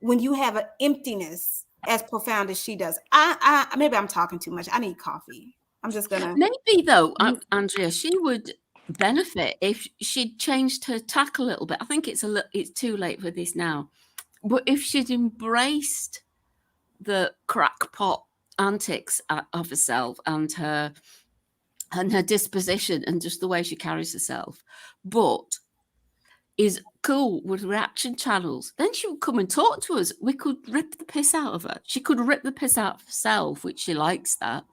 an emptiness as profound as she does. I maybe I'm talking too much. I need coffee. I'm just gonna. Maybe though, Andrea, she would benefit if she'd changed her tack a little bit. I think it's too late for this now, but if she'd embraced the crackpot antics of herself and her disposition and just the way she carries herself, but is cool with reaction channels, then she would come and talk to us. We could rip the piss out of her. She could rip the piss out of herself, which she likes that.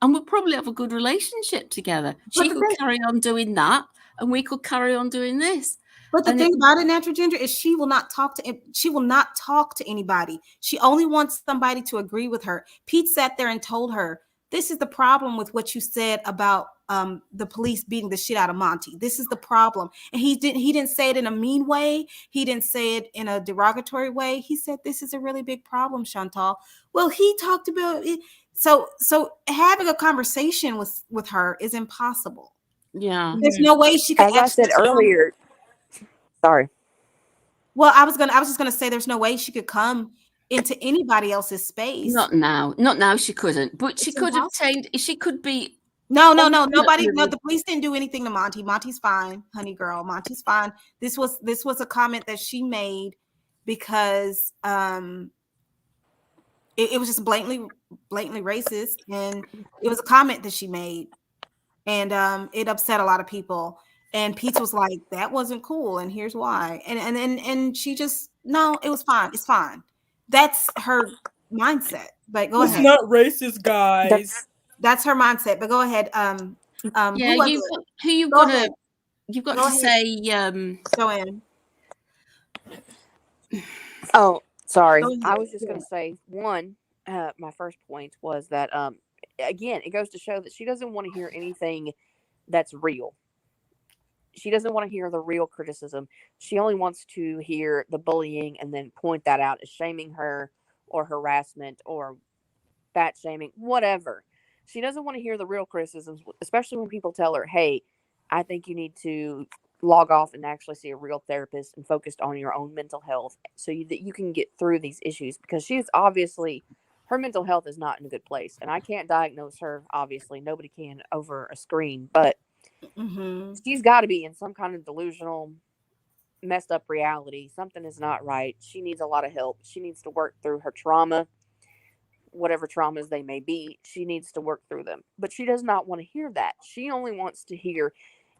And we'll probably have a good relationship together. She could carry on doing that, and we could carry on doing this. But the thing about it, Natural Ginger, is she will not talk to anybody. She only wants somebody to agree with her. Pete sat there and told her, this is the problem with what you said about the police beating the shit out of Monty. This is the problem. And he didn't say it in a mean way. He didn't say it in a derogatory way. He said, this is a really big problem, Chantal. Well, he talked about it. So having a conversation with her is impossible. Yeah. There's no way she could. As I said earlier, sorry. Well, I was just gonna say there's no way she could come into anybody else's space. Not now she couldn't, but she could have she could be. No, nobody, the police didn't do anything to Monty. Monty's fine, honey girl. Monty's fine. This was a comment that she made because it was just blatantly racist, and it was a comment that she made, and it upset a lot of people. And Pete was like, that wasn't cool, and here's why. And she just, no, it was fine. It's fine. That's her mindset. But go ahead. It's not racist, guys. That's her mindset. But go ahead. Yeah, you've got to say Joanne. Oh, sorry. I was just going to say one. My first point was that again, it goes to show that she doesn't want to hear anything that's real. She doesn't want to hear the real criticism. She only wants to hear the bullying and then point that out as shaming her or harassment or fat shaming, whatever. She doesn't want to hear the real criticisms, especially when people tell her, hey, I think you need to log off and actually see a real therapist and focus on your own mental health so that you can get through these issues, because she's obviously, her mental health is not in a good place. And I can't diagnose her, obviously. Nobody can over a screen, but she's got to be in some kind of delusional, messed up reality. Something is not right. She needs a lot of help. She needs to work through her trauma, whatever traumas they may be. She needs to work through them. But she does not want to hear that. She only wants to hear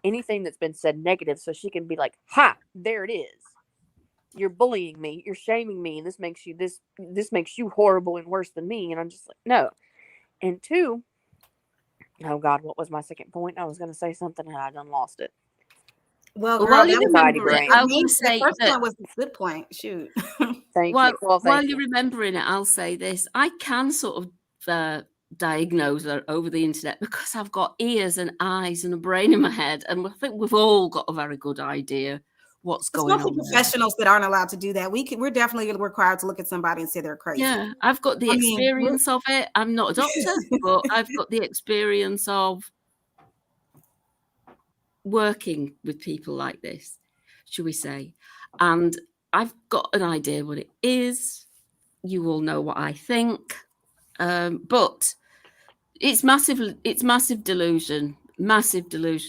anything that's been said negative so she can be like, ha, there it is. You're bullying me. You're shaming me. And this makes you this makes you horrible and worse than me. And I'm just like, no. And two, oh God, what was my second point? I was going to say something and I done lost it. Well, while you remember it, I'll say the first one was a good point. Shoot. Thank you. Well, while you're remembering it, I'll say this. I can sort of diagnose her over the internet because I've got ears and eyes and a brain in my head. And I think we've all got a very good idea what's going on. Professionals that aren't allowed to do that. We're definitely required to look at somebody and say they're crazy. Yeah, I've got the experience of it. I'm not a doctor, but I've got the experience of working with people like this, shall we say. And I've got an idea what it is. You all know what I think. But it's massive delusion,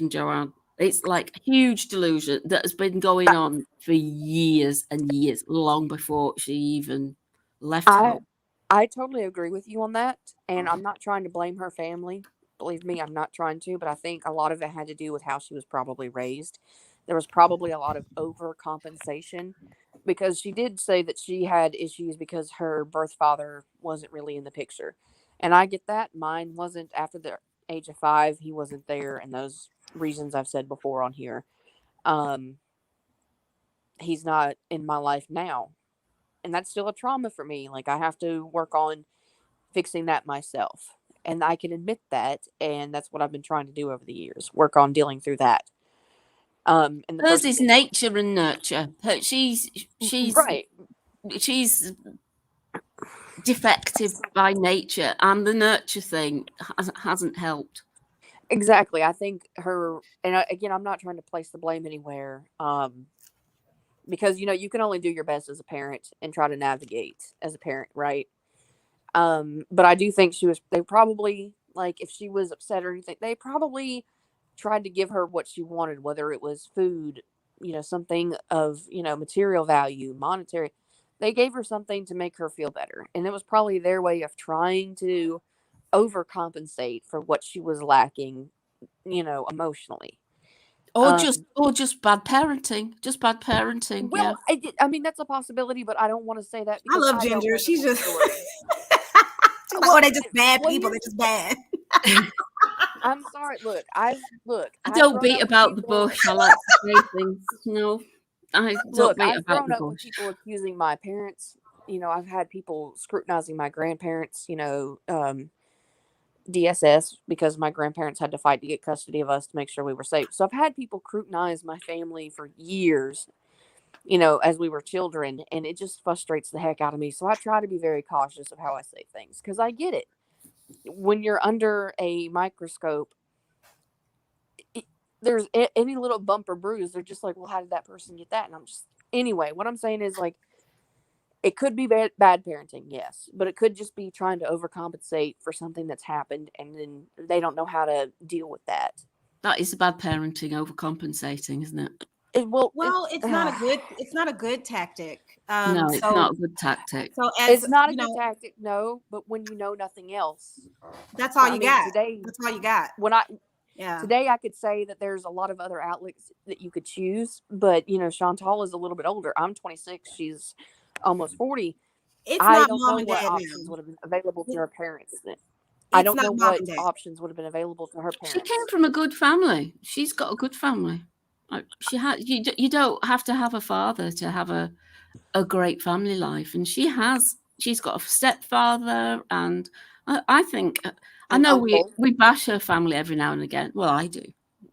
Joanne. It's like a huge delusion that has been going on for years and years, long before she even left home. I totally agree with you on that. And I'm not trying to blame her family. Believe me, I'm not trying to, but I think a lot of it had to do with how she was probably raised. There was probably a lot of overcompensation, because she did say that she had issues because her birth father wasn't really in the picture. And I get that. Mine wasn't after the age of 5. He wasn't there, and those reasons I've said before on here. He's not in my life now. And that's still a trauma for me. Like, I have to work on fixing that myself. And I can admit that. And that's what I've been trying to do over the years. Work on dealing through that. And hers is nature and nurture. She's right. She's defective by nature, and the nurture thing hasn't helped. Exactly. I think her, and again, I'm not trying to place the blame anywhere, because, you can only do your best as a parent and try to navigate as a parent, right? But I do think they probably, like, if she was upset or anything, they probably tried to give her what she wanted, whether it was food, something of, material value, monetary. They gave her something to make her feel better. And it was probably their way of trying to overcompensate for what she was lacking, emotionally. Or just bad parenting. Just bad parenting. Well, yeah. I mean, that's a possibility, but I don't want to say that. I love Ginger. She's just... they're just bad people. They're just bad. I'm sorry. Look, I don't beat about the bush. I like to say things. No, I don't beat about the bush. I've grown up with people accusing my parents. I've had people scrutinizing my grandparents. DSS, because my grandparents had to fight to get custody of us to make sure we were safe. So I've had people scrutinize my family for years, as we were children, and it just frustrates the heck out of me. So I try to be very cautious of how I say things, because I get it. When you're under a microscope, there's any little bump or bruise, they're just like, well, how did that person get that? And I'm just, anyway, what I'm saying is, like, it could be bad parenting, yes, but it could just be trying to overcompensate for something that's happened, and then they don't know how to deal with that. That is bad parenting, overcompensating, isn't it? It's not a good tactic. No, it's not a good tactic. So it's not a good tactic, no. But when you know nothing else, that's all you got. Today, that's all you got. Today I could say that there's a lot of other outlets that you could choose, but Chantal is a little bit older. I'm 26. She's almost 40. I don't know what options would have been available to her parents. I don't know what options would have been available to her parents. She came from a good family. She's got a good family. She had. You don't have to have a father to have a great family life, and she has. She's got a stepfather, and I think I know we bash her family every now and again. Well, I do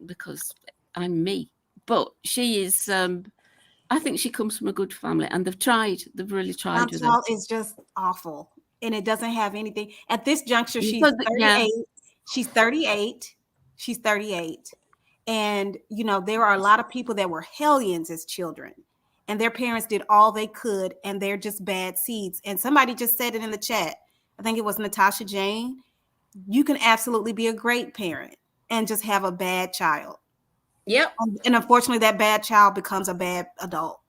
because I'm me. But she is. I think she comes from a good family, and they've tried. They've really tried. Chantal is just awful, and it doesn't have anything at this juncture. She's 38. Yeah. She's 38. She's 38, and there are a lot of people that were hellions as children, and their parents did all they could, and they're just bad seeds. And somebody just said it in the chat. I think it was Natasha Jane. You can absolutely be a great parent and just have a bad child. Yep. And unfortunately, that bad child becomes a bad adult,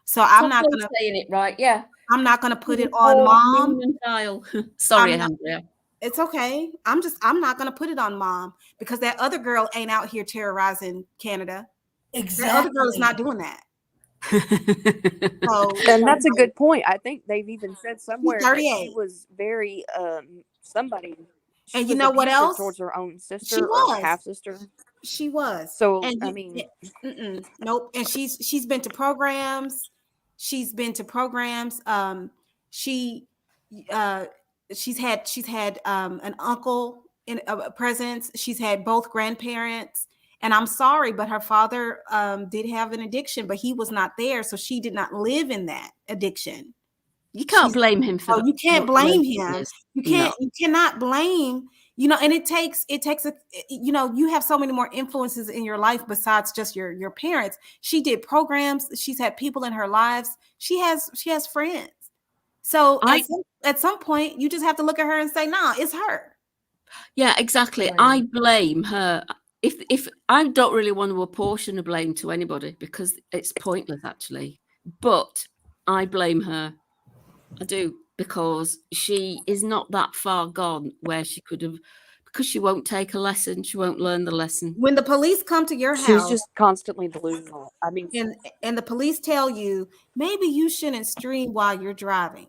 So I'm not going to saying it right. Yeah. I'm not going to put it on mom. Sorry, Andrea. It's okay. I'm not going to put it on mom because that other girl ain't out here terrorizing Canada. Exactly. That other girl is not doing that. And that's a good point. I think they've even said somewhere that she was very somebody. And you know what else? Towards her own sister or half sister. She was. So nope. And she's been to programs. She's had an uncle in a presence. She's had both grandparents. And I'm sorry, but her father did have an addiction, but he was not there, so she did not live in that addiction. You can't blame him for that. You can't blame him. You cannot blame. And it takes you have so many more influences in your life besides just your parents. She did programs. She's had people in her lives. She has friends. So at some point, you just have to look at her and say, "Nah, it's her." Yeah, exactly. Right. I blame her. If I don't really want to apportion a blame to anybody because it's pointless, actually. But I blame her. I do. Because she is not that far gone where she could have, because she won't take a lesson. She won't learn the lesson. When the police come to your house. She's just constantly delusional. I mean, and the police tell you, maybe you shouldn't stream while you're driving.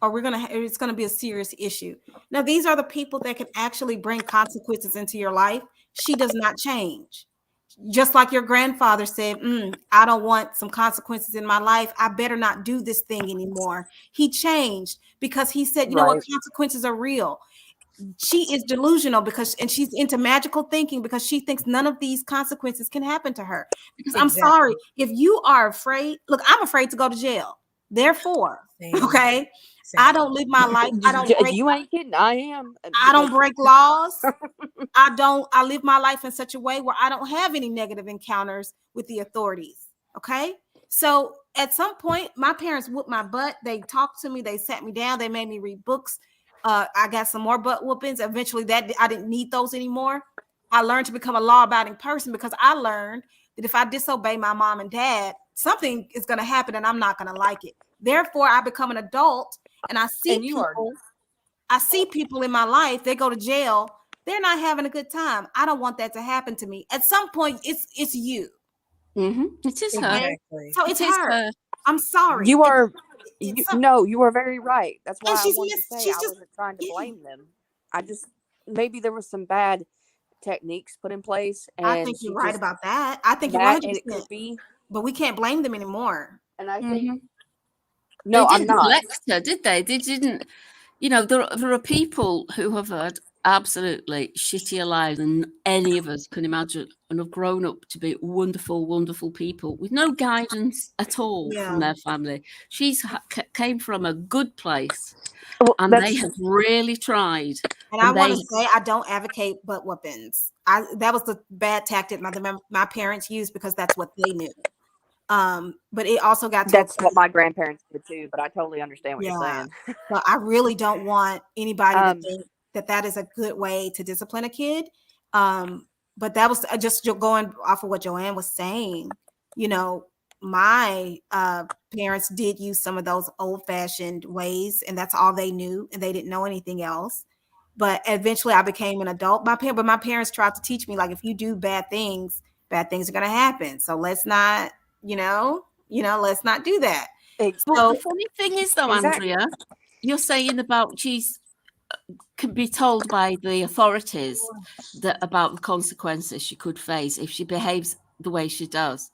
Or it's going to be a serious issue. Now, these are the people that can actually bring consequences into your life. She does not change. Just like your grandfather said, I don't want some consequences in my life. I better not do this thing anymore. He changed because he said, you know what, consequences are real. She is delusional and she's into magical thinking because she thinks none of these consequences can happen to her. Because I'm sorry, if you are afraid, look, I'm afraid to go to jail. Therefore, okay, I don't live my life. You ain't kidding. I am. I don't break laws. I live my life in such a way where I don't have any negative encounters with the authorities. Okay. So at some point, my parents whooped my butt. They talked to me. They sat me down. They made me read books. I got some more butt whoopings. Eventually I didn't need those anymore. I learned to become a law-abiding person because I learned that if I disobey my mom and dad, something is going to happen and I'm not going to like it. Therefore, I become an adult and I see people in my life, they go to jail. They're not having a good time. I don't want that to happen to me. At some point, it's you. Mm-hmm. It is her. So it's her. I'm sorry. You are very right. That's why I wanted to say I wasn't trying to blame them. Maybe there was some bad techniques put in place. And I think you're right about that. I think you're right. And it could be. But we can't blame them anymore. And I think no, I'm not. Deflect her, did they? They didn't. There are people who have had absolutely shittier lives than any of us can imagine, and have grown up to be wonderful, wonderful people with no guidance at all from their family. She's came from a good place, and they have really tried. And I want to say, I don't advocate butt whoopings. That was the bad tactic my parents used because that's what they knew. But it also got to that's what my grandparents did too. But I totally understand what you're saying. So I really don't want anybody to think that is a good way to discipline a kid. But that was just going off of what Joanne was saying. You know, my parents did use some of those old-fashioned ways, and that's all they knew, and they didn't know anything else. But eventually I became an adult. My parents tried to teach me, like, if you do bad things are going to happen. So let's not, let's not do that. So, the funny thing is, though, Andrea, you're saying about she's can be told by the authorities that about the consequences she could face if she behaves the way she does.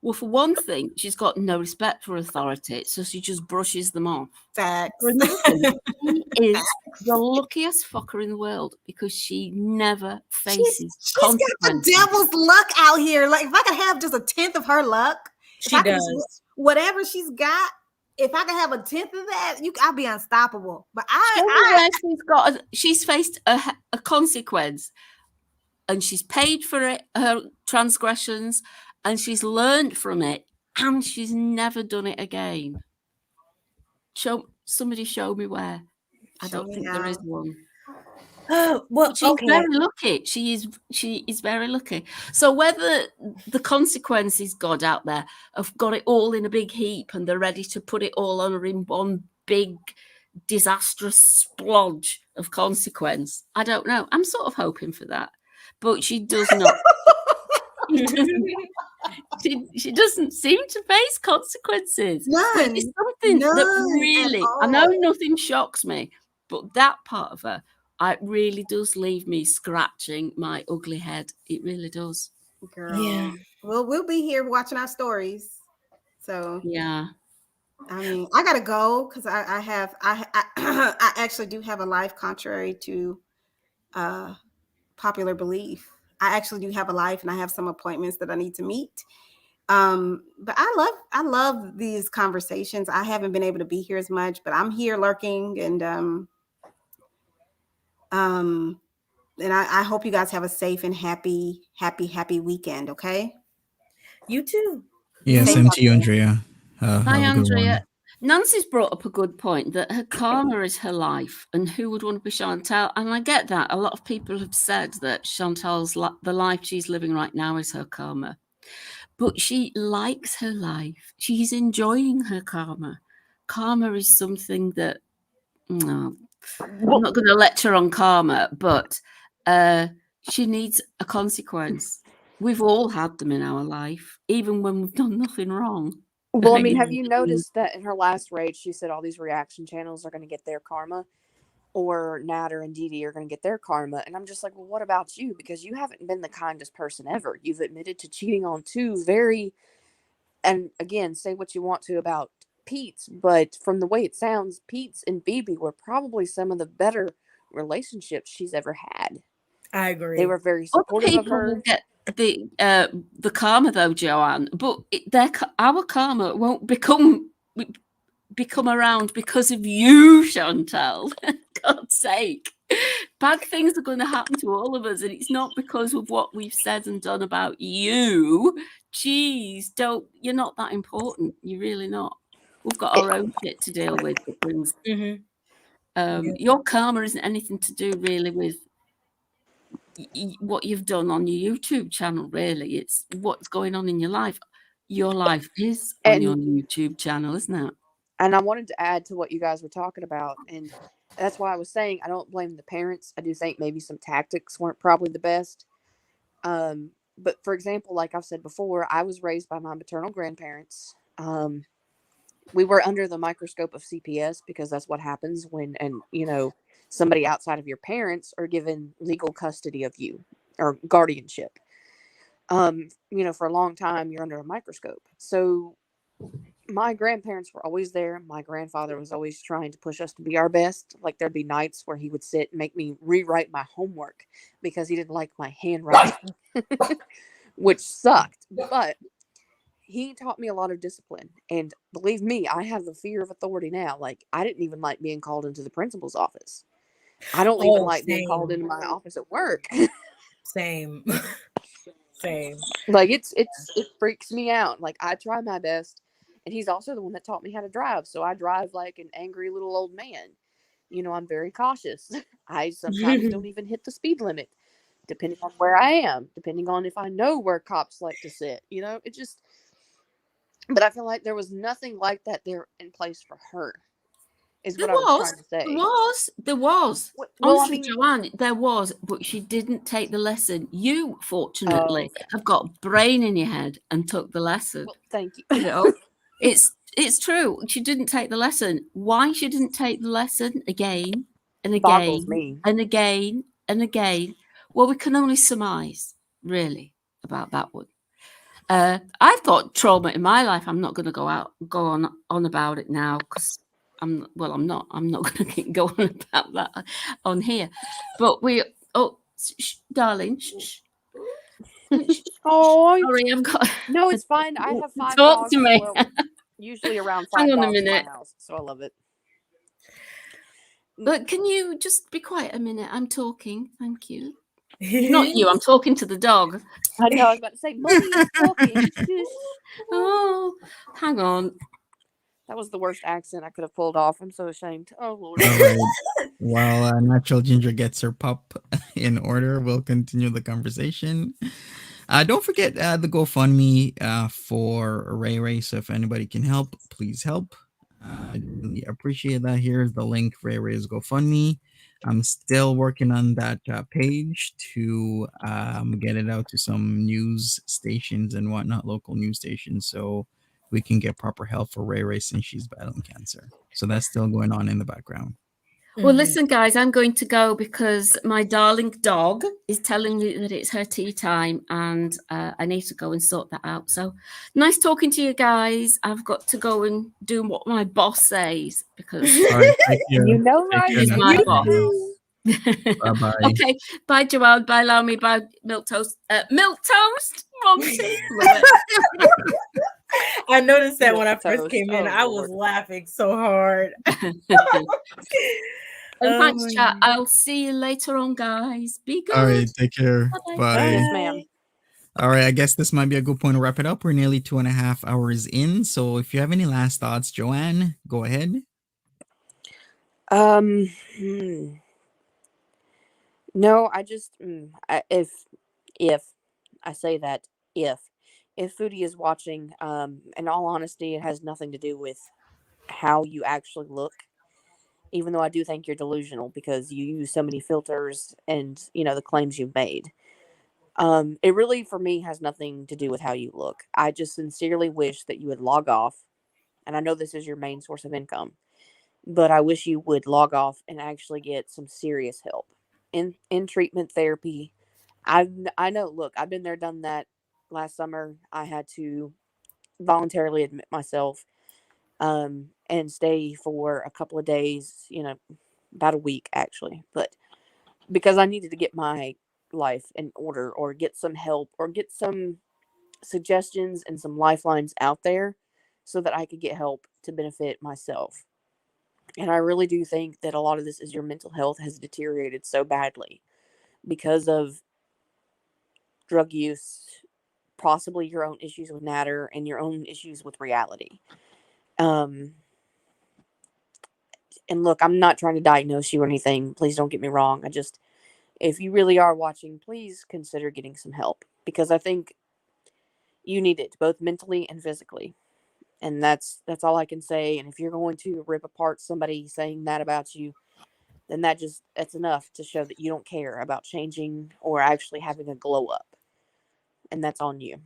Well, for one thing, she's got no respect for authority, so she just brushes them off. Facts. For another thing, she is the luckiest fucker in the world because she never faces consequences. Got the devil's luck out here. Like, if I could have just a tenth of her luck, she does. Whatever she's got, if I could have a tenth of that, I'd be unstoppable. But she's faced a consequence, and she's paid for it, her transgressions, and she's learned from it, and she's never done it again. Somebody show me where. I don't think there is one. Well, she's very lucky. She is very lucky. So whether the consequences, God out there, have got it all in a big heap and they're ready to put it all on her in one big disastrous splodge of consequence, I don't know. I'm sort of hoping for that, but she does not. She doesn't seem to face consequences. None. It's something that really, I know nothing shocks me, but that part of her, it really does leave me scratching my ugly head. It really does. Girl. Yeah. Well, we'll be here watching our stories. So yeah. I mean, I gotta go because I actually do have a life contrary to popular belief. I actually do have a life, and I have some appointments that I need to meet. But I love these conversations. I haven't been able to be here as much, but I'm here lurking, and I hope you guys have a safe and happy weekend. Okay. You too. Yeah, same to you, Andrea. Hi, Andrea. Nancy's brought up a good point that her karma is her life, and who would want to be Chantal? And I get that. A lot of people have said that Chantal's the life she's living right now is her karma, but she likes her life. She's enjoying her karma. Karma is something that I'm not going to lecture on karma, but she needs a consequence. We've all had them in our life, even when we've done nothing wrong. Well, I mean, have you noticed that in her last raid, she said all these reaction channels are going to get their karma, or Nader and Dee are going to get their karma? And I'm just like, well, what about you? Because you haven't been the kindest person ever. You've admitted to cheating on two and again, say what you want to about Pete's, but from the way it sounds, Pete's and Bibi were probably some of the better relationships she's ever had. I agree. They were very supportive of her. Get the karma though, Joanne, but our karma won't become around because of you, Chantal. God's sake, bad things are going to happen to all of us, and it's not because of what we've said and done about you. Jeez, you're not that important. You're really not. We've got our own shit to deal with. Your karma isn't anything to do really with what you've done on your YouTube channel. Really, it's what's going on in your life. Your life is on your YouTube channel, isn't it? And I wanted to add to what you guys were talking about, and that's why I was saying I don't blame the parents. I do think maybe some tactics weren't probably the best. But for example, like I've said before, I was raised by my maternal grandparents. We were under the microscope of CPS because that's what happens when, somebody outside of your parents are given legal custody of you or guardianship. For a long time, you're under a microscope. So my grandparents were always there. My grandfather was always trying to push us to be our best. Like, there'd be nights where he would sit and make me rewrite my homework because he didn't like my handwriting, which sucked. But he taught me a lot of discipline. And believe me, I have the fear of authority now. Like, I didn't even like being called into the principal's office. I don't even like being called into my office at work. Same. Same. Like, it freaks me out. Like, I try my best. And he's also the one that taught me how to drive. So I drive like an angry little old man. You know, I'm very cautious. I sometimes don't even hit the speed limit, depending on where I am, depending on if I know where cops like to sit. You know, it just... But I feel like there was nothing like that there in place for her, is what I was trying to say. There was. Well, Honestly, Joanne, there was, but she didn't take the lesson. You, fortunately, have got a brain in your head and took the lesson. Well, thank you. You know, it's true. She didn't take the lesson. Why she didn't take the lesson again and boggles again me. and again and again? Well, we can only surmise, really, about that one. I've got trauma in my life. I'm not going to go on about it now because I'm not going to keep going about that on here. But darling, shh. Oh, sorry, I've got... No, it's fine. I have 5 Talk dogs. to me. Well, usually around 5 Hang on dogs a minute. in my house, so I love it. But can you just be quiet a minute? I'm talking. Thank you. Not you. I'm talking to the dog. I know. I was about to say, Mommy is talking. Oh, hang on. That was the worst accent I could have pulled off. I'm so ashamed. Oh, Lord. All right. While Natural Ginger gets her pup in order, we'll continue the conversation. Don't forget the GoFundMe for Ray Ray. So if anybody can help, please help. I really appreciate that. Here's the link for Ray Ray's GoFundMe. I'm still working on that page to get it out to some news stations and whatnot, local news stations, so we can get proper help for Ray Ray since she's battling cancer. So that's still going on in the background. Well, listen, guys, I'm going to go because my darling dog is telling me that it's her tea time and I need to go and sort that out. So nice talking to you guys. I've got to go and do what my boss says because you know, right? He's my boss. Bye-bye. Okay, bye, Joanne. Bye, Lamy. Bye, Milk Toast. Milk Toast, Monty. I noticed that when I first came in, I was laughing so hard. And thanks, chat. I'll see you later on, guys. Be good. All right, take care. Bye. Yes, ma'am. All right, I guess this might be a good point to wrap it up. We're nearly 2.5 hours in. So if you have any last thoughts, Joanne, go ahead. No, I just if I say that if Foodie is watching, in all honesty, it has nothing to do with how you actually look. Even though I do think you're delusional because you use so many filters and, you know, the claims you've made. It really, for me, has nothing to do with how you look. I just sincerely wish that you would log off. And I know this is your main source of income, but I wish you would log off and actually get some serious help in treatment therapy. I know, look, I've been there, done that. Last summer, I had to voluntarily admit myself and stay for a couple of days, you know, about a week actually, but because I needed to get my life in order or get some help or get some suggestions and some lifelines out there so that I could get help to benefit myself. And I really do think that a lot of this is your mental health has deteriorated so badly because of drug use, possibly your own issues with Nader and your own issues with reality. And look, I'm not trying to diagnose you or anything. Please don't get me wrong. If you really are watching, please consider getting some help because I think you need it both mentally and physically. And that's all I can say. And if you're going to rip apart somebody saying that about you, then that's enough to show that you don't care about changing or actually having a glow up. And that's on you.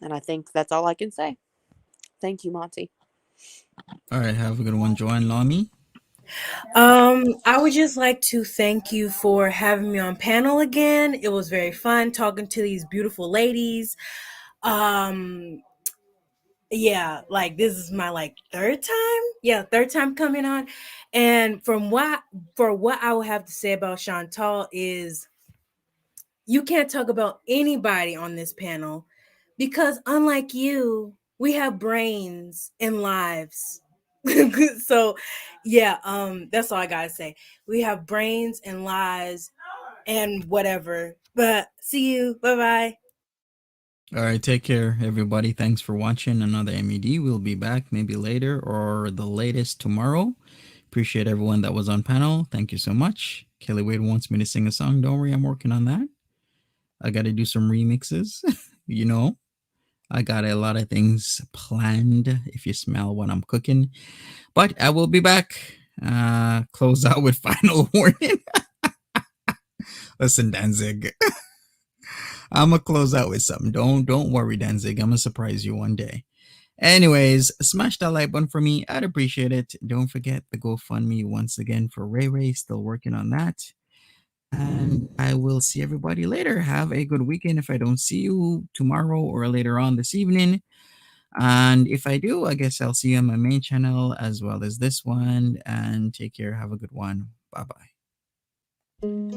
And I think that's all I can say. Thank you, Monty. All right, have a good one, Joanne. Lamy. I would just like to thank you for having me on panel again. It was very fun talking to these beautiful ladies. Yeah, like this is my like third time coming on. And for what I would have to say about Chantal is you can't talk about anybody on this panel because unlike you, we have brains and lives. So yeah, that's all I gotta say. We have brains and lives and whatever. But see you. Bye-bye. All right, take care, everybody. Thanks for watching another MED. We'll be back maybe later or the latest tomorrow. Appreciate everyone that was on panel. Thank you so much. Kelly Wade wants me to sing a song. Don't worry, I'm working on that. I got to do some remixes. You know, I got a lot of things planned if you smell what I'm cooking. But I will be back. Close out with final warning. Listen, Danzig. I'm gonna close out with something. Don't worry, Danzig. I'm gonna surprise you one day. Anyways, smash that like button for me. I'd appreciate it. Don't forget the GoFundMe once again for Ray Ray. Still working on that. And I will see everybody later. Have a good weekend if I don't see you tomorrow or later on this evening. And if I do, I guess I'll see you on my main channel as well as this one. And take care. Have a good one. Bye bye.